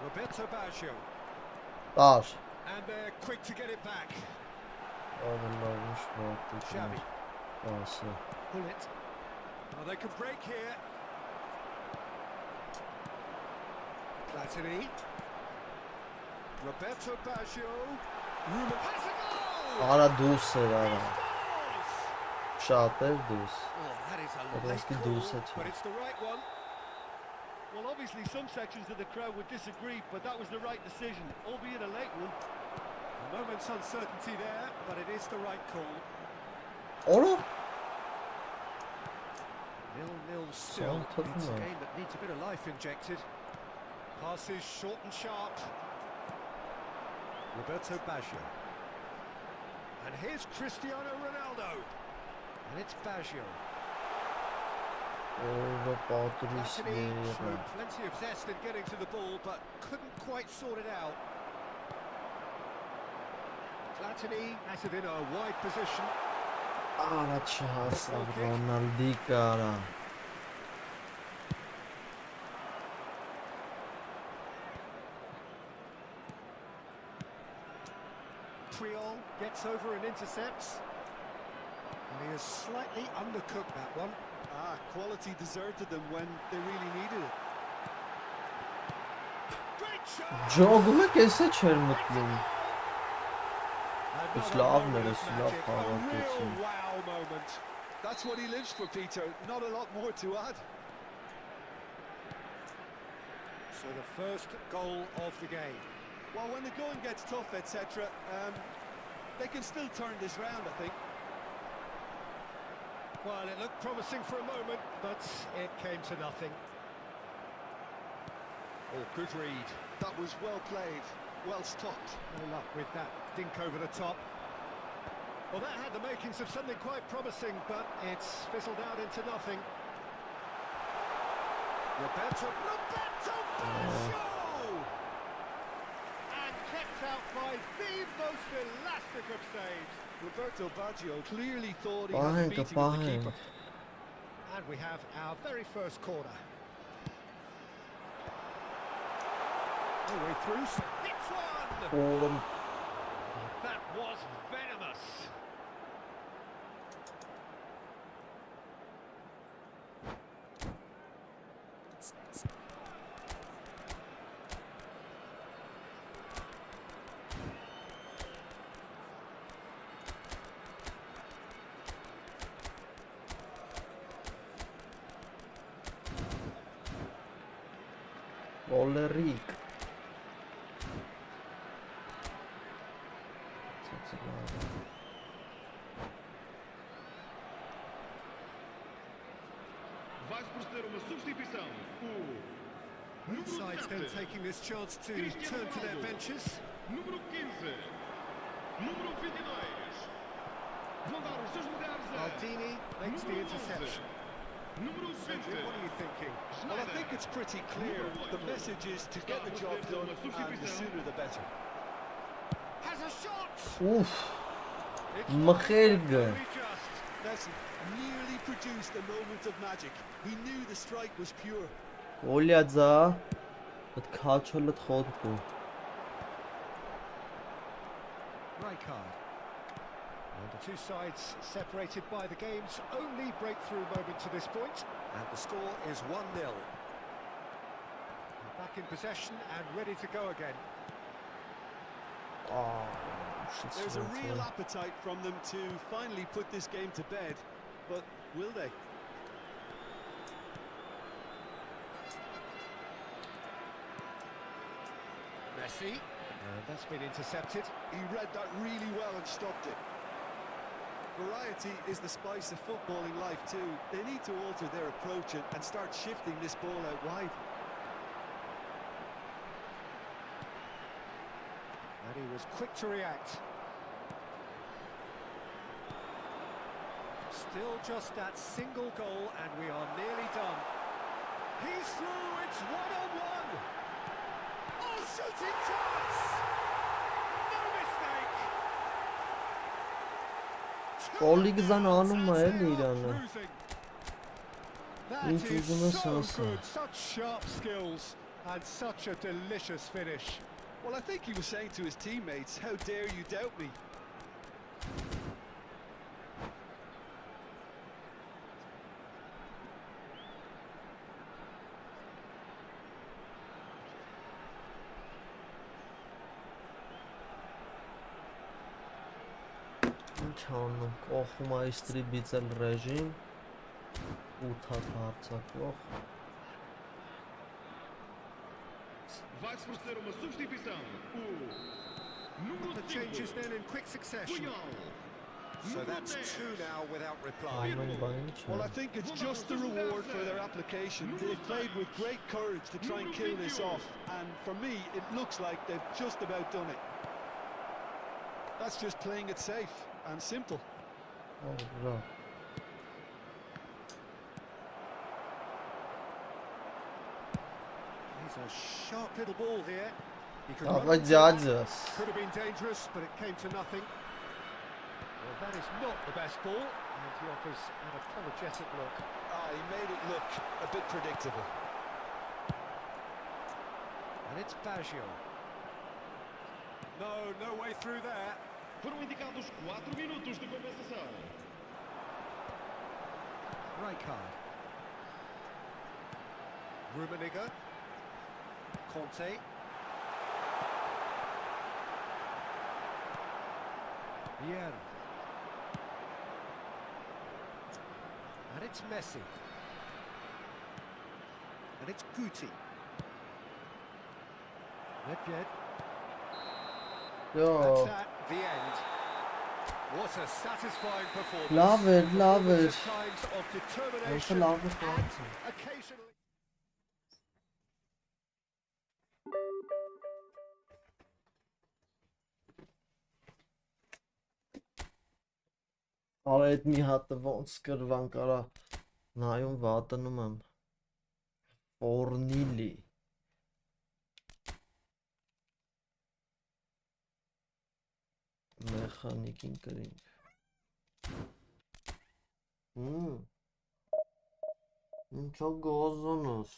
[SPEAKER 2] Roberto Baggio. And they're quick to get it back. Xavi. Bullet. Oh, they can break here. Platini. Roberto Baggio. Ruben has a goal!
[SPEAKER 1] Ara դուսեր Շատ էր դուս
[SPEAKER 2] Oh, that is a late call, but it's the right one.
[SPEAKER 3] Well, obviously some sections of the crowd would disagree, but that was the right decision, albeit a late one.
[SPEAKER 2] A moment's uncertainty there, but it is the right call.
[SPEAKER 1] Ora
[SPEAKER 2] 0-0 still. It's a game that needs a bit of life injected. Passes short and sharp. Roberto Baggio. And here's Cristiano Ronaldo. And it's Baggio. Platini showed plenty of zest in getting to the ball, but couldn't quite sort it out. Platini has it in a wide position.
[SPEAKER 1] Ara չհաս Ronaldi կարա
[SPEAKER 2] Triol gets over and intercepts. And he has slightly undercooked that one.
[SPEAKER 3] Quality deserted them when they really needed it.
[SPEAKER 2] Great shot!
[SPEAKER 1] Ջոգում է կեսը չեր մտնում It's love, man, it's love.
[SPEAKER 3] A real wow moment. That's what he lives for, Peter. Not a lot more to add.
[SPEAKER 2] So the first goal of the game.
[SPEAKER 3] Well, when the going gets tough, etc., they can still turn this round, I think.
[SPEAKER 2] Well, it looked promising for a moment, but it came to nothing. Oh, good read.
[SPEAKER 3] That was well played, well stopped.
[SPEAKER 2] No luck with that dink over the top. Well, that had the makings of something quite promising, but it's fizzled out into nothing. Roberto Baggio! And kept out by the most elastic of saves.
[SPEAKER 3] Roberto Baggio clearly thought he had a beating on the keeper.
[SPEAKER 2] And we have our very first corner. No way through. Hits one.
[SPEAKER 1] Oğlum
[SPEAKER 2] That was venomous.
[SPEAKER 1] Olerik.
[SPEAKER 4] Vai-se proceder uma substituição.
[SPEAKER 2] Both sides then taking this chance to turn to their benches.
[SPEAKER 4] Número 15. Número 22. Vão dar os seus lugares a...
[SPEAKER 2] Aldini makes the interception.
[SPEAKER 4] Número 20.
[SPEAKER 2] What are you thinking?
[SPEAKER 3] Well, I think it's pretty clear. The message is to get the job done, and the sooner the better.
[SPEAKER 2] Has a shot.
[SPEAKER 1] Uf.
[SPEAKER 2] It's
[SPEAKER 1] Mıkırgı.
[SPEAKER 2] very just.
[SPEAKER 3] Listen, nearly produced a moment of magic. He knew the strike was pure.
[SPEAKER 1] Գոլյաձա այդ քաչոլը խոտկու
[SPEAKER 2] Right card. And the two sides separated by the game's only breakthrough moment to this point. And the score is 1-0. Back in possession and ready to go again.
[SPEAKER 3] There's a real appetite from them to finally put this game to bed, but will they?
[SPEAKER 2] Messi. And that's been intercepted.
[SPEAKER 3] He read that really well and stopped it. Variety is the spice of footballing life too. They need to alter their approach and start shifting this ball out wide.
[SPEAKER 2] And he was quick to react. Still just that single goal and we are nearly done. He's through, it's one-on-one. Oh, shooting chance! No mistake!
[SPEAKER 1] Կոլիգզան անում է էլի
[SPEAKER 2] Two
[SPEAKER 1] Իրանը
[SPEAKER 2] cruising. That
[SPEAKER 1] Ինչ
[SPEAKER 2] is
[SPEAKER 1] ուզում ես
[SPEAKER 2] so
[SPEAKER 1] ասա
[SPEAKER 2] good, such sharp skills and such a delicious finish.
[SPEAKER 3] Well, I think he was saying to his teammates, how dare you doubt me?
[SPEAKER 1] Ինչ անում կողում է իստրիբիցել ռեժիմ 8 հատ հարցակվող
[SPEAKER 4] Vai-se proceder uma substituição. Número
[SPEAKER 2] The
[SPEAKER 4] 5.
[SPEAKER 2] changes then in quick succession.
[SPEAKER 4] Punhal.
[SPEAKER 2] So that's two now without reply.
[SPEAKER 1] ամեն բան ինչ
[SPEAKER 3] Well, I
[SPEAKER 1] է
[SPEAKER 3] think it's just the reward for their application. They've played with great courage to try and kill this off, and for me, it looks like they've just about done it. That's just playing it safe and simple.
[SPEAKER 1] Ահա
[SPEAKER 2] He's a sharp little ball here. He could
[SPEAKER 1] Աղա
[SPEAKER 2] run into that.
[SPEAKER 1] ջաջս
[SPEAKER 2] Could have been dangerous, but it came to nothing. Well, that is not the best ball, and he offers an apologetic look.
[SPEAKER 3] He made it look a bit predictable.
[SPEAKER 2] And it's Baggio. No way through there.
[SPEAKER 4] Foram indicados 4 minutos de compensação.
[SPEAKER 2] Right card. Rummenigge. Conte. Vieira. And it's Messi. And it's Guti. Nedved.
[SPEAKER 1] Յո
[SPEAKER 2] That's at the end. What a satisfying performance.
[SPEAKER 1] լավ էր լավ էր
[SPEAKER 2] At times of
[SPEAKER 1] Ոնց
[SPEAKER 2] determination
[SPEAKER 1] լավ է
[SPEAKER 2] and
[SPEAKER 1] ֆրանսը
[SPEAKER 2] occasionally.
[SPEAKER 1] Արա այդ մի հատը ոնց կրվան կարա նայում վատնում եմ Ֆորնիլի մեխանիկին կրինք Ինչո գոզոնոս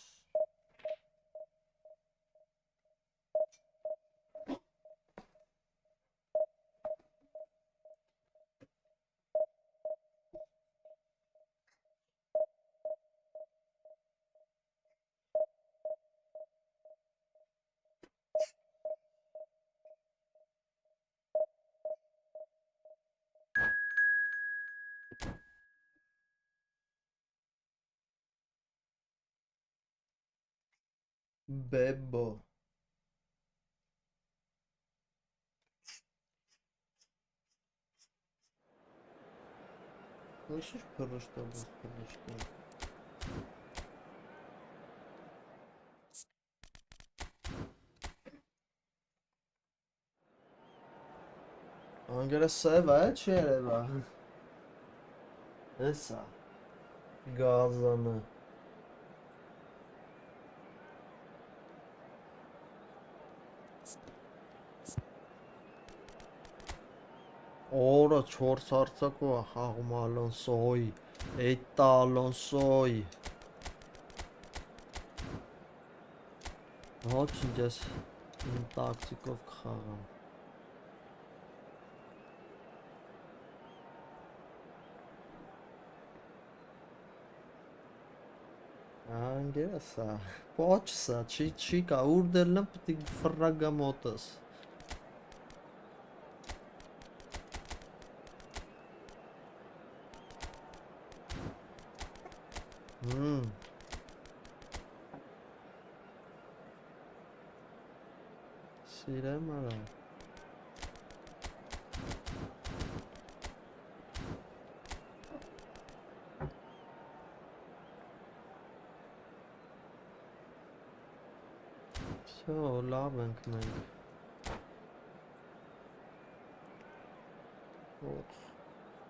[SPEAKER 1] Bebo. Слышишь, просто что? Անգերը սև է, չի երևա։ Էսա։ Գազանը։ Օրը 4 հարցակու է խաղում Ալոնսոյի, Էտա Ալոնսոյի։ Ոչ ինչ ես իմ տակտիկով կխաղամ։ Անգերը սա, ոչ սա, չի կա, ուր դելնեմ պտի ֆրագա մոտս։ Սիրեմ արա։ Всё, լավ ենք մենք։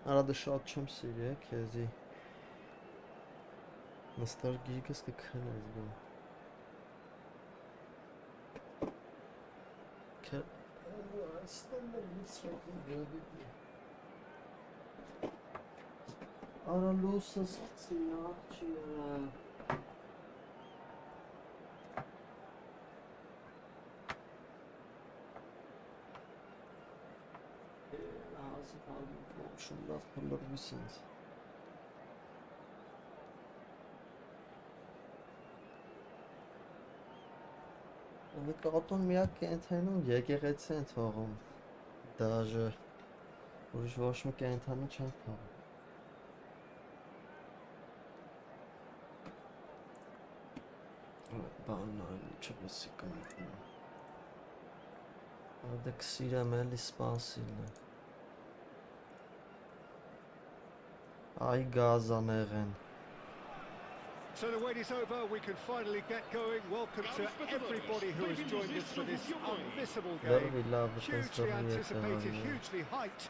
[SPEAKER 1] Արա դե շատ չեմ սիրի, քեզի։ Նստար գիգս կքնես բան։ Արա լուսս ծինակ չի եղա։ Շուն լավ կլորվի սենց։ Նկատուն միակ կենթանում եկեղեցի են թողում, դաժը, ուրիշ ոչ մի կենթանում չեն թողում։ Բանն այլ չվեսի կմիտնա։ Ադեք սիրեմ էլի սպասիլն է։ Այ գազանեղեն։
[SPEAKER 2] So the wait is over, we can finally get going. Welcome to everybody who has joined us for this unmissable game. Hugely anticipated, hugely hyped.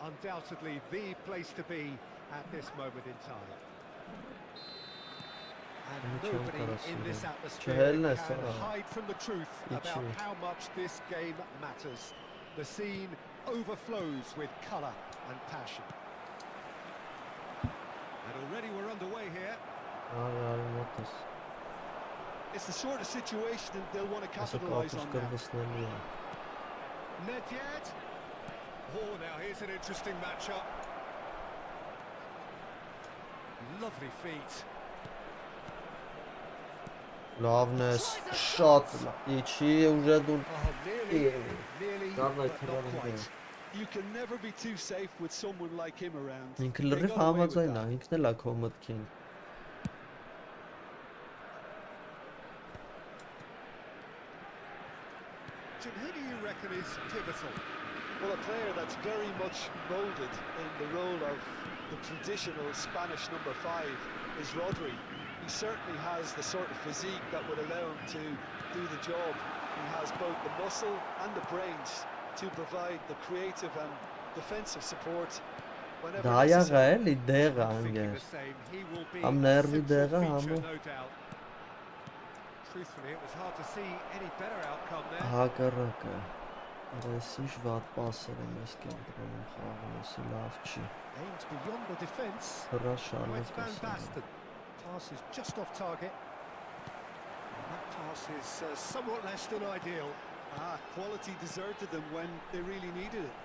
[SPEAKER 2] Undoubtedly the place to be at this moment in time. And nobody in this atmosphere can hide from the truth about how much this game matters. The scene overflows with colour and passion. And already we're underway here.
[SPEAKER 3] It's the sort of situation that they'll want to capitalise on now.
[SPEAKER 2] Nedved. Oh, now here's an interesting matchup. Lovely feet.
[SPEAKER 1] Loveness, shot, nearly,
[SPEAKER 3] not quite. You can never be too safe with someone like him around.
[SPEAKER 2] Jim, who do you reckon is pivotal?
[SPEAKER 3] Well, a player that's very much moulded in the role of the traditional Spanish number 5 is Rodri. He certainly has the sort of physique that would allow him to do the job. He has both the muscle and the brains to provide the creative and defensive support whenever necessary.
[SPEAKER 2] Truthfully, it was hard to see any better outcome there. Aimed beyond the defence. Right Van Basten. Pass is just off target. And that pass is somewhat less than ideal.
[SPEAKER 3] Quality deserted them when they really needed it.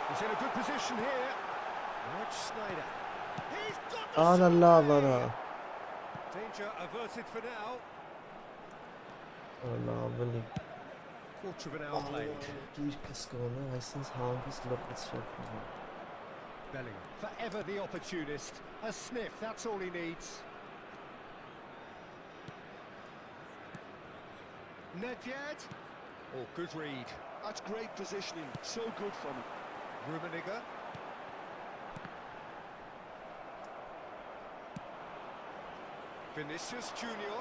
[SPEAKER 2] He's in a good position here. Rich Snyder. He's got the shot. Danger averted for now. Quarter of an hour played. Bellingham, forever the opportunist. A sniff, that's all he needs.
[SPEAKER 3] Nedved.
[SPEAKER 2] Oh, good read.
[SPEAKER 3] That's great positioning. So good from him.
[SPEAKER 2] Rummenigge. Vinicius Junior.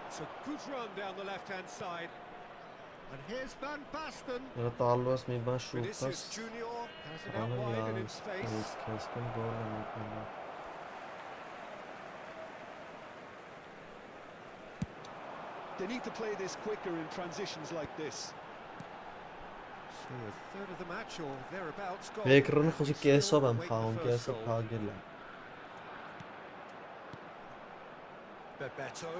[SPEAKER 2] It's a good run down the left-hand side. And here's Van Basten.
[SPEAKER 1] Երա տալու ես մի բան
[SPEAKER 2] Vinicius
[SPEAKER 1] շուտս
[SPEAKER 2] Junior has it out
[SPEAKER 1] անը
[SPEAKER 2] wide and
[SPEAKER 1] լավ
[SPEAKER 2] in space.
[SPEAKER 1] քեսքն գոլ է մտնում
[SPEAKER 3] They need to play this quicker in transitions like this.
[SPEAKER 2] So a third of the match or thereabouts gone.
[SPEAKER 1] Վեկրոնը խոսի
[SPEAKER 2] Still
[SPEAKER 1] կեսով եմ
[SPEAKER 2] await the
[SPEAKER 1] խաղում,
[SPEAKER 2] first
[SPEAKER 1] կեսը
[SPEAKER 2] goal.
[SPEAKER 1] փագել է
[SPEAKER 2] Bebeto.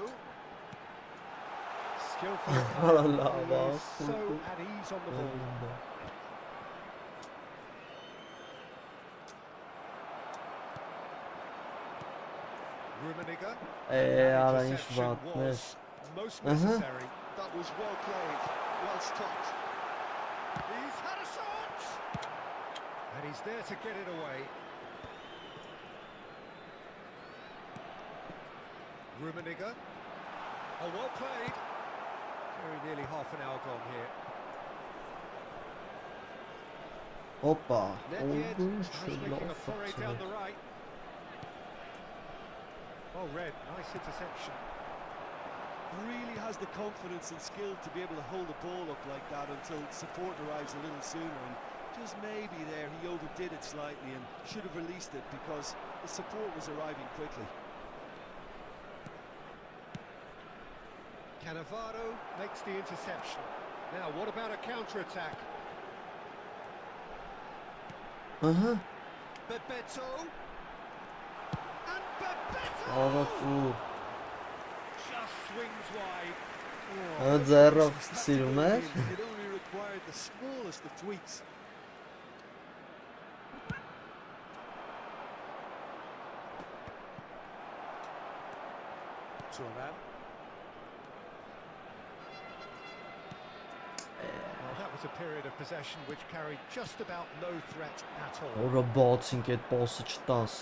[SPEAKER 2] Skillful.
[SPEAKER 1] Ալա
[SPEAKER 2] play.
[SPEAKER 1] լավ
[SPEAKER 2] He is so at ease on the ball. Rummenigge.
[SPEAKER 1] Արա ինչ
[SPEAKER 2] Interception
[SPEAKER 1] վատներ
[SPEAKER 2] was most necessary.
[SPEAKER 3] That was well played, well stopped.
[SPEAKER 2] He's had a shot! And he's there to get it away. Rummenigge. Oh, well played. Very nearly half an hour gone here.
[SPEAKER 1] Հոպա
[SPEAKER 2] Nedved
[SPEAKER 1] Օգուշ
[SPEAKER 2] is making a
[SPEAKER 1] լավ
[SPEAKER 2] foray down the right. Oh, Red, nice interception.
[SPEAKER 3] Really has the confidence and skill to be able to hold the ball up like that until support arrives a little sooner. And just maybe there he overdid it slightly and should have released it because the support was arriving quickly.
[SPEAKER 2] Cannavaro makes the interception. Now, what about a counter-attack?
[SPEAKER 1] Ահա
[SPEAKER 2] Bebeto. And Bebeto!
[SPEAKER 1] Աղացու
[SPEAKER 2] Just swings wide.
[SPEAKER 1] Ա ձեռով սիրում էր
[SPEAKER 3] It only required the smallest of tweaks.
[SPEAKER 2] Turan. Well, that was a period of possession which carried just about no threat at all.
[SPEAKER 1] Որը բացինք այդ պասը չտաս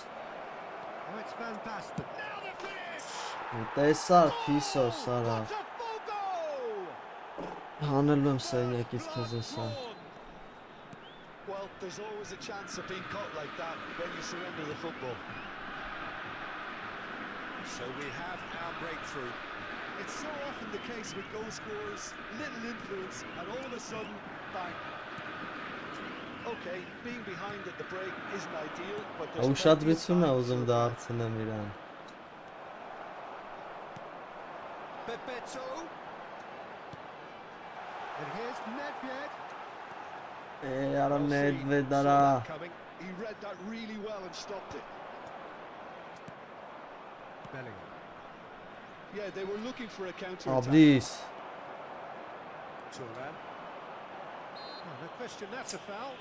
[SPEAKER 2] Now it's Van Basten. Now the finish!
[SPEAKER 1] Տեսա քիսոս արա
[SPEAKER 2] What a full goal!
[SPEAKER 1] հանելու եմ սենյակից քեզ էսա
[SPEAKER 3] Well, there's always a chance of being caught like that when you surrender the football.
[SPEAKER 2] So we have our breakthrough.
[SPEAKER 3] It's so often the case with goal scorers, little influence, and all of a sudden, bang. Okay, being behind at the break isn't ideal, but there's plenty of
[SPEAKER 1] Ուշադրություն է
[SPEAKER 3] time
[SPEAKER 1] ուզում
[SPEAKER 3] to recover.
[SPEAKER 1] դարձնեմ իրան
[SPEAKER 2] Bebeto. And here's Nedved.
[SPEAKER 1] Արա
[SPEAKER 3] Well seen,
[SPEAKER 1] Nedved
[SPEAKER 3] saw
[SPEAKER 1] արա
[SPEAKER 3] that coming. He read that really well and stopped it.
[SPEAKER 2] Bellingham.
[SPEAKER 3] Yeah, they were looking for a counter-attack.
[SPEAKER 1] Աբրիս
[SPEAKER 2] Turan. Oh, no question, that's a foul.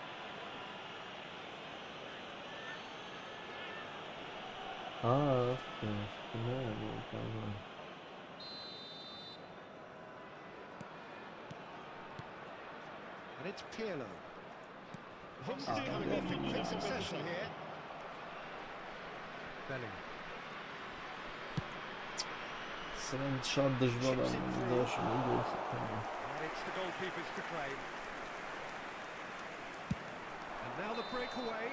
[SPEAKER 2] And it's Pirlo. Coming off in quick succession here. Bellingham.
[SPEAKER 1] Սրանք շատ դժվար է դաշնի գործը
[SPEAKER 2] And it's the goalkeepers to claim. And now the breakaway.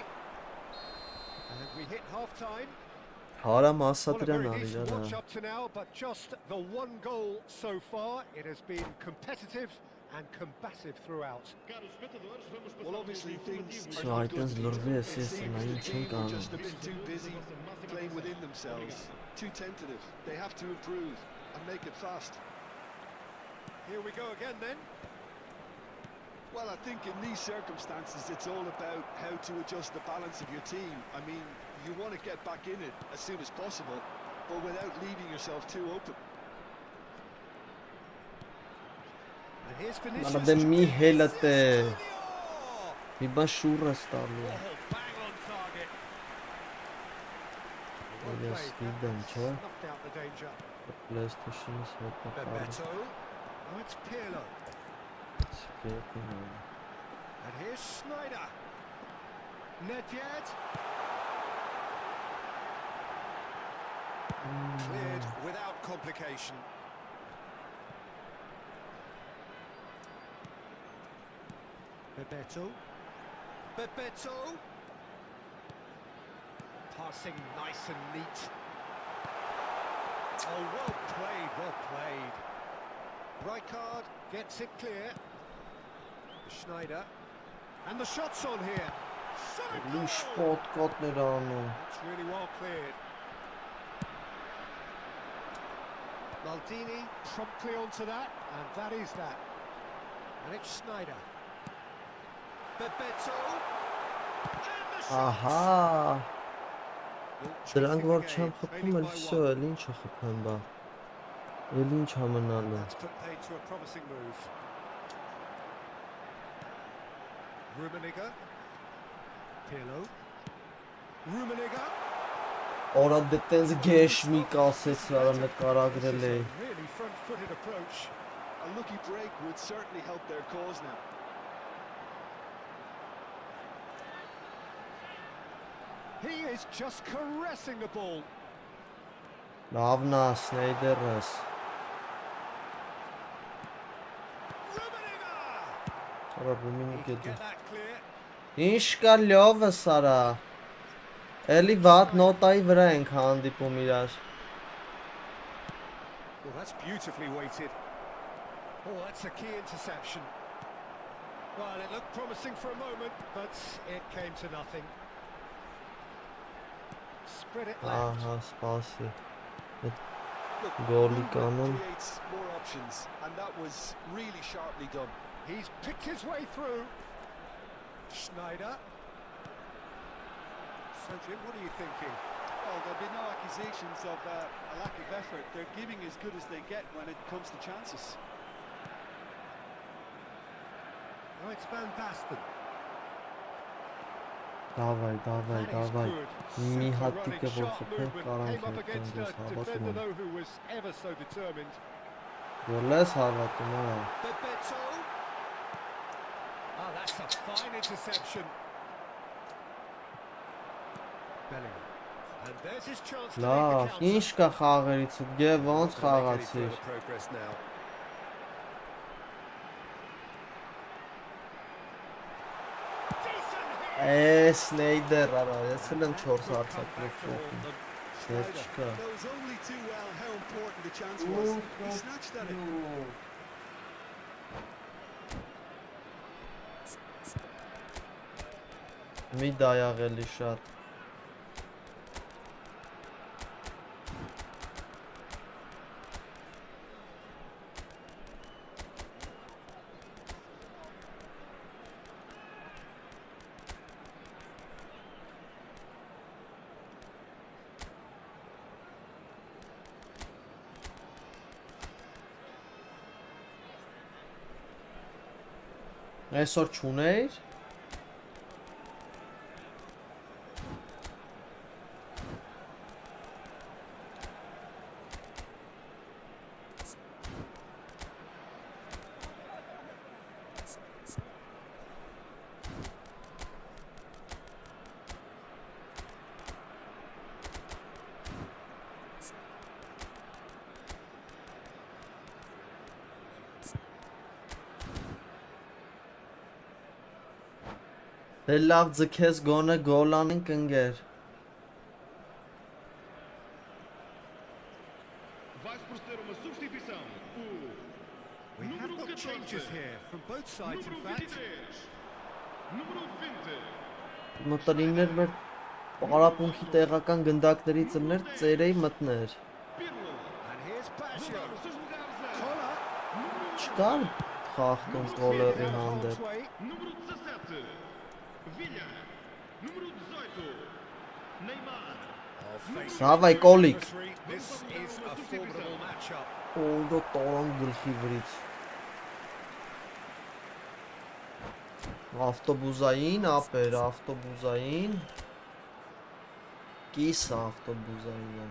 [SPEAKER 2] And we hit half-time.
[SPEAKER 1] Հարամ
[SPEAKER 2] Well, a
[SPEAKER 1] ասատրյան
[SPEAKER 2] very
[SPEAKER 1] արի
[SPEAKER 2] decent
[SPEAKER 1] արա
[SPEAKER 2] watch up to now, but just the one goal so far. It has been competitive and combative throughout.
[SPEAKER 3] Well, obviously things
[SPEAKER 1] Շա,
[SPEAKER 3] are not
[SPEAKER 1] այդպես
[SPEAKER 3] good.
[SPEAKER 1] լրվի ես
[SPEAKER 3] It
[SPEAKER 1] ես
[SPEAKER 3] seems
[SPEAKER 1] նա
[SPEAKER 3] the
[SPEAKER 1] ինչ
[SPEAKER 3] team
[SPEAKER 1] ենք
[SPEAKER 3] are
[SPEAKER 1] անում
[SPEAKER 3] just a bit too busy playing within themselves, too tentative. They have to improve and make it fast.
[SPEAKER 2] Here we go again then.
[SPEAKER 3] Well, I think in these circumstances it's all about how to adjust the balance of your team. I mean, you want to get back in it as soon as possible, but without leaving yourself too open.
[SPEAKER 2] And here's
[SPEAKER 1] Արա
[SPEAKER 2] Vinicius.
[SPEAKER 1] դե մի հելատ է
[SPEAKER 2] Junior!
[SPEAKER 1] մի բան շուռ է ստալու
[SPEAKER 2] Oh, bang on target. Well
[SPEAKER 1] Yes,
[SPEAKER 2] played,
[SPEAKER 1] good
[SPEAKER 2] that
[SPEAKER 1] then, sir.
[SPEAKER 2] snuffed out the danger.
[SPEAKER 1] PlayStation-ից հետ է
[SPEAKER 2] Bebeto. Now it's Pirlo.
[SPEAKER 1] կարում
[SPEAKER 2] And here's Snyder. Nedved. Cleared without complication.
[SPEAKER 3] Bebeto. Bebeto. Passing nice and neat. Oh, well played, well played. Rijkaard gets it clear. Schneider. And the shot's on here.
[SPEAKER 1] Լույս պոտկոտներ անում։
[SPEAKER 3] It's really well cleared. Maldini promptly onto that, and that is that. And it's Schneider. Bebeto. And the shot.
[SPEAKER 1] Ահա,
[SPEAKER 3] Well,
[SPEAKER 1] դրանք
[SPEAKER 3] chasing
[SPEAKER 1] որ
[SPEAKER 3] the
[SPEAKER 1] չեմ
[SPEAKER 3] game,
[SPEAKER 1] խփում,
[SPEAKER 3] trailing
[SPEAKER 1] էլ
[SPEAKER 3] by
[SPEAKER 1] всё,
[SPEAKER 3] one.
[SPEAKER 1] էլ ինչը խփեմ բա։ Էլ ինչ ա մնալու։
[SPEAKER 3] That's put paid to a promising move. Rummenigge. Pirlo. Rummenigge.
[SPEAKER 1] Օրա դե տենց գեշ մի կասեց, արա նկարագրել
[SPEAKER 3] This
[SPEAKER 1] էի։
[SPEAKER 3] is a really front-footed approach.
[SPEAKER 6] A lucky break would certainly help their cause now.
[SPEAKER 3] He is just caressing the ball.
[SPEAKER 1] Լավն է, Սնեյդերս։
[SPEAKER 3] Rummenigge!
[SPEAKER 1] Արա ռումինի
[SPEAKER 3] He can
[SPEAKER 1] գետու։
[SPEAKER 3] get that clear.
[SPEAKER 1] Ինչ կա լյովս արա։ Էլի վատ նոտայի վրա ենք հանդիպում իրար։
[SPEAKER 3] Well, that's beautifully weighted. Oh, that's a key interception. Well, it looked promising for a moment, but it came to nothing. Spread it left.
[SPEAKER 1] Ահա, սպասի։
[SPEAKER 6] Look,
[SPEAKER 1] Goalie
[SPEAKER 6] movement
[SPEAKER 1] cannon.
[SPEAKER 6] creates more options, and that was really sharply done.
[SPEAKER 3] He's picked his way through. Schneider. So, Jim, what are you thinking?
[SPEAKER 6] Well, there'll be no accusations of a lack of effort. They're giving as good as they get when it comes to chances.
[SPEAKER 3] Oh, it's Van Basten.
[SPEAKER 1] Դավայ, դավայ,
[SPEAKER 3] That is
[SPEAKER 1] դավայ։
[SPEAKER 3] good.
[SPEAKER 1] Մի
[SPEAKER 3] Super
[SPEAKER 1] հատիկը
[SPEAKER 3] running,
[SPEAKER 1] որ
[SPEAKER 3] sharp
[SPEAKER 1] խփենք
[SPEAKER 3] movement.
[SPEAKER 1] կարանք
[SPEAKER 3] Came up
[SPEAKER 1] հետ
[SPEAKER 3] against a
[SPEAKER 1] տենց հավատում
[SPEAKER 3] defender,
[SPEAKER 1] եմ։
[SPEAKER 3] though, who was ever so determined.
[SPEAKER 1] Գոլես հավատում արա։
[SPEAKER 6] Bebeto.
[SPEAKER 3] Oh, that's a fine interception. Bellingham. And there's his chance to make
[SPEAKER 1] Լավ,
[SPEAKER 3] the counter.
[SPEAKER 1] ինչ կա խաղերից, գե ոնց
[SPEAKER 3] Not gonna make any
[SPEAKER 1] խաղացիր։
[SPEAKER 3] further progress now.
[SPEAKER 1] Սնեյդեր արա, ես էլ եմ 4 հարցակրով փոխում։ Դեր չկա։
[SPEAKER 6] Knows only too well how important the chance was. He snatched at it.
[SPEAKER 1] Մի դայաղելի շատ։ Այսօր չունեիր։ Դե լավ ձգես գոնե գոլ անենք ընկեր։
[SPEAKER 4] Vai se proceder a uma substituição.
[SPEAKER 3] We have
[SPEAKER 4] Número
[SPEAKER 3] got
[SPEAKER 4] 14.
[SPEAKER 3] changes here from both sides, in
[SPEAKER 4] Número
[SPEAKER 3] fact.
[SPEAKER 4] 23. Número 20.
[SPEAKER 1] Մտերիմներ մեր պարապունքի տեղական գնդակներից ըլներ ծերեի մտներ։
[SPEAKER 4] Pirlo.
[SPEAKER 3] And here's Baggio.
[SPEAKER 4] Voltar aos seus lugares a
[SPEAKER 3] Collar.
[SPEAKER 4] número
[SPEAKER 1] Չկար խախտում կոլերի
[SPEAKER 3] Out of
[SPEAKER 1] հանդեպ։
[SPEAKER 3] harm's way.
[SPEAKER 4] Número 17. Villa. Número 18. Neymar.
[SPEAKER 1] Դավայ կոլիկ։
[SPEAKER 3] This is a formidable matchup.
[SPEAKER 1] Օլդո տորոն գլխի վրից։ Ավտոբուզային, ապեր, ավտոբուզային։ Կիս ավտոբուզային է։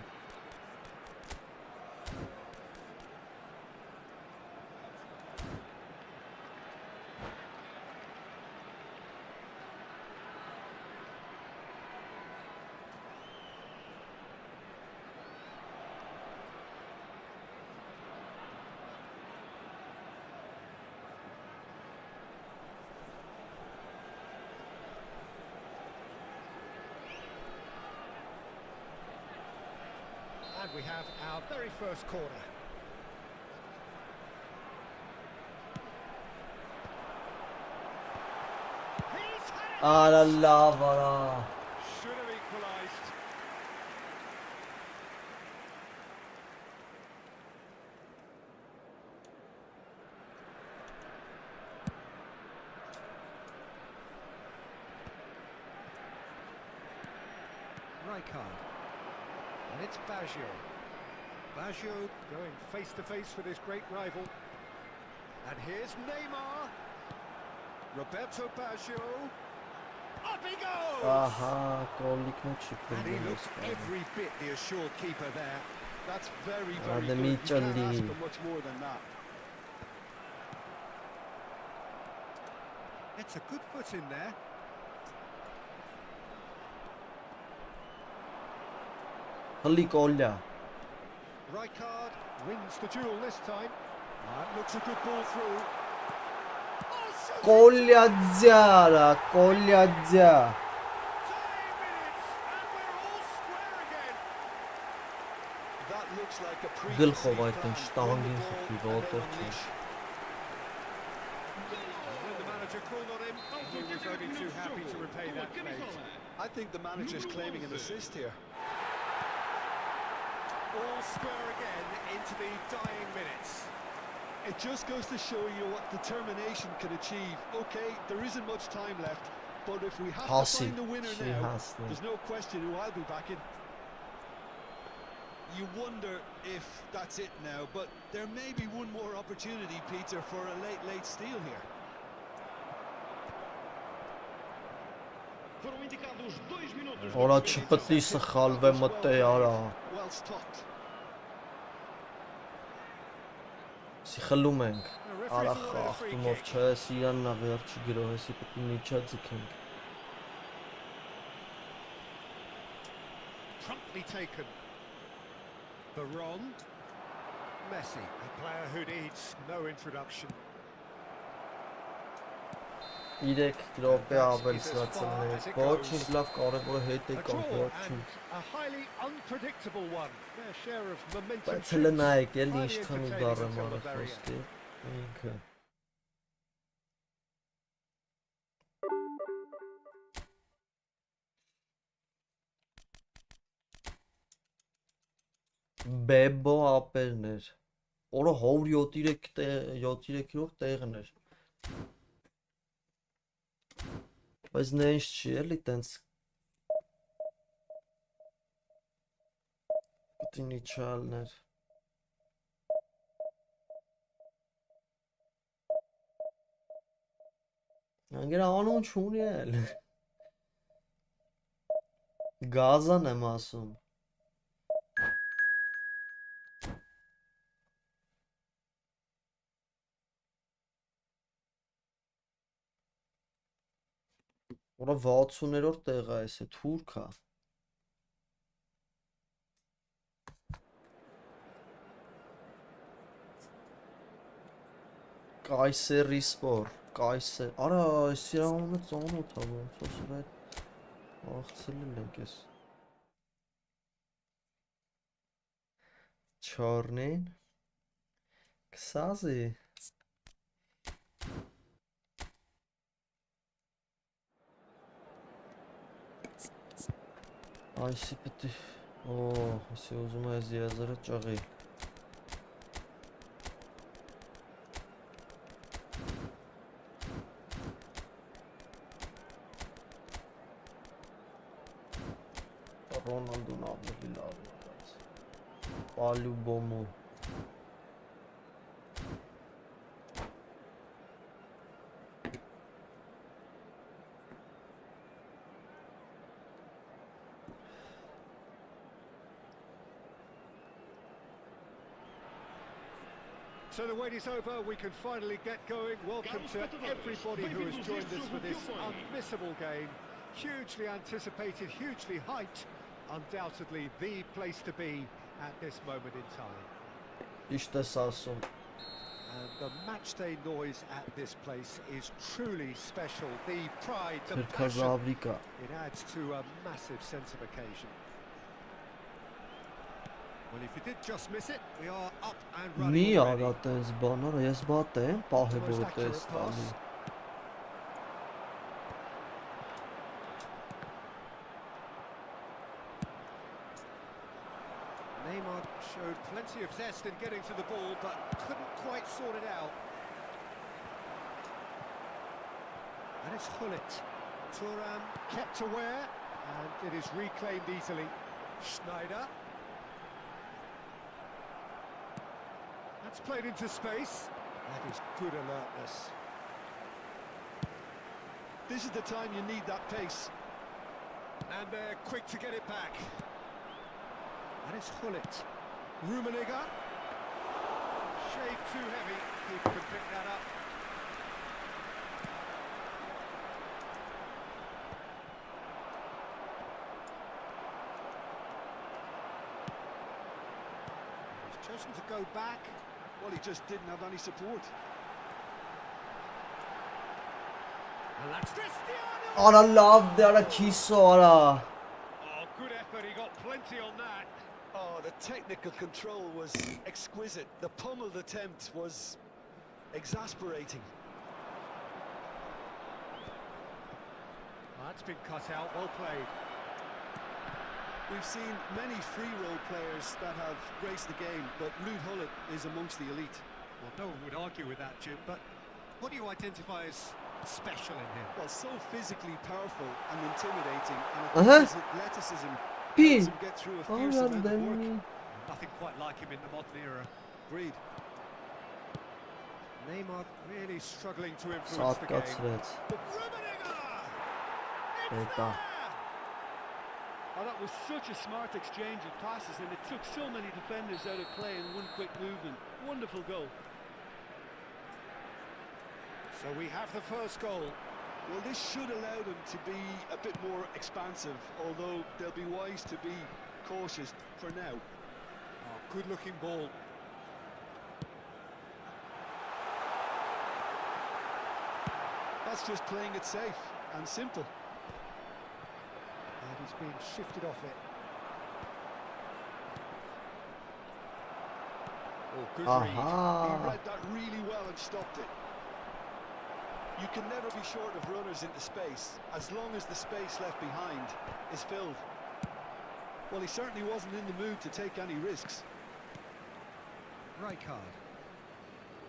[SPEAKER 2] have our very first corner. He's had it!
[SPEAKER 1] Ah la la voilà.
[SPEAKER 2] Should have equalised. Rijkaard. And it's Baggio. Baggio going face to face with his great rival. And here's Neymar. Roberto Baggio. Up he goes!
[SPEAKER 1] Aha, gollikni
[SPEAKER 2] And he
[SPEAKER 1] çıktı.
[SPEAKER 2] looked every bit the assured keeper there.
[SPEAKER 6] That's very, very
[SPEAKER 1] Adem
[SPEAKER 6] good. You can't ask
[SPEAKER 1] İçali.
[SPEAKER 6] for much more than that.
[SPEAKER 2] It's a good foot in there.
[SPEAKER 1] Hıli golya.
[SPEAKER 2] Rijkaard wins the duel this time. That looks a good ball through. Oh, shoots it!
[SPEAKER 1] Golya dziara, golya dzia.
[SPEAKER 2] 10 minutes and we're all square again.
[SPEAKER 6] That looks like a
[SPEAKER 1] Գլխով
[SPEAKER 6] preconceived
[SPEAKER 1] այդ ինչ
[SPEAKER 6] plan.
[SPEAKER 1] տանգին
[SPEAKER 6] Win the
[SPEAKER 1] խփի,
[SPEAKER 6] ball and
[SPEAKER 1] ոտով
[SPEAKER 6] then
[SPEAKER 1] չի.
[SPEAKER 6] unleash.
[SPEAKER 2] When the manager called on him, he was only too happy to repay that favour.
[SPEAKER 6] I think the manager's claiming an assist here.
[SPEAKER 2] All square again into the dying minutes.
[SPEAKER 6] It just goes to show you what determination can achieve. Okay, there isn't much time left, but if we have to
[SPEAKER 1] Hassi,
[SPEAKER 6] find the winner
[SPEAKER 1] she
[SPEAKER 6] now,
[SPEAKER 1] has to.
[SPEAKER 6] there's no question who I'll be backing. You wonder if that's it now, but there may be one more opportunity, Peter, for a late steal here.
[SPEAKER 4] Foram indicados 2 minutos.
[SPEAKER 1] Ora չպետք է սխալվեմ մտե արա։
[SPEAKER 6] Well stopped.
[SPEAKER 1] Սի խլում ենք։
[SPEAKER 2] The referee's
[SPEAKER 1] Արա
[SPEAKER 2] awarded a free
[SPEAKER 1] խախտումով
[SPEAKER 2] kick.
[SPEAKER 1] չէ, սիրանն ա վերջի գրող, հեսի պետք է միջա ձգենք։
[SPEAKER 2] Promptly taken. Veron. Messi, a player who needs no introduction.
[SPEAKER 1] 3 րոպե ավել ստացել։ Ոչինչ լավ կարևորը հետ
[SPEAKER 2] A
[SPEAKER 1] է
[SPEAKER 2] draw
[SPEAKER 1] կամ ոչինչ։
[SPEAKER 2] and a highly unpredictable one. Their share of momentum.
[SPEAKER 1] Բայց հələ նայեք, էլի
[SPEAKER 2] highly
[SPEAKER 1] ինչքան ու
[SPEAKER 2] entertaining
[SPEAKER 1] դառը
[SPEAKER 2] until the
[SPEAKER 1] մարը
[SPEAKER 2] very
[SPEAKER 1] խոսքի։ Ինքը։ Բեբո ապերներ։ Օրը 107-3 տեղն էր։ Բայց նենց չի էլի տենց Պտինի չալներ։ Անգեր անուն չունի էլ։ Գազան եմ ասում։ Ora 60-րդ տեղը է, էսե թուրք է։ Կայսերի սպոր, Կայսեր։ Արա, այս իրանունը ծանոթ է, ոնց որ այդ աղցել ենք ես։ Չորնին։ Կսազի։ Այսի պետք է, այսի ուզում է այս եզրը ճղի։ Ռոնալդուն ավելի լավ է, բայց պալյուբոմու։
[SPEAKER 2] So the wait is over, we can finally get going. Welcome to everybody who has joined us for this unmissable game. Hugely anticipated, hugely hyped. Undoubtedly the place to be at this moment in time.
[SPEAKER 1] Իշտ ես ասում։
[SPEAKER 2] And the matchday noise at this place is truly special. The pride, the passion,
[SPEAKER 1] Թրքազավրիկա։
[SPEAKER 2] it adds to a massive sense of occasion. Well, if you did just miss it, we are up and
[SPEAKER 1] Մի
[SPEAKER 2] running already.
[SPEAKER 1] արա տենց բաները, ես բատեմ, պահե որ
[SPEAKER 2] Most
[SPEAKER 1] տես
[SPEAKER 2] accurate
[SPEAKER 1] տալի։
[SPEAKER 2] pass. Neymar showed plenty of zest in getting to the ball, but couldn't quite sort it out. And it's Hullet. Thuram kept aware, and it is reclaimed easily. Schneider. That's played into space. That is good alertness.
[SPEAKER 6] This is the time you need that pace.
[SPEAKER 2] And they're quick to get it back. And it's Hullet. Rummenigge. Shade too heavy. Keeper can pick that up. He's chosen to go back.
[SPEAKER 6] Well, he just didn't have any support.
[SPEAKER 2] And that's Cristiano!
[SPEAKER 1] Արա լավ դե արա քիսո արա։
[SPEAKER 2] Oh, good effort. He got plenty on that.
[SPEAKER 6] Oh, the technical control was exquisite. The pummeled attempt was exasperating.
[SPEAKER 2] That's been cut out. Well played.
[SPEAKER 6] We've seen many free role players that have graced the game, but Ruud Gullit is amongst the elite.
[SPEAKER 2] Well, no one would argue with that, Jim, but what do you identify as special in him?
[SPEAKER 6] Well, so physically powerful and intimidating, and his athleticism helps him get through a fierce amount of work.
[SPEAKER 2] Nothing quite like him in the modern era.
[SPEAKER 6] Agreed.
[SPEAKER 2] Neymar really struggling to influence the game.
[SPEAKER 1] Սատկացրեց։
[SPEAKER 2] Rummenigge! It's
[SPEAKER 1] Էտա։
[SPEAKER 2] there!
[SPEAKER 6] Oh, that was such a smart exchange of passes, and it took so many defenders out of play in one quick movement. Wonderful goal.
[SPEAKER 2] So we have the first goal.
[SPEAKER 6] Well, this should allow them to be a bit more expansive, although they'll be wise to be cautious for now.
[SPEAKER 2] Oh, good-looking ball.
[SPEAKER 6] That's just playing it safe and simple.
[SPEAKER 2] And he's being shifted off it. Oh, good read.
[SPEAKER 6] He read that really well and stopped it. You can never be short of runners into space, as long as the space left behind is filled. Well, he certainly wasn't in the mood to take any risks.
[SPEAKER 2] Right card.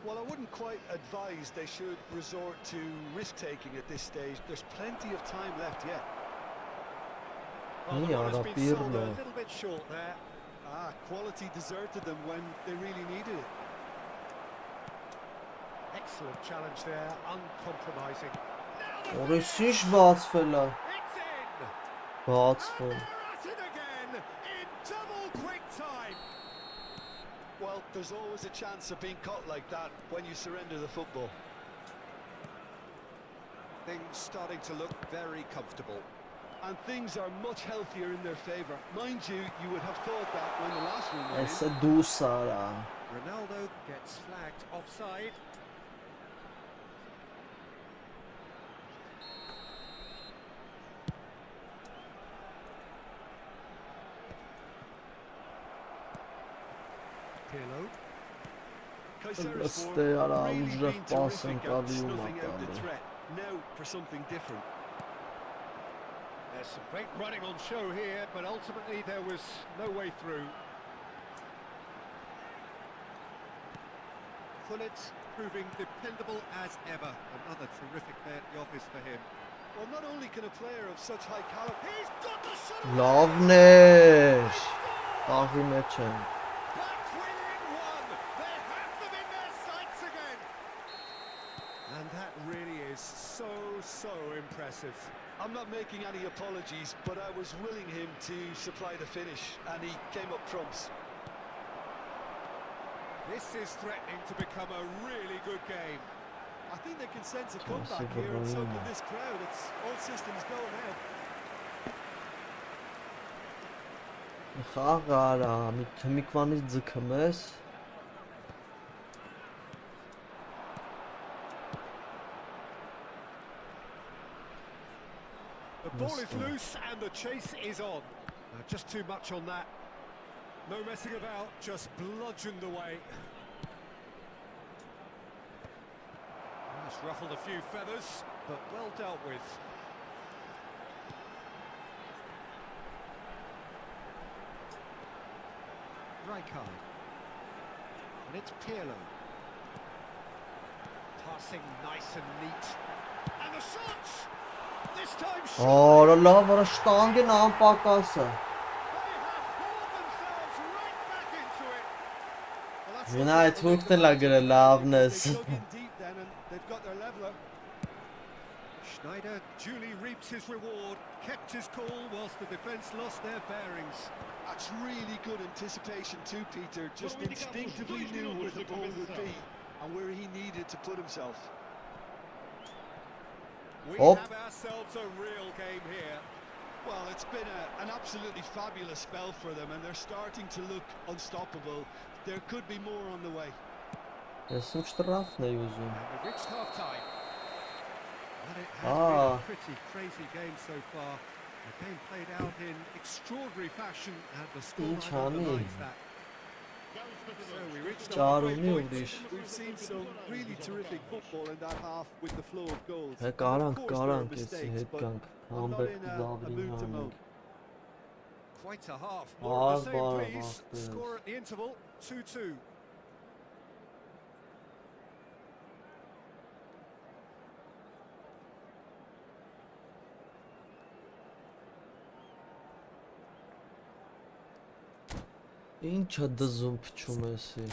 [SPEAKER 6] Well, I wouldn't quite advise they should resort to risk-taking at this stage. There's plenty of time left yet.
[SPEAKER 2] Well, the
[SPEAKER 1] Yeah,
[SPEAKER 2] ball has
[SPEAKER 1] that
[SPEAKER 2] been sold a
[SPEAKER 1] Pirlo.
[SPEAKER 2] little bit short there.
[SPEAKER 6] Quality deserted them when they really needed it.
[SPEAKER 2] Excellent challenge there, uncompromising.
[SPEAKER 1] Օրես ինչ բացվել է։
[SPEAKER 2] It's in!
[SPEAKER 1] Բացվել։
[SPEAKER 2] And they're at it again in double quick time.
[SPEAKER 6] Well, there's always a chance of being caught like that when you surrender the football.
[SPEAKER 2] Things starting to look very comfortable.
[SPEAKER 6] And things are much healthier in their favour. Mind you, you would have thought that when the last one went
[SPEAKER 1] Էսը դուս արա։
[SPEAKER 2] Ronaldo gets flagged offside. Pirlo.
[SPEAKER 6] Caicedo's form
[SPEAKER 1] Ըստ արա
[SPEAKER 6] really
[SPEAKER 1] ուժեղ
[SPEAKER 6] been
[SPEAKER 1] պաս
[SPEAKER 6] terrific
[SPEAKER 1] են
[SPEAKER 6] at
[SPEAKER 1] տալի ու
[SPEAKER 6] snuffing out the
[SPEAKER 1] մատալի։
[SPEAKER 6] threat. Now for something different.
[SPEAKER 2] There's some great running on show here, but ultimately there was no way through. Hullet proving dependable as ever. Another terrific day at the office for him.
[SPEAKER 6] Well, not only can a player of such high caliber...
[SPEAKER 2] He's got the shot!
[SPEAKER 1] Լավն էր։ Աղի մեջ են։
[SPEAKER 2] Back within one! They have them in their sights again! And that really is so impressive.
[SPEAKER 6] I'm not making any apologies, but I was willing him to supply the finish, and he came up trumps.
[SPEAKER 2] This is threatening to become a really good game.
[SPEAKER 6] I think they can sense a comeback here, and so can this crowd. It's all systems go now.
[SPEAKER 1] Խաղ արա, մի քանից ձգում ես։
[SPEAKER 2] The ball is loose and the chase is on. Just too much on that. No messing about, just bludgeoned away. That's ruffled a few feathers, but well dealt with. Rijkaard. And it's Pirlo. Passing nice and neat. And the shots! This time shot!
[SPEAKER 1] Ora lավ արա շտանգեն անպակասը։
[SPEAKER 2] They have hauled themselves right back into it. Well, that's
[SPEAKER 1] Մինա այդ
[SPEAKER 2] not
[SPEAKER 1] հուկտը լա գրը լավնես։
[SPEAKER 6] They dug in deep then and they've got their leveler.
[SPEAKER 2] Schneider duly reaps his reward, kept his cool whilst the defence lost their bearings.
[SPEAKER 6] That's really good anticipation too, Peter. Just instinctively knew where the ball would be and where he needed to put himself.
[SPEAKER 2] We
[SPEAKER 1] Op.
[SPEAKER 2] have ourselves a real game here.
[SPEAKER 6] Well, it's been an absolutely fabulous spell for them and they're starting to look unstoppable. There could be more on the way.
[SPEAKER 1] Ես ուչ տրաֆն էի ուզում։
[SPEAKER 2] And we've reached half-time. But it has
[SPEAKER 1] Ah.
[SPEAKER 2] been a pretty crazy game so far. A game played out in extraordinary fashion and the
[SPEAKER 1] Ինչ
[SPEAKER 2] scoreline
[SPEAKER 1] անի։
[SPEAKER 2] underlines that. So we reached the
[SPEAKER 1] Ճարունի
[SPEAKER 2] halfway point.
[SPEAKER 1] ուրիշ։
[SPEAKER 6] We've seen some really terrific football in that half with the flow of goals.
[SPEAKER 1] Հե
[SPEAKER 6] Of
[SPEAKER 1] կարանք,
[SPEAKER 6] course there are
[SPEAKER 1] կարանք էսի
[SPEAKER 6] mistakes,
[SPEAKER 1] հետ
[SPEAKER 6] but
[SPEAKER 1] կանք։
[SPEAKER 6] I'm not
[SPEAKER 1] Համբերտ
[SPEAKER 6] in a
[SPEAKER 1] զավրին
[SPEAKER 6] mood to
[SPEAKER 1] հանենք։
[SPEAKER 6] moan.
[SPEAKER 2] Quite a half. More of the same,
[SPEAKER 1] Ահա,
[SPEAKER 2] please.
[SPEAKER 1] ահա,
[SPEAKER 2] Score at the interval, 2-2.
[SPEAKER 1] Ինչա դզում փչում էսի։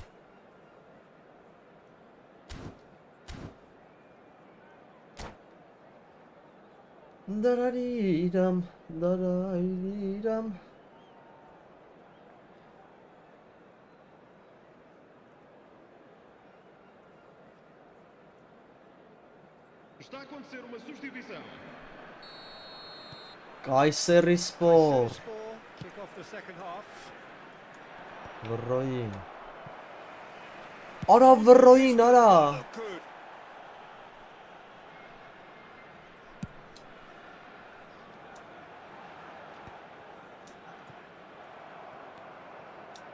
[SPEAKER 1] Դարարիրամ, դարարիրամ։
[SPEAKER 4] Está a acontecer uma substituição.
[SPEAKER 1] Կայսերի սպոր։
[SPEAKER 2] Spore, kick off the second half.
[SPEAKER 1] Վռոյին։ Արա վռոյին, արա։
[SPEAKER 2] Look good.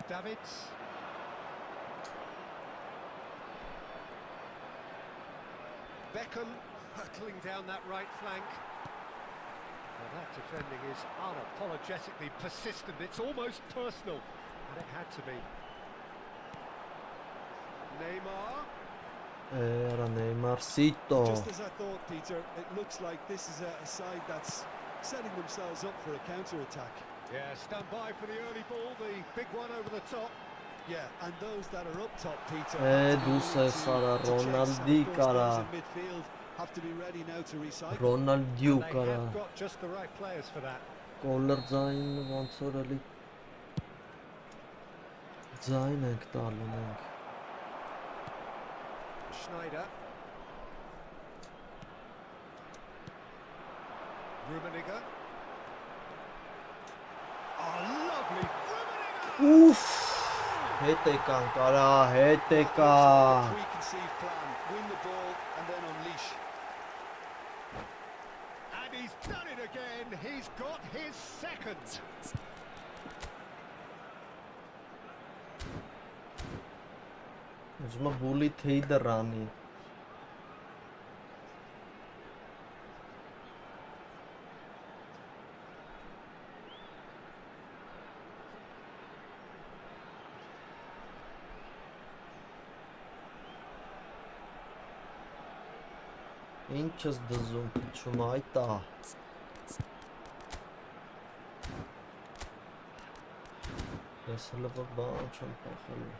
[SPEAKER 2] Davids. Beckham hurtling down that right flank. Well, that defending is unapologetically persistent. It's almost personal, and it had to be. Neymar.
[SPEAKER 1] Արա Նեյմարսիտո։
[SPEAKER 6] Just as I thought, Peter, it looks like this is a side that's setting themselves up for a counter-attack.
[SPEAKER 2] Yeah, stand by for the early ball, the big one over the top.
[SPEAKER 6] Yeah, and those that are up top, Peter,
[SPEAKER 1] դուս ես արա Ռոնալդի կարա։
[SPEAKER 6] have to be ready now to recycle.
[SPEAKER 1] Ռոնալդիու
[SPEAKER 2] They
[SPEAKER 1] կարա։
[SPEAKER 2] have got just the right players for that.
[SPEAKER 1] Կոլր ձայնը ոնց որ էլի ձայն ենք տալու մենք։
[SPEAKER 2] Schneider. Rummenigge. Oh, lovely. Rummenigge!
[SPEAKER 1] Ուֆ։ Հետ եկանք, արա, հետ եկանք։
[SPEAKER 6] Preconceived plan, win the ball and then unleash.
[SPEAKER 2] And he's done it again. He's got his second.
[SPEAKER 1] Ուզում եմ բուլի թեյ դռանի։ Ինչ ես դզում փչում այտա։ Ես հələ բան չեմ փոխելու։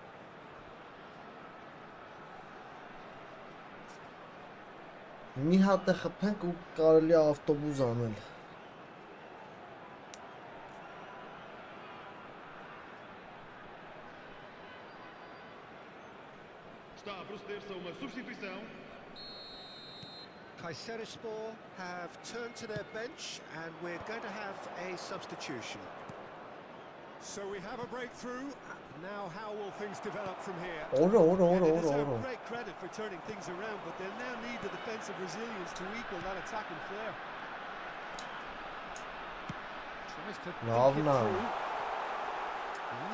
[SPEAKER 1] Մի հատ է խփենք ու կարելի է ավտոբուս անել։
[SPEAKER 4] Está a proceder-se a uma substituição.
[SPEAKER 2] Kayserispor have turned to their bench and we're going to have a substitution. So we have a breakthrough. Now how will things develop from here?
[SPEAKER 1] Օրը,
[SPEAKER 6] They deserve great credit for turning things around, but they'll now need the defensive resilience to equal that attacking flair.
[SPEAKER 2] Tries to
[SPEAKER 1] Love
[SPEAKER 2] think it
[SPEAKER 1] now.
[SPEAKER 2] through.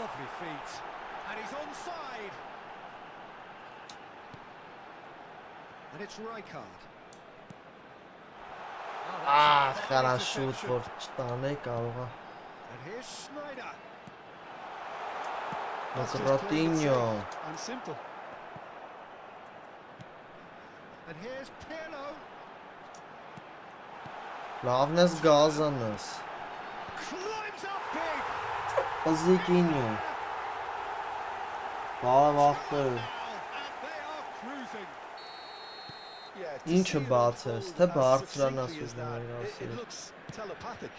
[SPEAKER 2] Lovely feet. And he's onside. And it's Rijkaard.
[SPEAKER 1] Хорошо, որ չտանե կարող է։
[SPEAKER 2] And here's Snyder.
[SPEAKER 1] Մակրոտինյո։
[SPEAKER 6] And simple.
[SPEAKER 2] And here's Pirlo.
[SPEAKER 1] Լավն ես գազանս։
[SPEAKER 2] Climbs up big.
[SPEAKER 1] Պզիկինյո։ Բարև ախտեր։
[SPEAKER 2] And they are cruising.
[SPEAKER 6] Yeah, to
[SPEAKER 1] Ինչ
[SPEAKER 6] see it
[SPEAKER 1] բացես,
[SPEAKER 6] unfold
[SPEAKER 1] թե
[SPEAKER 6] as
[SPEAKER 1] բարձրանաս
[SPEAKER 6] succinctly as
[SPEAKER 1] ուզում
[SPEAKER 6] that,
[SPEAKER 1] եմ
[SPEAKER 6] it
[SPEAKER 1] ասել։
[SPEAKER 6] looks telepathic.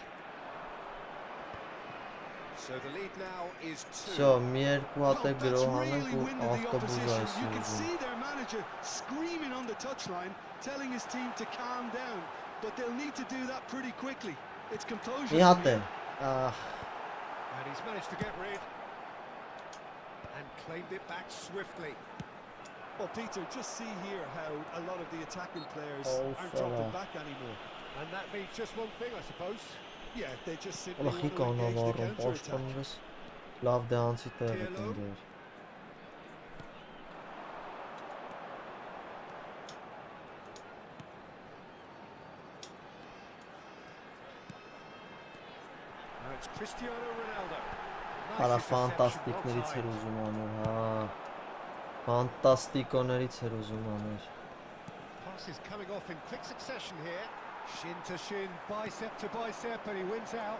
[SPEAKER 2] So the lead now is 2.
[SPEAKER 1] Всё, մի երկու հատ է
[SPEAKER 6] Well, that's
[SPEAKER 1] գրող անենք
[SPEAKER 6] really
[SPEAKER 1] ու
[SPEAKER 6] winded the
[SPEAKER 1] ավտոբուս
[SPEAKER 6] opposition.
[SPEAKER 1] այս
[SPEAKER 6] You can
[SPEAKER 1] ուզում։
[SPEAKER 6] see their manager screaming on the touchline, telling his team to calm down, but they'll need to do that pretty quickly. It's composure.
[SPEAKER 1] Մի հատ է։
[SPEAKER 2] And he's managed to get rid. And claimed it back swiftly.
[SPEAKER 6] Well, Peter, just see here how a lot of the attacking players
[SPEAKER 1] Oh,
[SPEAKER 6] aren't
[SPEAKER 1] fella.
[SPEAKER 6] dropping back anymore.
[SPEAKER 2] And that means just one thing, I suppose.
[SPEAKER 6] Yeah, they just simply
[SPEAKER 1] Ալախի
[SPEAKER 6] want to engage the
[SPEAKER 1] կանավարում
[SPEAKER 6] counter-attack.
[SPEAKER 1] պաշտպանվես։ Լավ դրանցի տեղը
[SPEAKER 2] Pirlo.
[SPEAKER 1] կընկեր։
[SPEAKER 2] Now it's Cristiano Ronaldo.
[SPEAKER 1] Արա
[SPEAKER 2] Nice interception,
[SPEAKER 1] ֆանտաստիկներից
[SPEAKER 2] well
[SPEAKER 1] էր
[SPEAKER 2] timed.
[SPEAKER 1] ուզում անել, հա։ Ֆանտաստիկոներից էր ուզում անել։
[SPEAKER 2] Passes coming off in quick succession here. Shin to shin, bicep to bicep, and he wins out.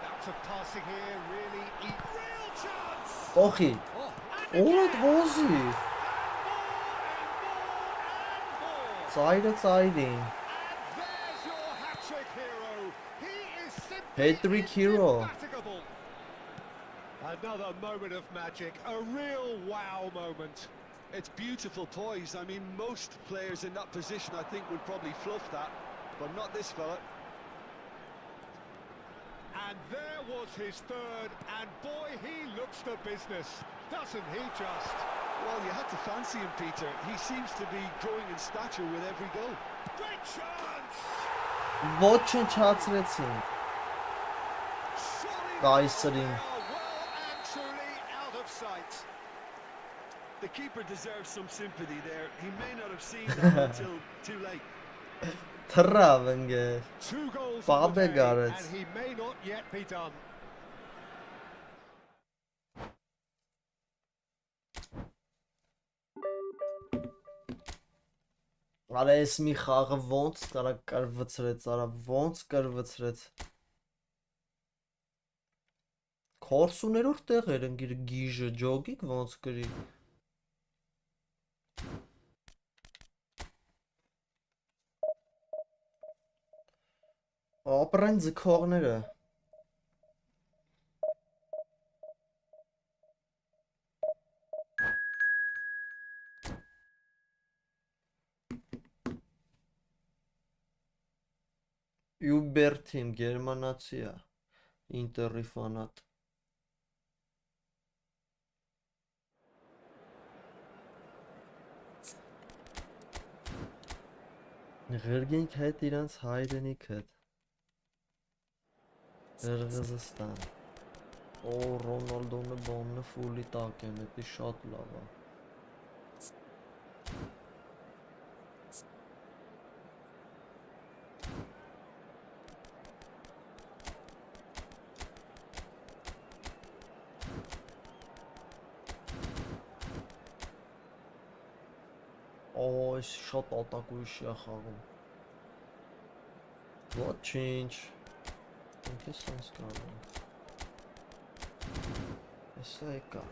[SPEAKER 2] Out of passing here, really real chance.
[SPEAKER 1] Օխի,
[SPEAKER 2] Oh,
[SPEAKER 1] օրդ հոզի, ծայրը ծայրին,
[SPEAKER 2] and there's your hat-trick hero. He is simply
[SPEAKER 1] Hat-trick hero.
[SPEAKER 2] indefatigable. Another moment of magic, a real wow moment.
[SPEAKER 6] It's beautiful poise. I mean, most players in that position, I think, would probably fluff that, but not this fella.
[SPEAKER 2] And there was his third, and boy, he looks the business, doesn't he just?
[SPEAKER 6] Well, you had to fancy him, Peter. He seems to be growing in stature with every goal.
[SPEAKER 2] Great chance!
[SPEAKER 1] ոչնչացրեցին,
[SPEAKER 2] Surely
[SPEAKER 1] Կայսրին։
[SPEAKER 2] they are well and truly out of sight.
[SPEAKER 6] The keeper deserves some sympathy there. He may not have seen that until too late.
[SPEAKER 1] թռավ ընկեր,
[SPEAKER 2] 2 goals
[SPEAKER 1] Բաբե
[SPEAKER 2] on the day,
[SPEAKER 1] գարեց։
[SPEAKER 2] and he may not yet be done.
[SPEAKER 1] Արա ես մի խաղը ոնց կարա կրվցրեց, արա ոնց կրվցրեց։ Քորսուներով տեղ էր ընկիր գիժը, ջոգիկ ոնց կրի։ Ապրեն ձգողները։ Uber team գերմանացի է, Ինտերի ֆանատ։ Ղրգենք հետ իրանց հայրենիք հետ։ Ղրղզստան։ Օ Ռոնալդոնը բոմնը ֆուլի տակ եմ, դա շատ լավ է։ Օ, այս շատ ատակույշ է խաղում։ Ոչինչ։ Ինքը սենց կարող։ Էսա եկա։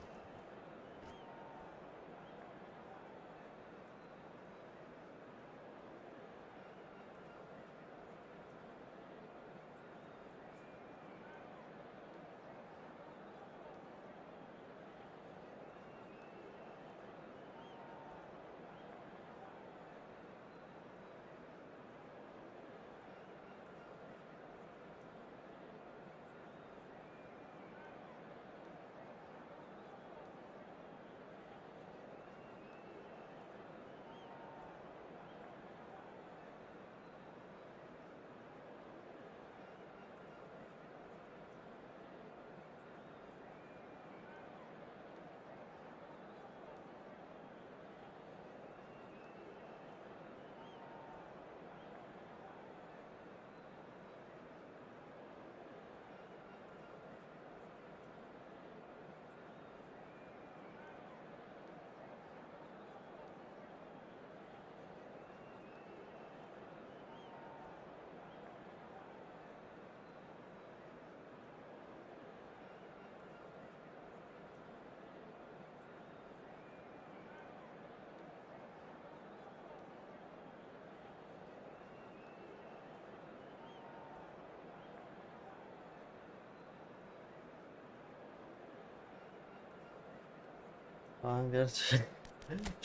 [SPEAKER 1] Անգերջ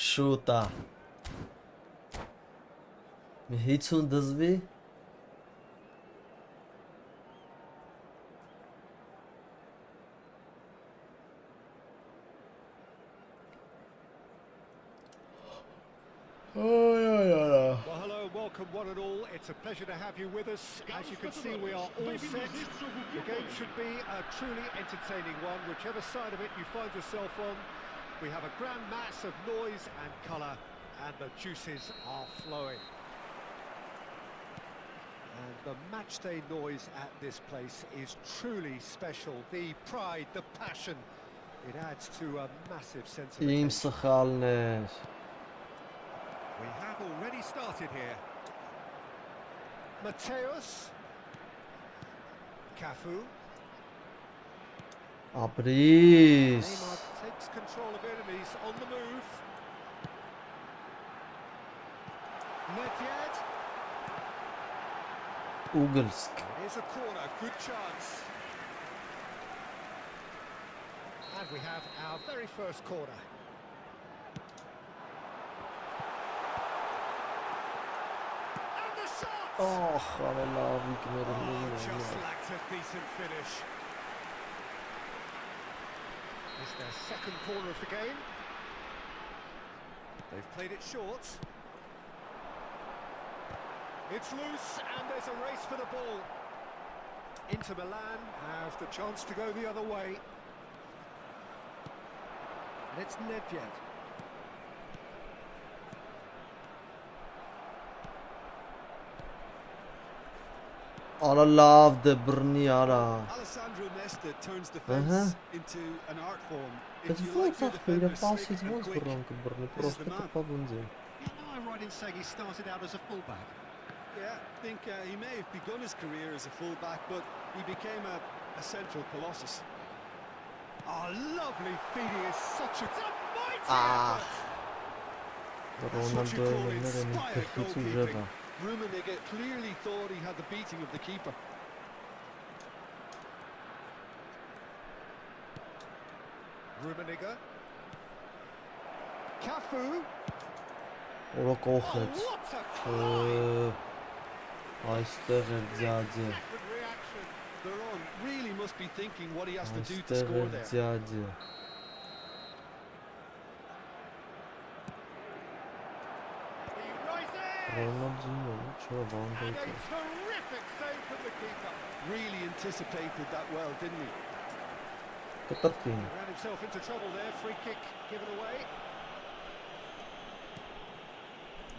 [SPEAKER 1] շուտա մի 50 դզվի
[SPEAKER 2] Well, hello, welcome one and all. It's a pleasure to have you with us. As you can see, we are all set. The game should be a truly entertaining one, whichever side of it you find yourself on. We have a grand mass of noise and colour, and the juices are flowing. And the matchday noise at this place is truly special. The pride, the passion, it adds to a massive sense of
[SPEAKER 1] Իմ
[SPEAKER 2] occasion.
[SPEAKER 1] սխալներ
[SPEAKER 2] We have already started here. Mateus. Cafu.
[SPEAKER 1] ապրիս
[SPEAKER 2] Neymar takes control of enemies on the move. Nedved.
[SPEAKER 1] ուգլսկ
[SPEAKER 2] Here's a corner, good chance. And we have our very first corner. And the shot!
[SPEAKER 1] Ահ, արելավիկները
[SPEAKER 2] Just lacked a decent finish. It's their second corner of the game. They've played it short. It's loose and there's a race for the ball. Inter Milan have the chance to go the other way. And it's Nedved.
[SPEAKER 1] Արա լավ դե բռնի արա
[SPEAKER 6] Alessandro Nesta turns defense into an art form.
[SPEAKER 1] Բայց
[SPEAKER 6] you like
[SPEAKER 1] ոնց
[SPEAKER 6] your
[SPEAKER 1] ախպերը
[SPEAKER 6] defenders
[SPEAKER 1] պասից
[SPEAKER 6] slick and
[SPEAKER 1] ոնց
[SPEAKER 6] quick,
[SPEAKER 1] բռան կբռնի
[SPEAKER 6] this is
[SPEAKER 1] պրոստը
[SPEAKER 6] the man.
[SPEAKER 1] կպա բնձի
[SPEAKER 2] Am I right in saying he started out as a fullback?
[SPEAKER 6] Yeah, I think he may have begun his career as a fullback, but he became a central colossus.
[SPEAKER 2] Oh, lovely feeding is such a mighty
[SPEAKER 1] Ահ
[SPEAKER 2] effort.
[SPEAKER 6] That's what you
[SPEAKER 1] Ռոնալդոյը
[SPEAKER 6] call
[SPEAKER 1] ներեն
[SPEAKER 6] inspired
[SPEAKER 1] քրտից
[SPEAKER 6] goalkeeping.
[SPEAKER 1] ուժեղա
[SPEAKER 6] Rummenigge clearly thought he had the beating of the keeper.
[SPEAKER 2] Rummenigge. Cafu.
[SPEAKER 1] Որը
[SPEAKER 2] Oh,
[SPEAKER 1] կողեց
[SPEAKER 2] what a try!
[SPEAKER 1] Այստեղ էր ձյաձը
[SPEAKER 2] Rapid reaction.
[SPEAKER 6] Veron really must be thinking what he has to do to
[SPEAKER 1] Այստեղ
[SPEAKER 6] score
[SPEAKER 1] էր
[SPEAKER 6] there.
[SPEAKER 1] ձյաձը
[SPEAKER 2] He rises.
[SPEAKER 1] Ռոնալդինը չա
[SPEAKER 2] And a
[SPEAKER 1] վանդայքը
[SPEAKER 2] terrific save from the keeper.
[SPEAKER 6] Really anticipated that well, didn't he?
[SPEAKER 1] կտրտին
[SPEAKER 2] Ran himself into trouble there. Free kick given away.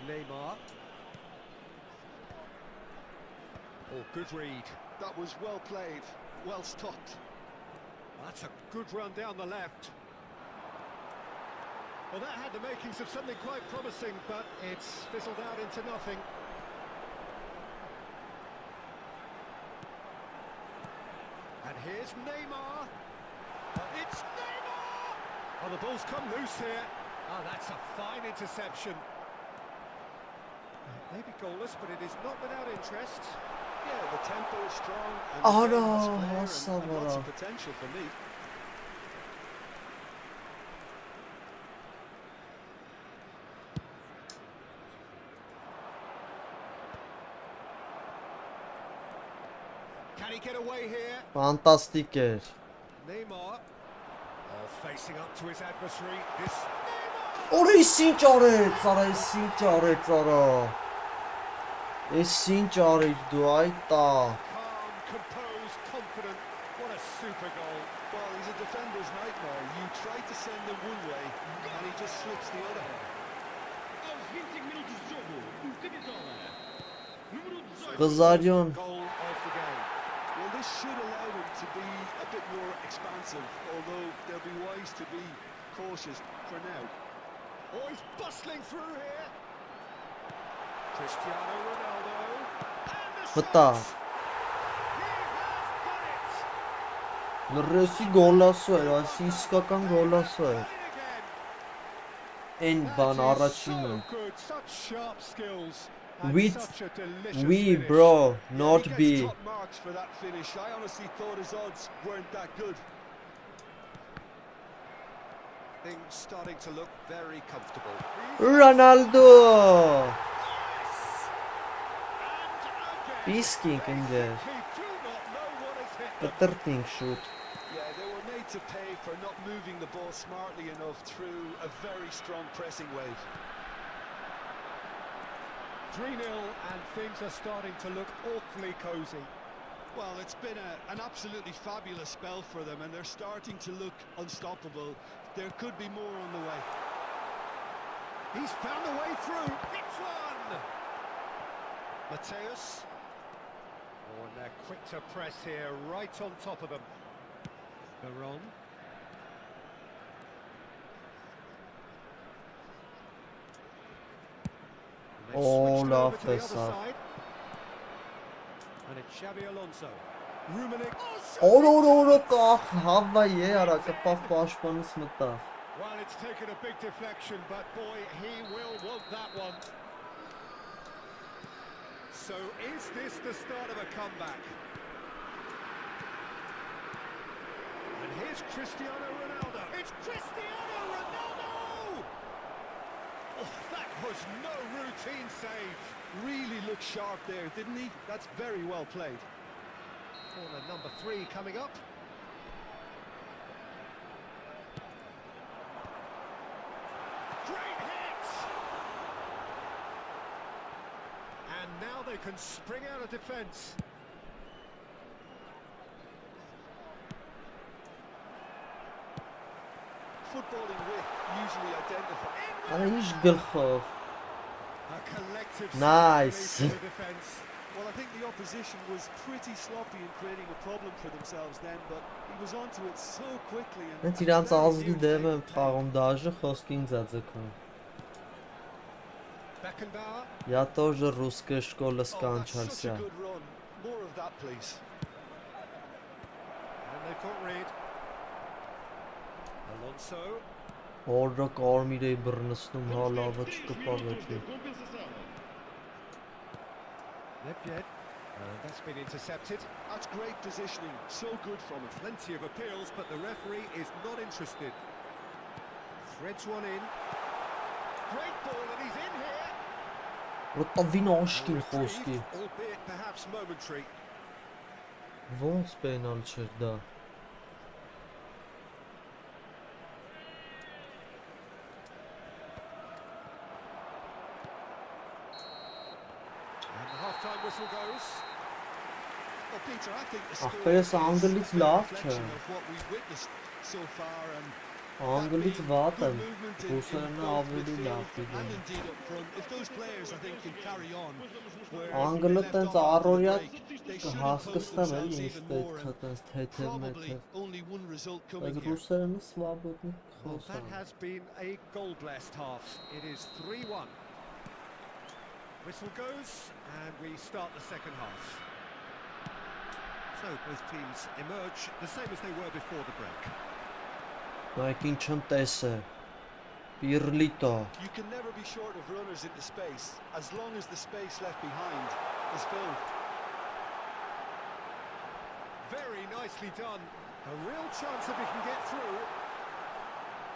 [SPEAKER 2] Neymar. Oh, good read.
[SPEAKER 6] That was well played, well stopped.
[SPEAKER 2] That's a good run down the left. Well, that had the makings of something quite promising, but it's fizzled out into nothing. And here's Neymar. It's Neymar! Oh, the ball's come loose here. Oh, that's a fine interception. It may be goalless, but it is not without interest.
[SPEAKER 6] Yeah, the tempo is strong and
[SPEAKER 1] Oh,
[SPEAKER 6] the game has
[SPEAKER 1] no,
[SPEAKER 6] flair
[SPEAKER 1] Hasan
[SPEAKER 6] and lots
[SPEAKER 1] bana.
[SPEAKER 6] of potential for me.
[SPEAKER 2] Can he get away here?
[SPEAKER 1] Ֆանտաստիկ էր
[SPEAKER 2] Neymar. Oh, facing up to his adversary. This Neymar!
[SPEAKER 1] Օրը էս ինչ արեց արա էս ինչ արեց արա Էս ինչ արեց դու այտա
[SPEAKER 2] Calm, composed, confident. What a super goal.
[SPEAKER 6] Well, he's a defender's nightmare. You try to send him one way and he just slips the other.
[SPEAKER 4] Aos 25 minutos de jogo, o camisola número 18.
[SPEAKER 1] Ղզարյոն
[SPEAKER 2] Goal of the game.
[SPEAKER 6] Well, this should allow him to be a bit more expansive, although they'll be wise to be cautious for now.
[SPEAKER 2] Oh, he's bustling through here. Cristiano Ronaldo. And the
[SPEAKER 1] Վտա
[SPEAKER 2] shot. He has done it.
[SPEAKER 1] Լրեսի գոլասու էր այս իսկական գոլասու էր
[SPEAKER 2] Done it again.
[SPEAKER 1] Այն
[SPEAKER 2] That
[SPEAKER 1] բան
[SPEAKER 2] is
[SPEAKER 1] առաջինը
[SPEAKER 2] so good, such sharp skills. And
[SPEAKER 1] With
[SPEAKER 2] such a delicious
[SPEAKER 1] we
[SPEAKER 2] finish.
[SPEAKER 1] bro
[SPEAKER 6] Yeah,
[SPEAKER 1] not
[SPEAKER 6] he
[SPEAKER 1] be
[SPEAKER 6] gets top marks for that finish. I honestly thought his odds weren't that good. Things starting to look very comfortable.
[SPEAKER 1] Ronaldo!
[SPEAKER 2] Bisking
[SPEAKER 1] in there. The 13th shoot.
[SPEAKER 6] Yeah, they were made to pay for not moving the ball smartly enough through a very strong pressing wave.
[SPEAKER 2] 3-0 and things are starting to look awfully cosy.
[SPEAKER 3] Well, it's been an absolutely fabulous spell for them, and they're starting to look unstoppable. There could be more on the way.
[SPEAKER 2] He's found a way through. Hits one!
[SPEAKER 3] Mateus.
[SPEAKER 2] Oh, and they're quick to press here, right on top of them. Baron.
[SPEAKER 1] Oh, love this stuff.
[SPEAKER 2] And it's Xabi Alonso. Rummenigge.
[SPEAKER 1] Հավայ է արակապավ պաշտպանից մտավ։
[SPEAKER 2] Well, it's taken a big deflection, but boy, he will want that one. So is this the start of a comeback? And here's Cristiano Ronaldo. It's Cristiano Ronaldo! Oh, that was no routine save.
[SPEAKER 3] Really looked sharp there, didn't he? That's very well played.
[SPEAKER 2] Corner number 3 coming up. Great hit! And now they can spring out of defence.
[SPEAKER 6] Footballing width usually identified.
[SPEAKER 1] Արա ինչ գլխով։
[SPEAKER 2] A collective
[SPEAKER 1] Nice.
[SPEAKER 2] for the defence.
[SPEAKER 6] Well, I think the opposition was pretty sloppy in creating a problem for themselves then, but he was onto it so quickly.
[SPEAKER 1] Հենց իրանց ազգի դեմ եմ խաղում դաժը խոսքին ձաձգում։
[SPEAKER 2] Beckenbauer.
[SPEAKER 1] Я тоже русская школа
[SPEAKER 6] Oh, that's such a
[SPEAKER 1] скончался.
[SPEAKER 6] good run. More of that, please.
[SPEAKER 2] And they've got Reed. Alonso.
[SPEAKER 1] Օրը կարմիր էի բռնցնում, հա լավը չկպավեցի։
[SPEAKER 2] Nedved. That's been intercepted.
[SPEAKER 6] That's great positioning. So good from him.
[SPEAKER 2] Plenty of appeals, but the referee is not interested. Threads one in. Great ball, and he's in here.
[SPEAKER 1] Ոտավին
[SPEAKER 2] A
[SPEAKER 1] աշկին խոսքի։
[SPEAKER 2] reprieve, albeit perhaps momentary.
[SPEAKER 1] Ոնց պենալ չէր դա։
[SPEAKER 2] And the half-time whistle goes.
[SPEAKER 6] Well, Peter, I think the
[SPEAKER 1] Ախպերս
[SPEAKER 6] score is
[SPEAKER 1] անգլից
[SPEAKER 6] a
[SPEAKER 1] լավ
[SPEAKER 6] reflection
[SPEAKER 1] չէ։
[SPEAKER 6] of what we've witnessed so far, and
[SPEAKER 1] Անգլից վատ եմ։
[SPEAKER 6] good movement in
[SPEAKER 1] Ռուսերենը
[SPEAKER 6] both
[SPEAKER 1] ավելի լավ
[SPEAKER 6] midfield
[SPEAKER 1] դիտում։
[SPEAKER 6] and indeed up front. If those players, I think, can carry on where
[SPEAKER 1] Անգլը
[SPEAKER 6] they left
[SPEAKER 1] տենց
[SPEAKER 6] off after the
[SPEAKER 1] առօրյա
[SPEAKER 6] break, they should impose
[SPEAKER 1] կհասկստեմ էլի
[SPEAKER 6] themselves
[SPEAKER 1] ինչ
[SPEAKER 6] even more,
[SPEAKER 1] պետք է
[SPEAKER 6] and
[SPEAKER 1] տենց թեթև
[SPEAKER 6] probably
[SPEAKER 1] մեթև։
[SPEAKER 6] only one result coming
[SPEAKER 1] Բայց
[SPEAKER 6] here.
[SPEAKER 1] ռուսերենը սվաբոտնի
[SPEAKER 2] Well, that
[SPEAKER 1] խոսան։
[SPEAKER 2] has been a goal-blessed half. It is 3-1. Whistle goes, and we start the second half. So both teams emerge the same as they were before the break.
[SPEAKER 1] Նայք ինչ ընտես է։ Պիրլիտո։
[SPEAKER 6] You can never be short of runners into space, as long as the space left behind is filled.
[SPEAKER 2] Very nicely done. A real chance if he can get through.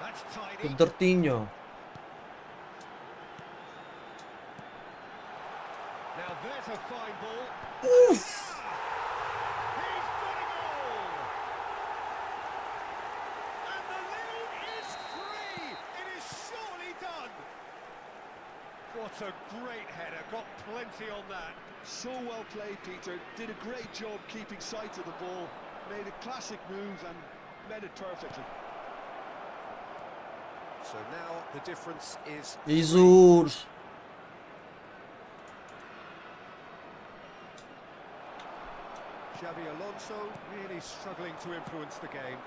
[SPEAKER 2] That's tidy.
[SPEAKER 1] Դրտինյո։
[SPEAKER 2] Now there's a fine ball. He's got it all. And the lead is 3. It is surely done. What a great header. Got plenty on that.
[SPEAKER 6] So well played, Peter. Did a great job keeping sight of the ball. Made a classic move and met it perfectly.
[SPEAKER 2] So now the difference is
[SPEAKER 1] Իզուր։
[SPEAKER 2] Xabi Alonso really struggling to influence the game.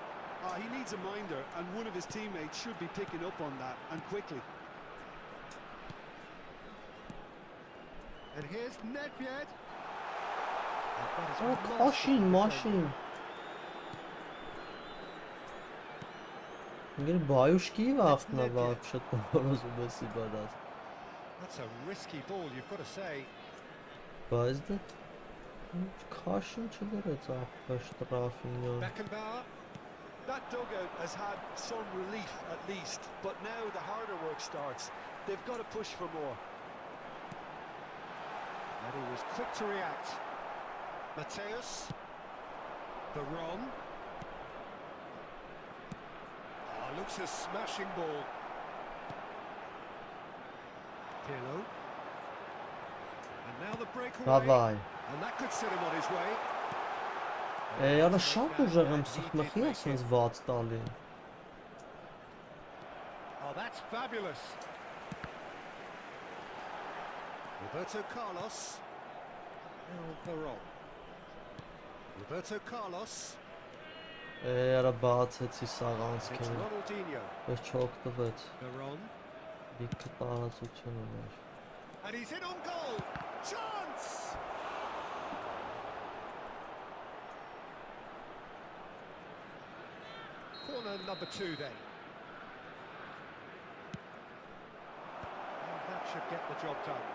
[SPEAKER 6] He needs a minder, and one of his teammates should be picking up on that, and quickly.
[SPEAKER 2] And here's Nedved.
[SPEAKER 1] Ո քաշին, մաշին։ Ինգեր բայուշկի վախտնա вообще տորոզում էսի բադած։
[SPEAKER 2] That's a risky ball, you've got to say.
[SPEAKER 1] Բայց դա քաշին չդրեց ախպեր շտրաֆինյա։
[SPEAKER 2] Beckenbauer.
[SPEAKER 6] That dugout has had some relief at least, but now the harder work starts. They've got to push for more.
[SPEAKER 2] And he was quick to react. Mateus. The run. Oh, looks a smashing ball. Pirlo. And now the breakaway.
[SPEAKER 1] Davai.
[SPEAKER 2] And that could set him on his way.
[SPEAKER 1] Jara շատ ուժեղ եմ սխմխի ասենց վատ տալի։
[SPEAKER 2] Oh, that's fabulous. Roberto Carlos. Now Varane. Roberto Carlos.
[SPEAKER 1] Jara բացեցի սաղ
[SPEAKER 2] It's
[SPEAKER 1] անցքերը։
[SPEAKER 2] Ronaldinho.
[SPEAKER 1] Ես չօգտվեց։
[SPEAKER 2] Varane.
[SPEAKER 1] Լիքը տարածություն ուներ։
[SPEAKER 2] And he's in on goal. Chance! Corner number 2 then. And that should get the job done.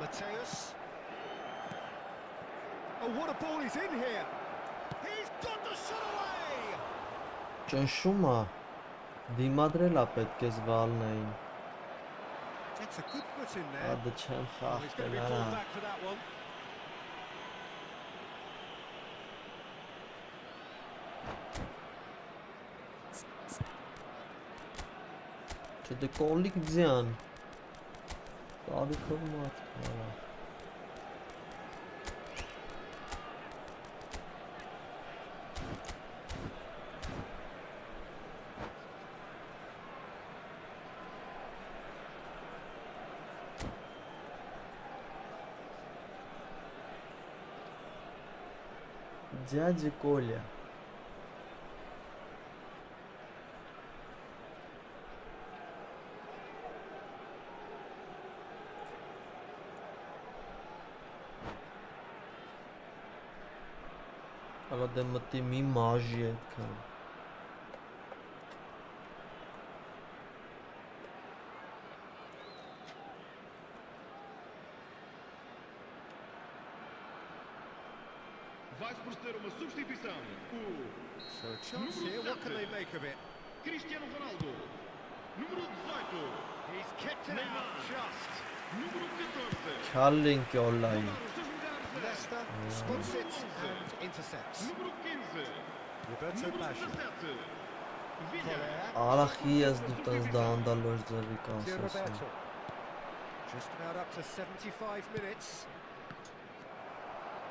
[SPEAKER 2] Mateus. Oh, what a ball he's in here. He's got the shot away.
[SPEAKER 1] Ճնշում է։ Դիմադրել է պետք է զվալնային։
[SPEAKER 2] It's a good foot in there.
[SPEAKER 1] Ադը չեմ
[SPEAKER 2] Oh, he's going to be
[SPEAKER 1] խախտել
[SPEAKER 2] pulled
[SPEAKER 1] արա։
[SPEAKER 2] back for that one.
[SPEAKER 1] Չդե կոլիկ ձյան։ Տարիքով մատ արա։ Дядя Коля. Ալա մտի մի մաժի այդքան։
[SPEAKER 4] Vai se proceder uma substituição.
[SPEAKER 2] So a chance here, what can they make of it?
[SPEAKER 4] Cristiano Ronaldo. Número 18.
[SPEAKER 2] He's kept it out just.
[SPEAKER 4] Número 14.
[SPEAKER 1] Քալին կոլայի։
[SPEAKER 4] Mudar os seus lugares.
[SPEAKER 2] Leicester spots it and intercepts.
[SPEAKER 4] Número 15.
[SPEAKER 2] Roberto
[SPEAKER 4] Número
[SPEAKER 2] Baggio.
[SPEAKER 4] 17. Villa.
[SPEAKER 1] Արախի ես դու տես դանդալոր ձևի
[SPEAKER 2] Here's
[SPEAKER 1] կանսես։
[SPEAKER 2] Roberto. Just about up to 75 minutes.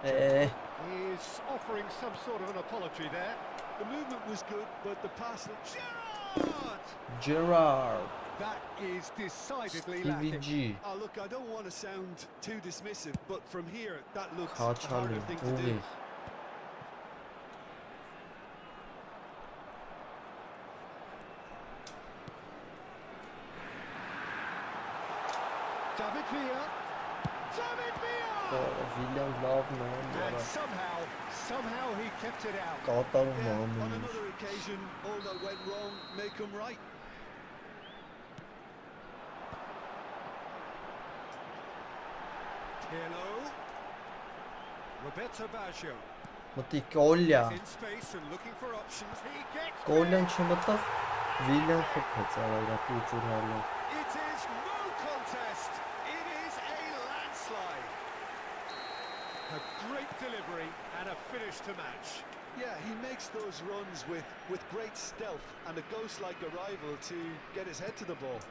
[SPEAKER 2] He's offering some sort of an apology there.
[SPEAKER 6] The movement was good, but the pass...
[SPEAKER 2] Gerrard!
[SPEAKER 1] Gerard,
[SPEAKER 2] That is decidedly
[SPEAKER 1] Stevie
[SPEAKER 2] lacking.
[SPEAKER 1] G,
[SPEAKER 6] Oh, look, I don't want to sound too dismissive, but from here, that looks a
[SPEAKER 1] Քաչալի,
[SPEAKER 6] harder thing to do.
[SPEAKER 1] ուղիղ։
[SPEAKER 2] David Villa. David Villa!
[SPEAKER 1] Վիլյան լավն է,
[SPEAKER 2] And
[SPEAKER 1] դրա
[SPEAKER 2] somehow he kept it out.
[SPEAKER 1] կատարում
[SPEAKER 6] Yeah, on
[SPEAKER 1] ամեն ինչ։
[SPEAKER 6] another occasion, all that went wrong may come right.
[SPEAKER 2] Pirlo. Roberto Baggio.
[SPEAKER 1] Մտի կոլյա,
[SPEAKER 2] He's in space and looking for options. He gets
[SPEAKER 1] կոլյան չմտավ, Վիլյան խփեց արա իրա փուճուր հալով։
[SPEAKER 2] It is no contest. It is a landslide. A great delivery and a finish to match.
[SPEAKER 6] Yeah, he makes those runs with great stealth and a ghost-like arrival to get his head to the ball.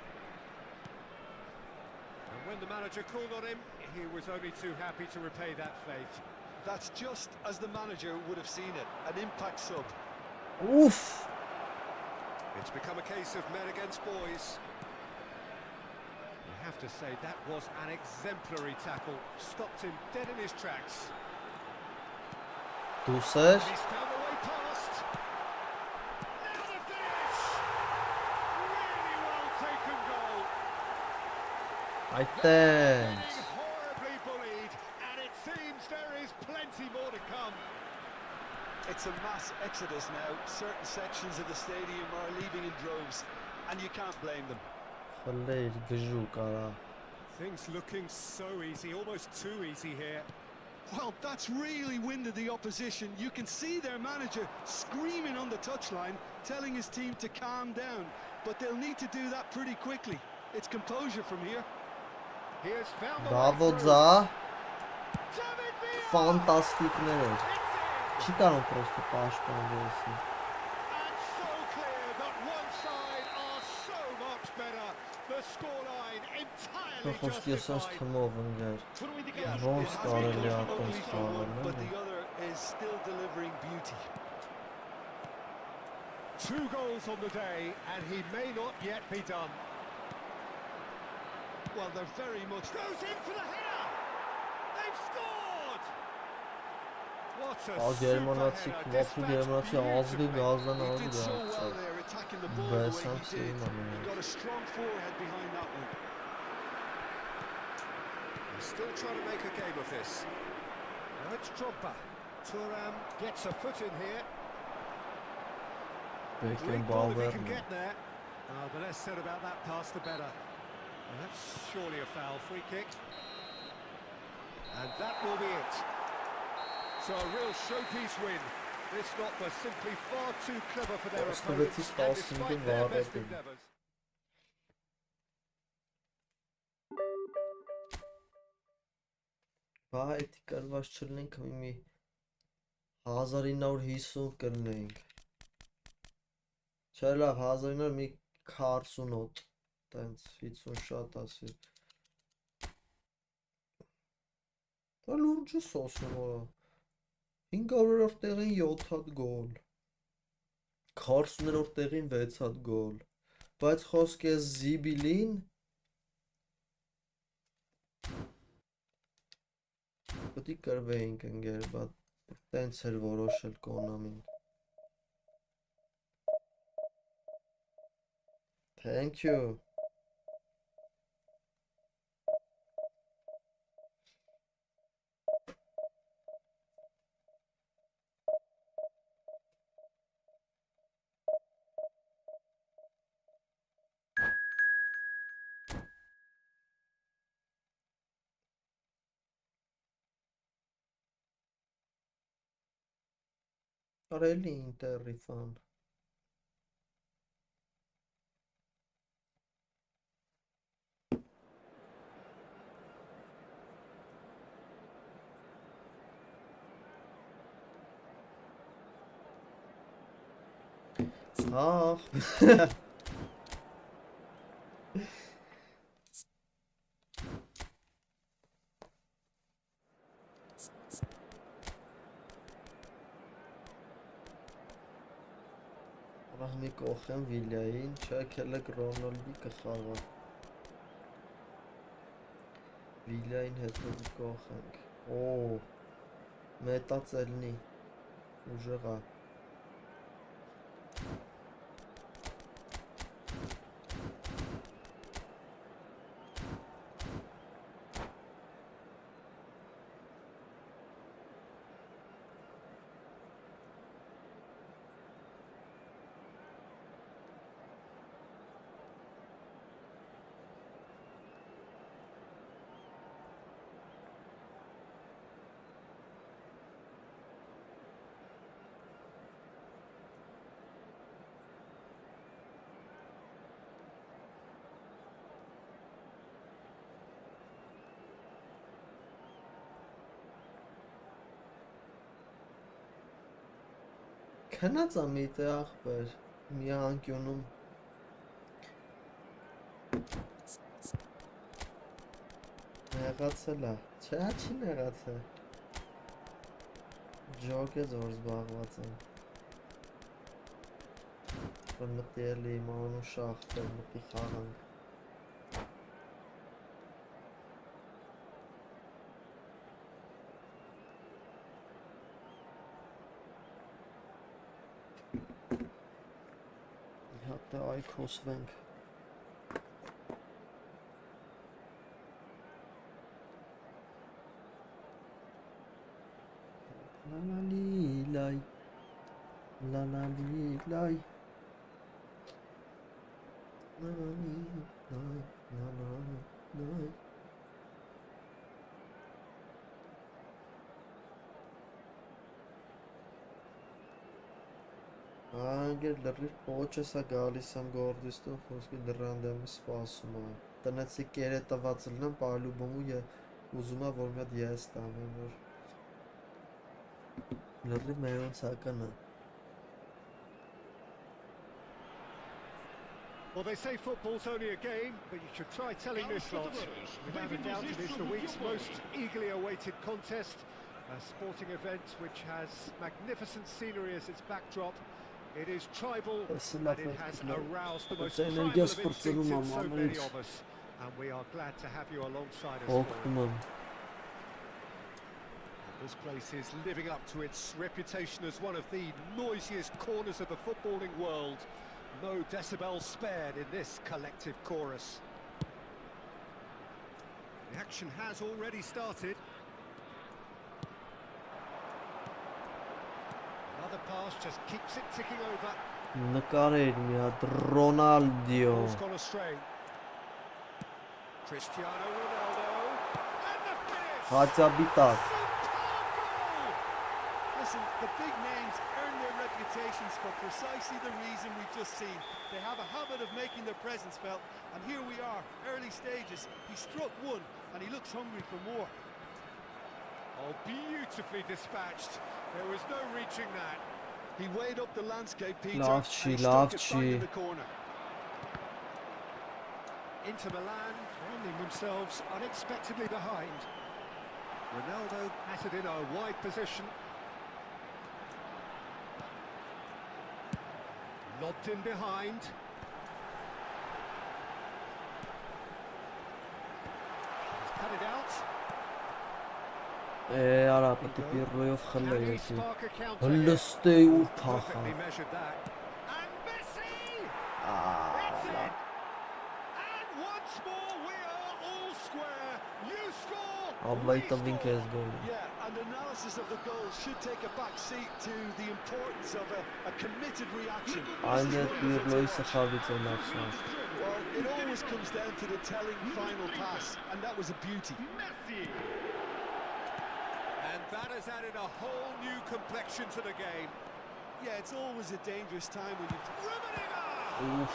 [SPEAKER 2] And when the manager called on him, he was only too happy to repay that faith.
[SPEAKER 6] That's just as the manager would have seen it, an impact sub.
[SPEAKER 1] Ուֆ,
[SPEAKER 2] It's become a case of men against boys. You have to say that was an exemplary tackle. Stopped him dead in his tracks.
[SPEAKER 1] դուսեր,
[SPEAKER 2] He's found the way past. Now the finish! Really well taken goal.
[SPEAKER 1] այդտենց։
[SPEAKER 2] Getting horribly bullied, and it seems there is plenty more to come.
[SPEAKER 6] It's a mass exodus now. Certain sections of the stadium are leaving in droves, and you can't blame them.
[SPEAKER 1] Խլեր, գժուկ արա։
[SPEAKER 2] Things looking so easy, almost too easy here.
[SPEAKER 3] Well, that's really winded the opposition. You can see their manager screaming on the touchline, telling his team to calm down. But they'll need to do that pretty quickly. It's composure from here.
[SPEAKER 2] He has found the
[SPEAKER 1] Bravo
[SPEAKER 2] way
[SPEAKER 1] ձա,
[SPEAKER 2] through. David Villa!
[SPEAKER 1] ֆանտաստիկներ էր։
[SPEAKER 2] It's
[SPEAKER 1] Չի կարող պրոստը պաշտպանվել էսի։
[SPEAKER 2] in! And so clear that one side are so much better. The scoreline entirely
[SPEAKER 1] Խոսքի ասած
[SPEAKER 2] justified.
[SPEAKER 1] թմով ընկեր։
[SPEAKER 5] Foram
[SPEAKER 3] Yes,
[SPEAKER 5] indicados.
[SPEAKER 1] Ոնց
[SPEAKER 3] it has
[SPEAKER 1] կարելի է
[SPEAKER 3] become
[SPEAKER 1] այդպես
[SPEAKER 3] ugly for one,
[SPEAKER 1] խաղալ,
[SPEAKER 3] but
[SPEAKER 1] էլի։
[SPEAKER 3] the other is still delivering beauty.
[SPEAKER 2] 2 goals on the day, and he may not yet be done.
[SPEAKER 3] Well, they're very much...
[SPEAKER 2] Goes in for the header! They've scored! What a
[SPEAKER 1] Գերմանացի,
[SPEAKER 2] super header,
[SPEAKER 1] քվապի
[SPEAKER 2] dispatched
[SPEAKER 1] գերմանացի ազգը
[SPEAKER 2] beautifully.
[SPEAKER 1] գազան
[SPEAKER 3] He
[SPEAKER 1] ազգը
[SPEAKER 3] did so well
[SPEAKER 1] աղցա։
[SPEAKER 3] there, attacking the ball the way
[SPEAKER 1] Բեսամ
[SPEAKER 3] he did.
[SPEAKER 1] սիրում
[SPEAKER 3] He
[SPEAKER 1] եմ։
[SPEAKER 3] got a strong forehead behind that one.
[SPEAKER 2] He's still trying to make a game of this. Now it's Drogba. Thuram gets a foot in here.
[SPEAKER 1] Բեկեն
[SPEAKER 2] Great ball if he
[SPEAKER 1] բավերն
[SPEAKER 2] can
[SPEAKER 1] է։
[SPEAKER 2] get there. The less said about that pass, the better. And that's surely a foul free kick. And that will be it. So a real showpiece win. This lot were simply far too clever for their
[SPEAKER 1] Просто
[SPEAKER 2] opponents,
[SPEAKER 1] ведь и
[SPEAKER 2] and
[SPEAKER 1] спас
[SPEAKER 2] despite
[SPEAKER 1] Нигде
[SPEAKER 2] their
[SPEAKER 1] Варвар
[SPEAKER 2] best
[SPEAKER 1] был.
[SPEAKER 2] endeavours.
[SPEAKER 1] Բա էդի կրված չլինենք մի 1950 կլինենք։ Չէ լավ 1900 մի 48 տենց 50 շատ ասի։ Դա լուրջ է սոսում օ։ 500-ով տեղին 7 հատ գոլ։ 40-ով տեղին 6 հատ գոլ։ Բայց խոսք է Զիբիլին Պետք է կրվեինք ընկեր, բայց տենց էր որոշել Կոնամին։ Thank you. Արելի ինտերի ֆան։ Ախ։ Ահա մի կողեմ Վիլյային, չէ քելեք Ռոնալդի կխաղա։ Վիլյային հետո մի կողենք։ Օ, մետածելնի։ Ուժեղա։ Քնած է մի տեղ ախպեր, մի անկյունում։ Նեղացել է, չէ չի նեղացել։ Ջոկ է զոր զբաղված եմ։ Մտի էլի մանու շախտեր, մտի խաղանք։ Հատը այքոսվենք։ Լալալի լայ, լալալի լայ, լալալի լայ, լալալի լայ։ Անգեր լրիվ պոչես է գալիս եմ գորդիստով, խոսքի դրան դեմի սպասում եմ։ Տնեցի կերը տված լնեմ, պայլուբոմու ուզում է, որ մի հատ ես տանեմ, որ լրիվ մերոնցական է։
[SPEAKER 2] Well, they say football's only a game, but you should try telling this lot. Without a doubt, it is the week's most eagerly awaited contest. A sporting event which has magnificent scenery as its backdrop. It is tribal and it has aroused the most primal of instincts in so many of us. And we are glad to have you alongside us. This place is living up to its reputation as one of the noisiest corners of the footballing world. No decibels spared in this collective chorus. The action has already started. Another pass just keeps it ticking over.
[SPEAKER 1] Նկարեր մի հատ Ռոնալդիո
[SPEAKER 2] Ball's gone astray. Cristiano Ronaldo and the finish.
[SPEAKER 1] Հացաբիտակ
[SPEAKER 6] Listen, the big names earn their reputations for precisely the reason we've just seen. They have a habit of making their presence felt, and here we are, early stages. He struck one, and he looks hungry for more.
[SPEAKER 2] Oh, beautifully dispatched. There was no reaching that.
[SPEAKER 6] He weighed up the landscape, Peter,
[SPEAKER 1] Lavci,
[SPEAKER 6] and he struck it back
[SPEAKER 1] Lavci.
[SPEAKER 6] in the corner.
[SPEAKER 2] Inter Milan finding themselves unexpectedly behind. Ronaldo has it in a wide position. Lobbed in behind. He's cut it out.
[SPEAKER 1] Արա պետք է Պիրլոյով խլե
[SPEAKER 2] Can he
[SPEAKER 1] եկի
[SPEAKER 2] spark a counter?
[SPEAKER 1] Հլստեի ու փախա
[SPEAKER 2] Perfectly measured that. And Messi! It's it! And once more we are all square. You score!
[SPEAKER 1] Աբլայի
[SPEAKER 2] we
[SPEAKER 1] տվինք
[SPEAKER 2] score.
[SPEAKER 1] ես գոլը
[SPEAKER 6] Yeah, and analysis of the goal should take a back seat to the importance of a committed reaction.
[SPEAKER 1] Այն է Պիրլոյի սխալից է լավ սա
[SPEAKER 6] Well, it always comes down to the telling final pass, and that was a beauty.
[SPEAKER 4] Messi.
[SPEAKER 2] And that has added a whole new complexion to the game.
[SPEAKER 6] Yeah, it's always a dangerous time when you...
[SPEAKER 2] Rummenigge!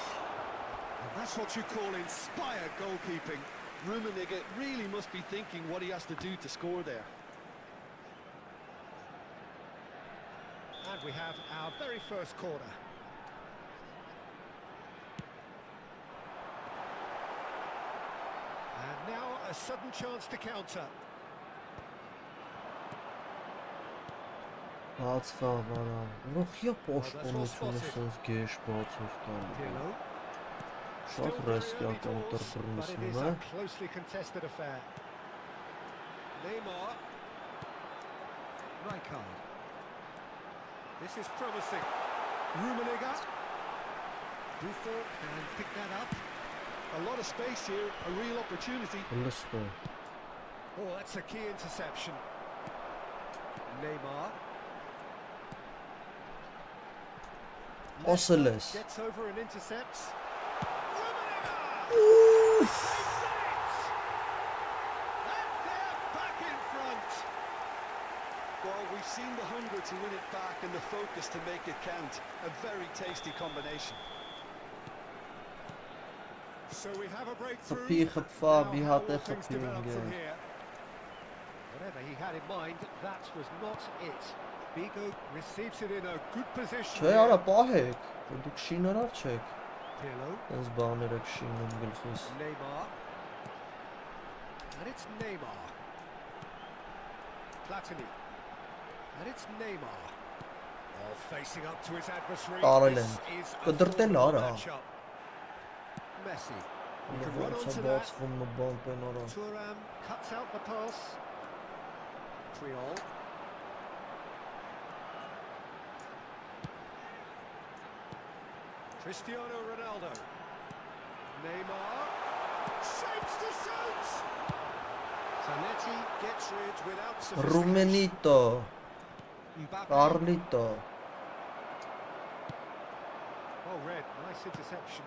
[SPEAKER 2] And that's what you call inspired goalkeeping.
[SPEAKER 6] Rummenigge really must be thinking what he has to do to score there.
[SPEAKER 2] And we have our very first corner. And now a sudden chance to counter.
[SPEAKER 1] Բացվա վարա Նոխյա պոշպոնությունը սենց գեշ բացով տալու
[SPEAKER 2] Pirlo.
[SPEAKER 1] Շատ ռեսկյական
[SPEAKER 2] But it
[SPEAKER 1] տրպրնիսում
[SPEAKER 2] is
[SPEAKER 1] է
[SPEAKER 2] a closely contested affair. Neymar. Rijkaard. This is promising. Rummenigge. Buffon can pick that up.
[SPEAKER 6] A lot of space here, a real opportunity.
[SPEAKER 1] Հլստե
[SPEAKER 2] Oh, that's a key interception. Neymar.
[SPEAKER 1] Osel ես
[SPEAKER 2] Gets over and intercepts. Rummenigge! And they're back in front.
[SPEAKER 6] Well, we've seen the hunger to win it back and the focus to make it count. A very tasty combination.
[SPEAKER 2] So we have a breakthrough.
[SPEAKER 1] Խփի խփվա
[SPEAKER 2] Now,
[SPEAKER 1] մի
[SPEAKER 2] how
[SPEAKER 1] հատ է
[SPEAKER 2] will things
[SPEAKER 1] խփի
[SPEAKER 2] develop from
[SPEAKER 1] ընկեր
[SPEAKER 2] here? Whatever he had in mind, that was not it. Bigo receives it in a good position.
[SPEAKER 1] Չէ արա պահեք որ դուք շինարար չեք
[SPEAKER 2] Pirlo.
[SPEAKER 1] Այս բաներ եք շինում գլխիս
[SPEAKER 2] Neymar. And it's Neymar. Platini. And it's Neymar. Oh, facing up to his adversary.
[SPEAKER 1] Տարել
[SPEAKER 2] This
[SPEAKER 1] են
[SPEAKER 2] is a
[SPEAKER 1] կդրտել
[SPEAKER 2] formidable
[SPEAKER 1] արա
[SPEAKER 2] matchup. Messi. He can run
[SPEAKER 1] Ոնց է
[SPEAKER 2] onto that.
[SPEAKER 1] բացվում մը բան պեն արա
[SPEAKER 2] Thuram cuts out the pass. Triol. Cristiano Ronaldo. Neymar. Shapes to shoot! Zanetti gets rid without sophistication.
[SPEAKER 1] Ռումենիտո
[SPEAKER 2] Mbappe.
[SPEAKER 1] Կարլիտո
[SPEAKER 2] Oh, red. Nice interception.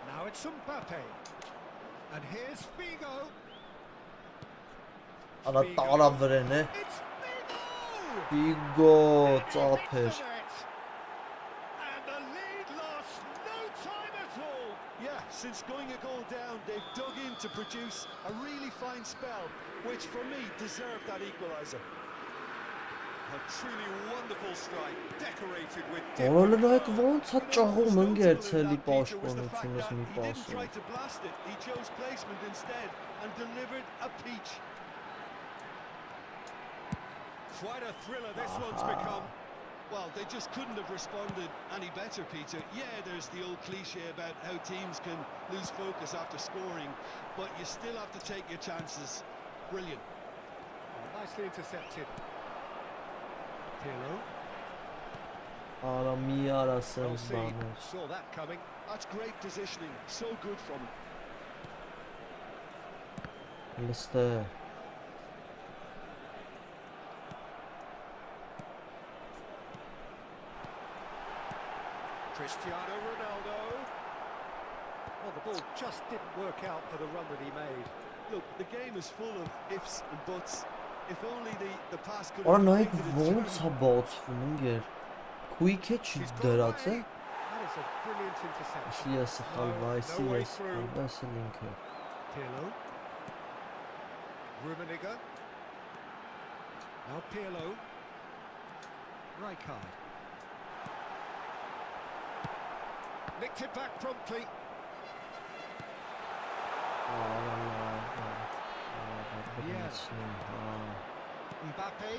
[SPEAKER 2] Now it's Mbappe. And here's Figo.
[SPEAKER 1] Արա տարա վրեն է
[SPEAKER 2] It's Figo!
[SPEAKER 1] Բիգո
[SPEAKER 2] And he hits
[SPEAKER 1] ծափեր
[SPEAKER 2] the net.
[SPEAKER 6] since going a goal down, they've dug in to produce a really fine spell, which for me deserved that equaliser. A truly wonderful strike, decorated with
[SPEAKER 1] Որոնը
[SPEAKER 6] different
[SPEAKER 1] նայեք
[SPEAKER 6] colour.
[SPEAKER 1] ոնց է
[SPEAKER 6] You know,
[SPEAKER 1] ճահում
[SPEAKER 6] what's
[SPEAKER 1] ընկերց
[SPEAKER 6] notable in
[SPEAKER 1] էլի
[SPEAKER 6] that, Peter, was the fact
[SPEAKER 1] պաշտպանությունից
[SPEAKER 6] that
[SPEAKER 1] մի
[SPEAKER 6] he didn't try
[SPEAKER 1] պասով։
[SPEAKER 6] to blast it, he chose placement instead and delivered a peach. Quite a thriller this one's become. Well, they just couldn't have responded any better, Peter. Yeah, there's the old cliche about how teams can lose focus after scoring, but you still have to take your chances. Brilliant.
[SPEAKER 2] Oh, nicely intercepted. Pirlo.
[SPEAKER 1] Արա մի արա
[SPEAKER 2] Well
[SPEAKER 1] սենց
[SPEAKER 2] seen.
[SPEAKER 1] բաներ։
[SPEAKER 2] Saw that coming.
[SPEAKER 6] That's great positioning. So good from him.
[SPEAKER 1] Լստե։
[SPEAKER 2] Cristiano Ronaldo. Well, the ball just didn't work out for the run that he made.
[SPEAKER 6] Look, the game is full of ifs and buts. If only the pass could
[SPEAKER 1] Արա
[SPEAKER 6] have
[SPEAKER 1] նայեք
[SPEAKER 6] completed it
[SPEAKER 1] ոնց
[SPEAKER 6] through.
[SPEAKER 1] է բացվում ընկեր։ Քույքը չի
[SPEAKER 6] She's got
[SPEAKER 1] դրած է։
[SPEAKER 6] away.
[SPEAKER 2] That is a brilliant interception.
[SPEAKER 1] Այսի ես սխալվա, այսի
[SPEAKER 2] No way
[SPEAKER 1] ես
[SPEAKER 2] through.
[SPEAKER 1] սխալվա, այսի ինքը։
[SPEAKER 2] Pirlo. Rummenigge. Now Pirlo. Rijkaard. Nicked it back promptly. Yes. Mbappe.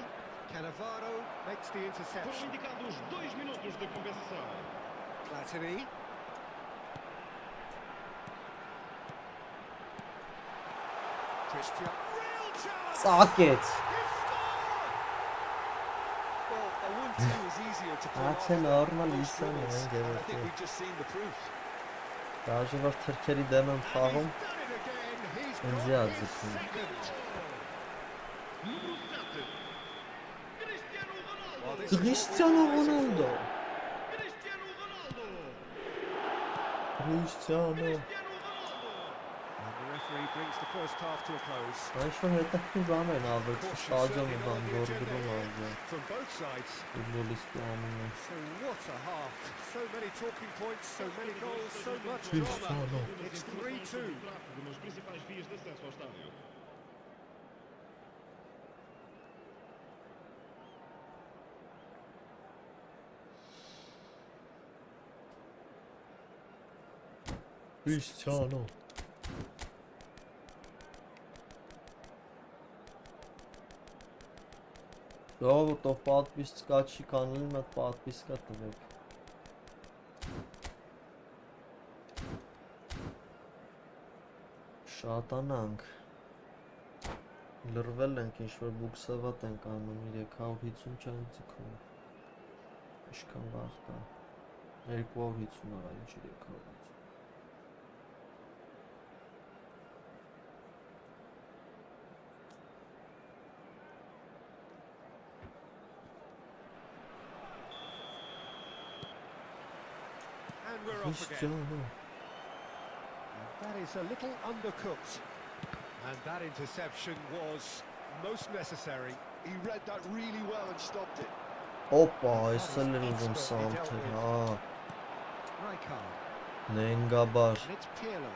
[SPEAKER 2] Cannavaro makes the
[SPEAKER 4] Foram
[SPEAKER 2] interception.
[SPEAKER 4] indicados 2 minutos de compensação.
[SPEAKER 2] Platini. Christian. Real chance!
[SPEAKER 1] Ծակեց։
[SPEAKER 6] Well, a 1-2 is easier to pull off
[SPEAKER 1] That's
[SPEAKER 6] than
[SPEAKER 1] normal,
[SPEAKER 6] most
[SPEAKER 1] listen,
[SPEAKER 6] winners,
[SPEAKER 1] man,
[SPEAKER 6] and
[SPEAKER 1] give
[SPEAKER 6] I
[SPEAKER 1] it
[SPEAKER 6] think
[SPEAKER 1] to-
[SPEAKER 6] we've just seen the proof.
[SPEAKER 1] Դաժե որ թրքերի դեմ եմ խաղում,
[SPEAKER 2] Done it again. He's
[SPEAKER 1] ինձ
[SPEAKER 2] got
[SPEAKER 1] է
[SPEAKER 2] his
[SPEAKER 1] ածիքում։
[SPEAKER 2] second.
[SPEAKER 4] Número 7. Cristiano Ronaldo.
[SPEAKER 2] Well, this is what we've
[SPEAKER 1] Cristiano
[SPEAKER 2] been waiting
[SPEAKER 1] Ronaldo։
[SPEAKER 2] for.
[SPEAKER 4] Cristiano Ronaldo.
[SPEAKER 1] Cristiano։
[SPEAKER 4] Cristiano Ronaldo.
[SPEAKER 2] And the referee brings the first half to a close.
[SPEAKER 1] Այսօր հետաքրքիր բան են ավել, ստադիոմը բան գորգրում ալու։
[SPEAKER 2] From both sides.
[SPEAKER 1] Ֆուտբոլիստի անում է։
[SPEAKER 2] So what a half. So many talking points, so many goals, so much
[SPEAKER 1] Cristiano.
[SPEAKER 2] drama. It's 3-2.
[SPEAKER 4] De uma das principais vias de acesso ao estádio.
[SPEAKER 1] Cristiano։ Ժողովուրդ պատվիսկա չի կանել, մի հատ պատվիսկա տվեք։ Շատանանք։ Լրվել ենք, ինչ-որ բուքսավատ ենք անում, 350 չանք ձգում։ Իշքան վաղ կա։ 250 արա, ինչ 350։
[SPEAKER 2] And we're off again.
[SPEAKER 1] Cristiano։
[SPEAKER 2] And that is a little undercooked. And that interception was most necessary.
[SPEAKER 6] He read that really well and stopped it.
[SPEAKER 1] Օպա, այս էլ էր ուզում սանթել, հա։
[SPEAKER 2] Rijkaard.
[SPEAKER 1] Նենգաբար։
[SPEAKER 2] And it's Pirlo.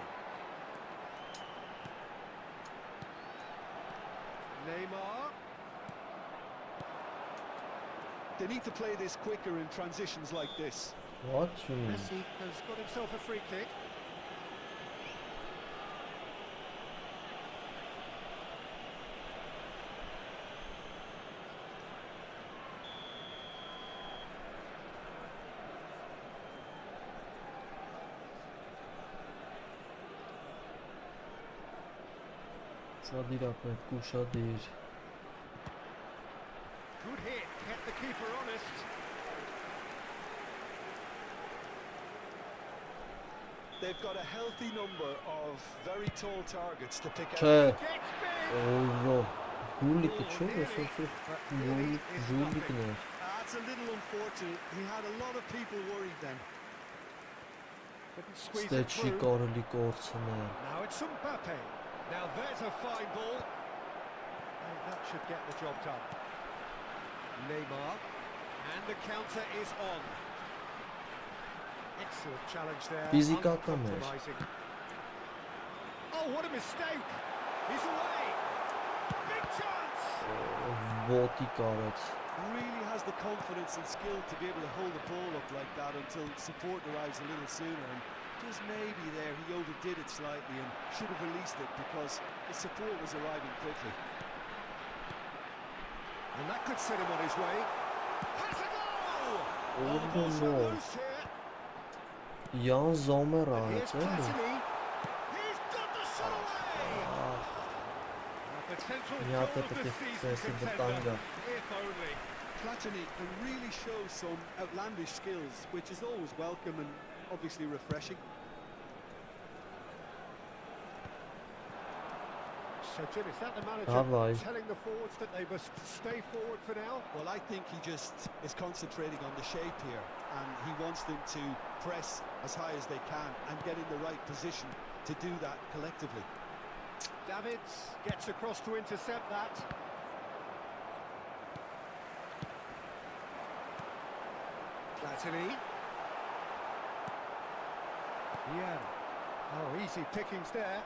[SPEAKER 2] Neymar.
[SPEAKER 6] They need to play this quicker in transitions like this.
[SPEAKER 1] What you mean?
[SPEAKER 2] Messi has got himself a free kick.
[SPEAKER 1] Շադիր ապետ, կուշադիր։
[SPEAKER 2] Good hit, kept the keeper honest.
[SPEAKER 6] They've got a healthy number of very tall targets to pick
[SPEAKER 1] Չէ,
[SPEAKER 6] out.
[SPEAKER 2] Gets big.
[SPEAKER 1] օյո, գուլիկը չէ, այսօր ժուլիկներ։
[SPEAKER 6] That's a little unfortunate. He had a lot of people worried then.
[SPEAKER 2] Couldn't squeeze
[SPEAKER 1] Ստե
[SPEAKER 2] it
[SPEAKER 1] չի
[SPEAKER 2] through.
[SPEAKER 1] կարելի կորցնել։
[SPEAKER 2] Now it's Mbappe. Now there's a fine ball. And that should get the job done. Neymar. And the counter is on. Excellent challenge there.
[SPEAKER 1] Ֆիզիկական էր։
[SPEAKER 2] Uncompromising. Oh, what a mistake! He's away! Big chance!
[SPEAKER 1] Ոտի կարեց։
[SPEAKER 6] Really has the confidence and skill to be able to hold the ball up like that until support arrives a little sooner. And just maybe there he overdid it slightly and should have released it because the support was arriving quickly.
[SPEAKER 2] And that could set him on his way. Has a goal!
[SPEAKER 1] Oh,
[SPEAKER 2] ball's
[SPEAKER 1] no.
[SPEAKER 2] run loose here.
[SPEAKER 1] Jan Zomer
[SPEAKER 2] And here's
[SPEAKER 1] արեց, էլի։
[SPEAKER 2] Platini. He's got the shot away! A potential
[SPEAKER 1] Մի հատ
[SPEAKER 2] goal
[SPEAKER 1] է
[SPEAKER 2] of the
[SPEAKER 1] պետք է
[SPEAKER 2] season
[SPEAKER 1] ֆեսի
[SPEAKER 2] contender.
[SPEAKER 1] վտանգը։
[SPEAKER 2] If only.
[SPEAKER 6] Platini can really show some outlandish skills, which is always welcome and obviously refreshing.
[SPEAKER 2] So Jim, is that the manager
[SPEAKER 1] Давай.
[SPEAKER 2] telling the forwards that they must stay forward for now?
[SPEAKER 6] Well, I think he just is concentrating on the shape here, and he wants them to press as high as they can and get in the right position to do that collectively.
[SPEAKER 2] Davids gets across to intercept that. Platini. Yeah. Oh, easy pickings there.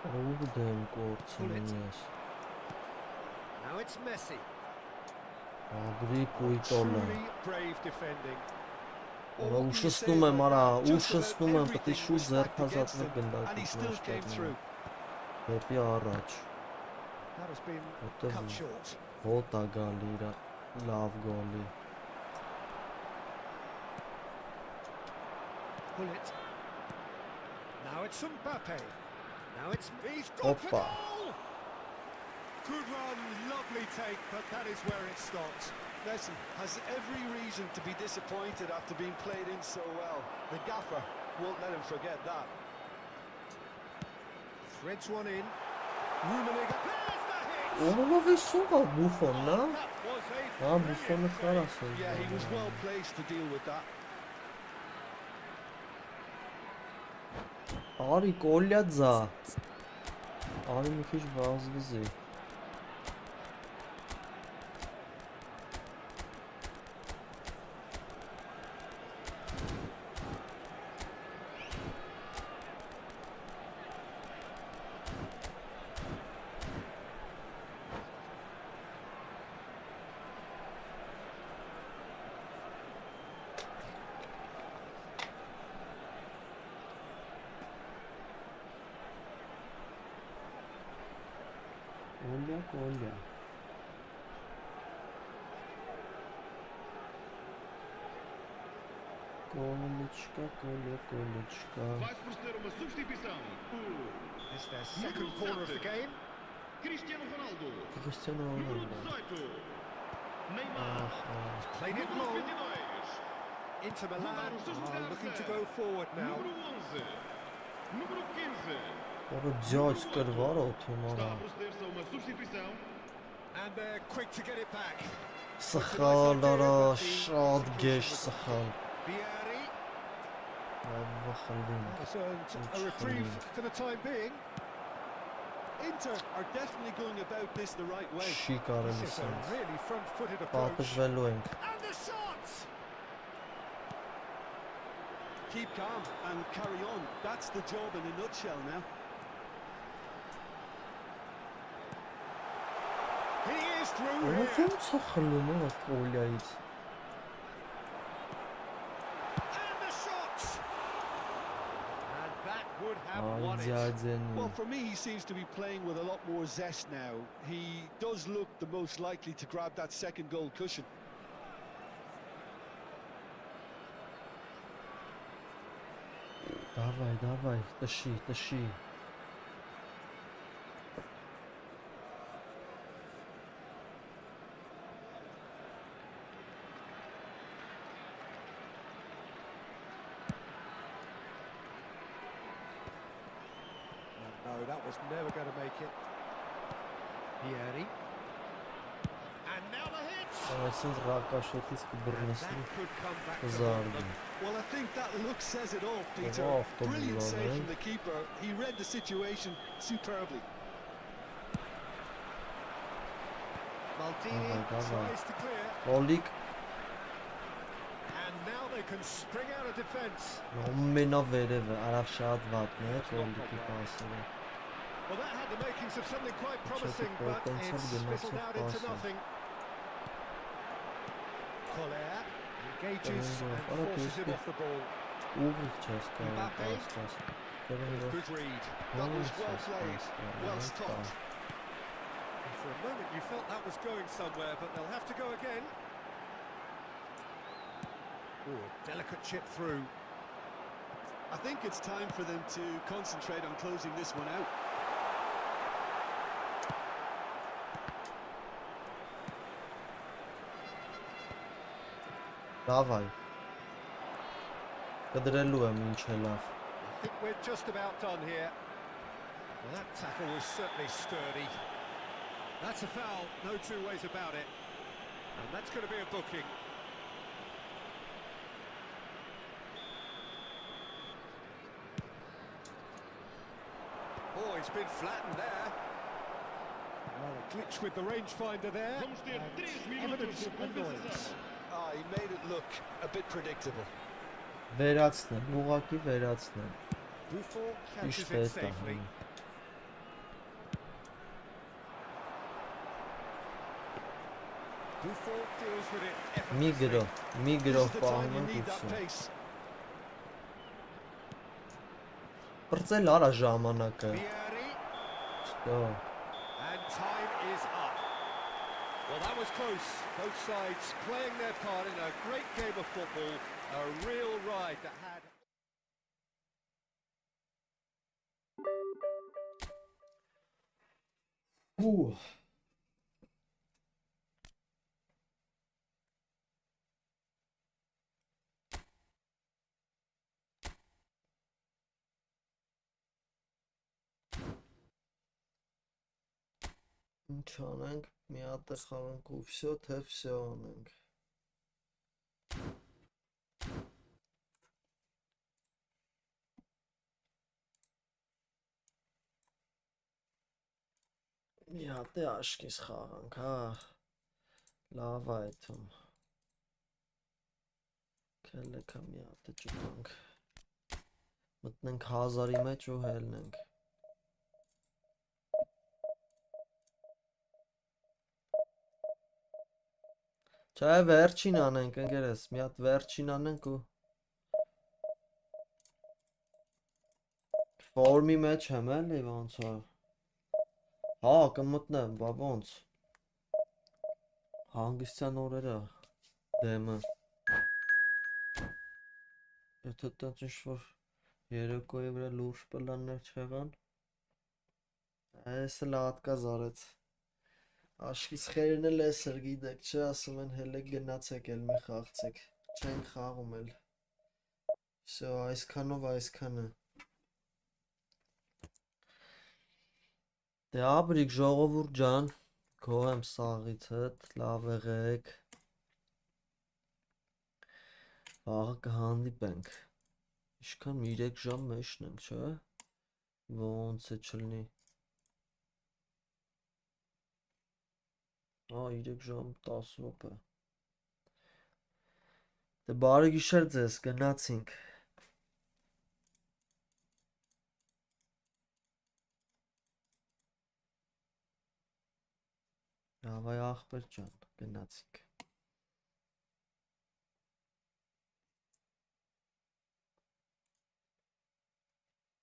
[SPEAKER 1] Ուղդեմ կորցնում ես։
[SPEAKER 2] Now it's Messi.
[SPEAKER 1] Ագրի պույտոլը։
[SPEAKER 2] Truly brave defending.
[SPEAKER 1] Արա ուշացնում եմ, արա, ուշացնում եմ, պետք է շուտ ձեռքազատվեր
[SPEAKER 6] And he still came through.
[SPEAKER 1] Դեպի առաջ։
[SPEAKER 2] That has been
[SPEAKER 1] Որտեվ
[SPEAKER 2] cut short.
[SPEAKER 1] հոտ է գալի իր լավ գոլի։
[SPEAKER 2] Pull it. Now it's Mbappe. Now it's he's got the
[SPEAKER 1] Hoppa.
[SPEAKER 2] goal. Good run, lovely take, but that is where it stopped.
[SPEAKER 6] Listen, has every reason to be disappointed after being played in so well. The gaffer won't let him forget that.
[SPEAKER 2] Threads one in. Rummenigge. There's the hit.
[SPEAKER 1] Ո՞վ է սուղա բուֆոնն, հա։
[SPEAKER 2] That was a
[SPEAKER 1] Հա, բուֆոնը խարաս է։
[SPEAKER 6] Yeah, he was well placed to deal with that.
[SPEAKER 1] Արի կոլյաձա։ Արի մի քիչ վազվզի։ Կոլյա։ Կոլյա։
[SPEAKER 4] Vai proceder a uma substituição.
[SPEAKER 2] It's their second corner of the game.
[SPEAKER 4] Cristiano Ronaldo.
[SPEAKER 1] Cristiano
[SPEAKER 4] Número
[SPEAKER 1] Ronaldo.
[SPEAKER 4] 18. Neymar.
[SPEAKER 2] Played it
[SPEAKER 4] Número
[SPEAKER 2] long.
[SPEAKER 4] 22.
[SPEAKER 2] Inter Milan are looking to go forward now.
[SPEAKER 4] Número 11. Número 15.
[SPEAKER 1] Որը ջոյս կրվար օթում
[SPEAKER 4] Está
[SPEAKER 1] արա։
[SPEAKER 4] a proceder-se a uma substituição.
[SPEAKER 2] And they're quick to get it back.
[SPEAKER 1] Սխալ արա, շատ գեշ սխալ։
[SPEAKER 2] Vieri
[SPEAKER 1] Ավա խլին։
[SPEAKER 2] has earned a reprieve for the time being.
[SPEAKER 6] Inter are definitely going about this the right way.
[SPEAKER 1] Չի կարելի
[SPEAKER 2] This is a
[SPEAKER 1] սենց։
[SPEAKER 2] really front-footed approach.
[SPEAKER 1] Պատժվելու ենք։
[SPEAKER 2] And the shots!
[SPEAKER 6] Keep calm and carry on. That's the job in a nutshell now.
[SPEAKER 2] He is through
[SPEAKER 1] Ո՞վ
[SPEAKER 2] here.
[SPEAKER 1] ոնց է խլում ա կոլյայից։
[SPEAKER 2] And the shots! And that would have won it.
[SPEAKER 1] Աջաջեն։
[SPEAKER 6] Well, for me, he seems to be playing with a lot more zest now. He does look the most likely to grab that second goal cushion.
[SPEAKER 1] Давай, тащи։
[SPEAKER 2] No, that was never going to make it. Vieri. And now the hit!
[SPEAKER 1] Այսինքն ռակաշետից
[SPEAKER 2] And
[SPEAKER 1] կբռնեսնի
[SPEAKER 2] that could come back to haunt
[SPEAKER 1] կզարգի։
[SPEAKER 2] them.
[SPEAKER 6] Well, I think that look says it all, Peter.
[SPEAKER 1] off the
[SPEAKER 6] Brilliant
[SPEAKER 1] ball,
[SPEAKER 6] save
[SPEAKER 1] eh?
[SPEAKER 6] from the keeper. He read the situation superbly.
[SPEAKER 2] Maldini
[SPEAKER 1] Давай.
[SPEAKER 2] tries to clear.
[SPEAKER 1] Կոլիկ,
[SPEAKER 2] And now the they can spring out of defence.
[SPEAKER 1] Ամենավերևը, արավ շատ վատն է, կոլիկի պասերը։
[SPEAKER 2] Well, that had the makings of something quite promising, but it's fizzled out into nothing. Collier engages and forces him off the ball.
[SPEAKER 1] Ուղիղ չես կարող պասպաս։
[SPEAKER 6] Good read. That was well played, well stopped.
[SPEAKER 2] And for a moment you felt that was going somewhere, but they'll have to go again. Oh, delicate chip through.
[SPEAKER 6] I think it's time for them to concentrate on closing this one out.
[SPEAKER 1] Davai. Կդրելու եմ ինչ է լավ։
[SPEAKER 2] I think we're just about done here. Well, that tackle was certainly sturdy. That's a foul, no two ways about it. And that's going to be a booking. Oh, he's been flattened there. Well, a glitch with the rangefinder there.
[SPEAKER 4] Vamos ter 3
[SPEAKER 2] And
[SPEAKER 4] minutos
[SPEAKER 2] evidence
[SPEAKER 4] de
[SPEAKER 2] of annoyance.
[SPEAKER 4] compensação.
[SPEAKER 6] Ah, he made it look a bit predictable.
[SPEAKER 1] Վերացնեմ, ուղակի վերացնեմ։
[SPEAKER 2] Buffon catches it
[SPEAKER 1] Իշպետ է։
[SPEAKER 2] safely. Buffon deals with it
[SPEAKER 1] Մի
[SPEAKER 2] effortlessly.
[SPEAKER 1] գրով, մի
[SPEAKER 6] This
[SPEAKER 1] գրով
[SPEAKER 6] is the time you
[SPEAKER 1] պահում
[SPEAKER 6] need that
[SPEAKER 1] եմ
[SPEAKER 6] pace.
[SPEAKER 1] Բրծել արա ժամանակը։
[SPEAKER 2] Vieri,
[SPEAKER 1] Ո,
[SPEAKER 2] and time is up. Well, that was close. Both sides playing their part in a great game of football. A real ride that had...
[SPEAKER 1] Ու, ինչ անենք, մի հատ է խաղանք ու վсё, թե վсё անենք։ Մի հատ է աշկիս խաղանք, հա։ Լավ է այդում։ Քելեքա մի հատ է ճուտանք։ Մտնենք 1000-ի մեջ ու հելնենք։ Չէ, վերջին անենք, ընկերս, մի հատ վերջին անենք ու ֆորմի մեջ եմ էլի ոնց է։ Հա, կմտնեմ, բա ոնց։ Հանգստյան օրերը դեմը։ Եթե տենց ինչ-որ երեկոյի վրա լուրջ պլաններ չեղան, այս էլ հատկա զարեց։ Աշկից խերն էլ էսր գիտեք, չէ, ասում են հելեք գնացեք էլ մի խաղցեք, չենք խաղում էլ, վсё, այսքանով այսքանը։ Դե աբրիկ ժողովուրդ ջան, գոհ եմ սաղից հետ, լավ եղեք, վաղը կհանդիպենք, իշքան 3 ժամ մեջն ենք, չէ, ոնց է չլնի։ Ա 3 ժամ 10 րոպե։ Դե բարի գիշեր ձեզ, գնացինք։ Հավայ ախպեր ջան, գնացինք։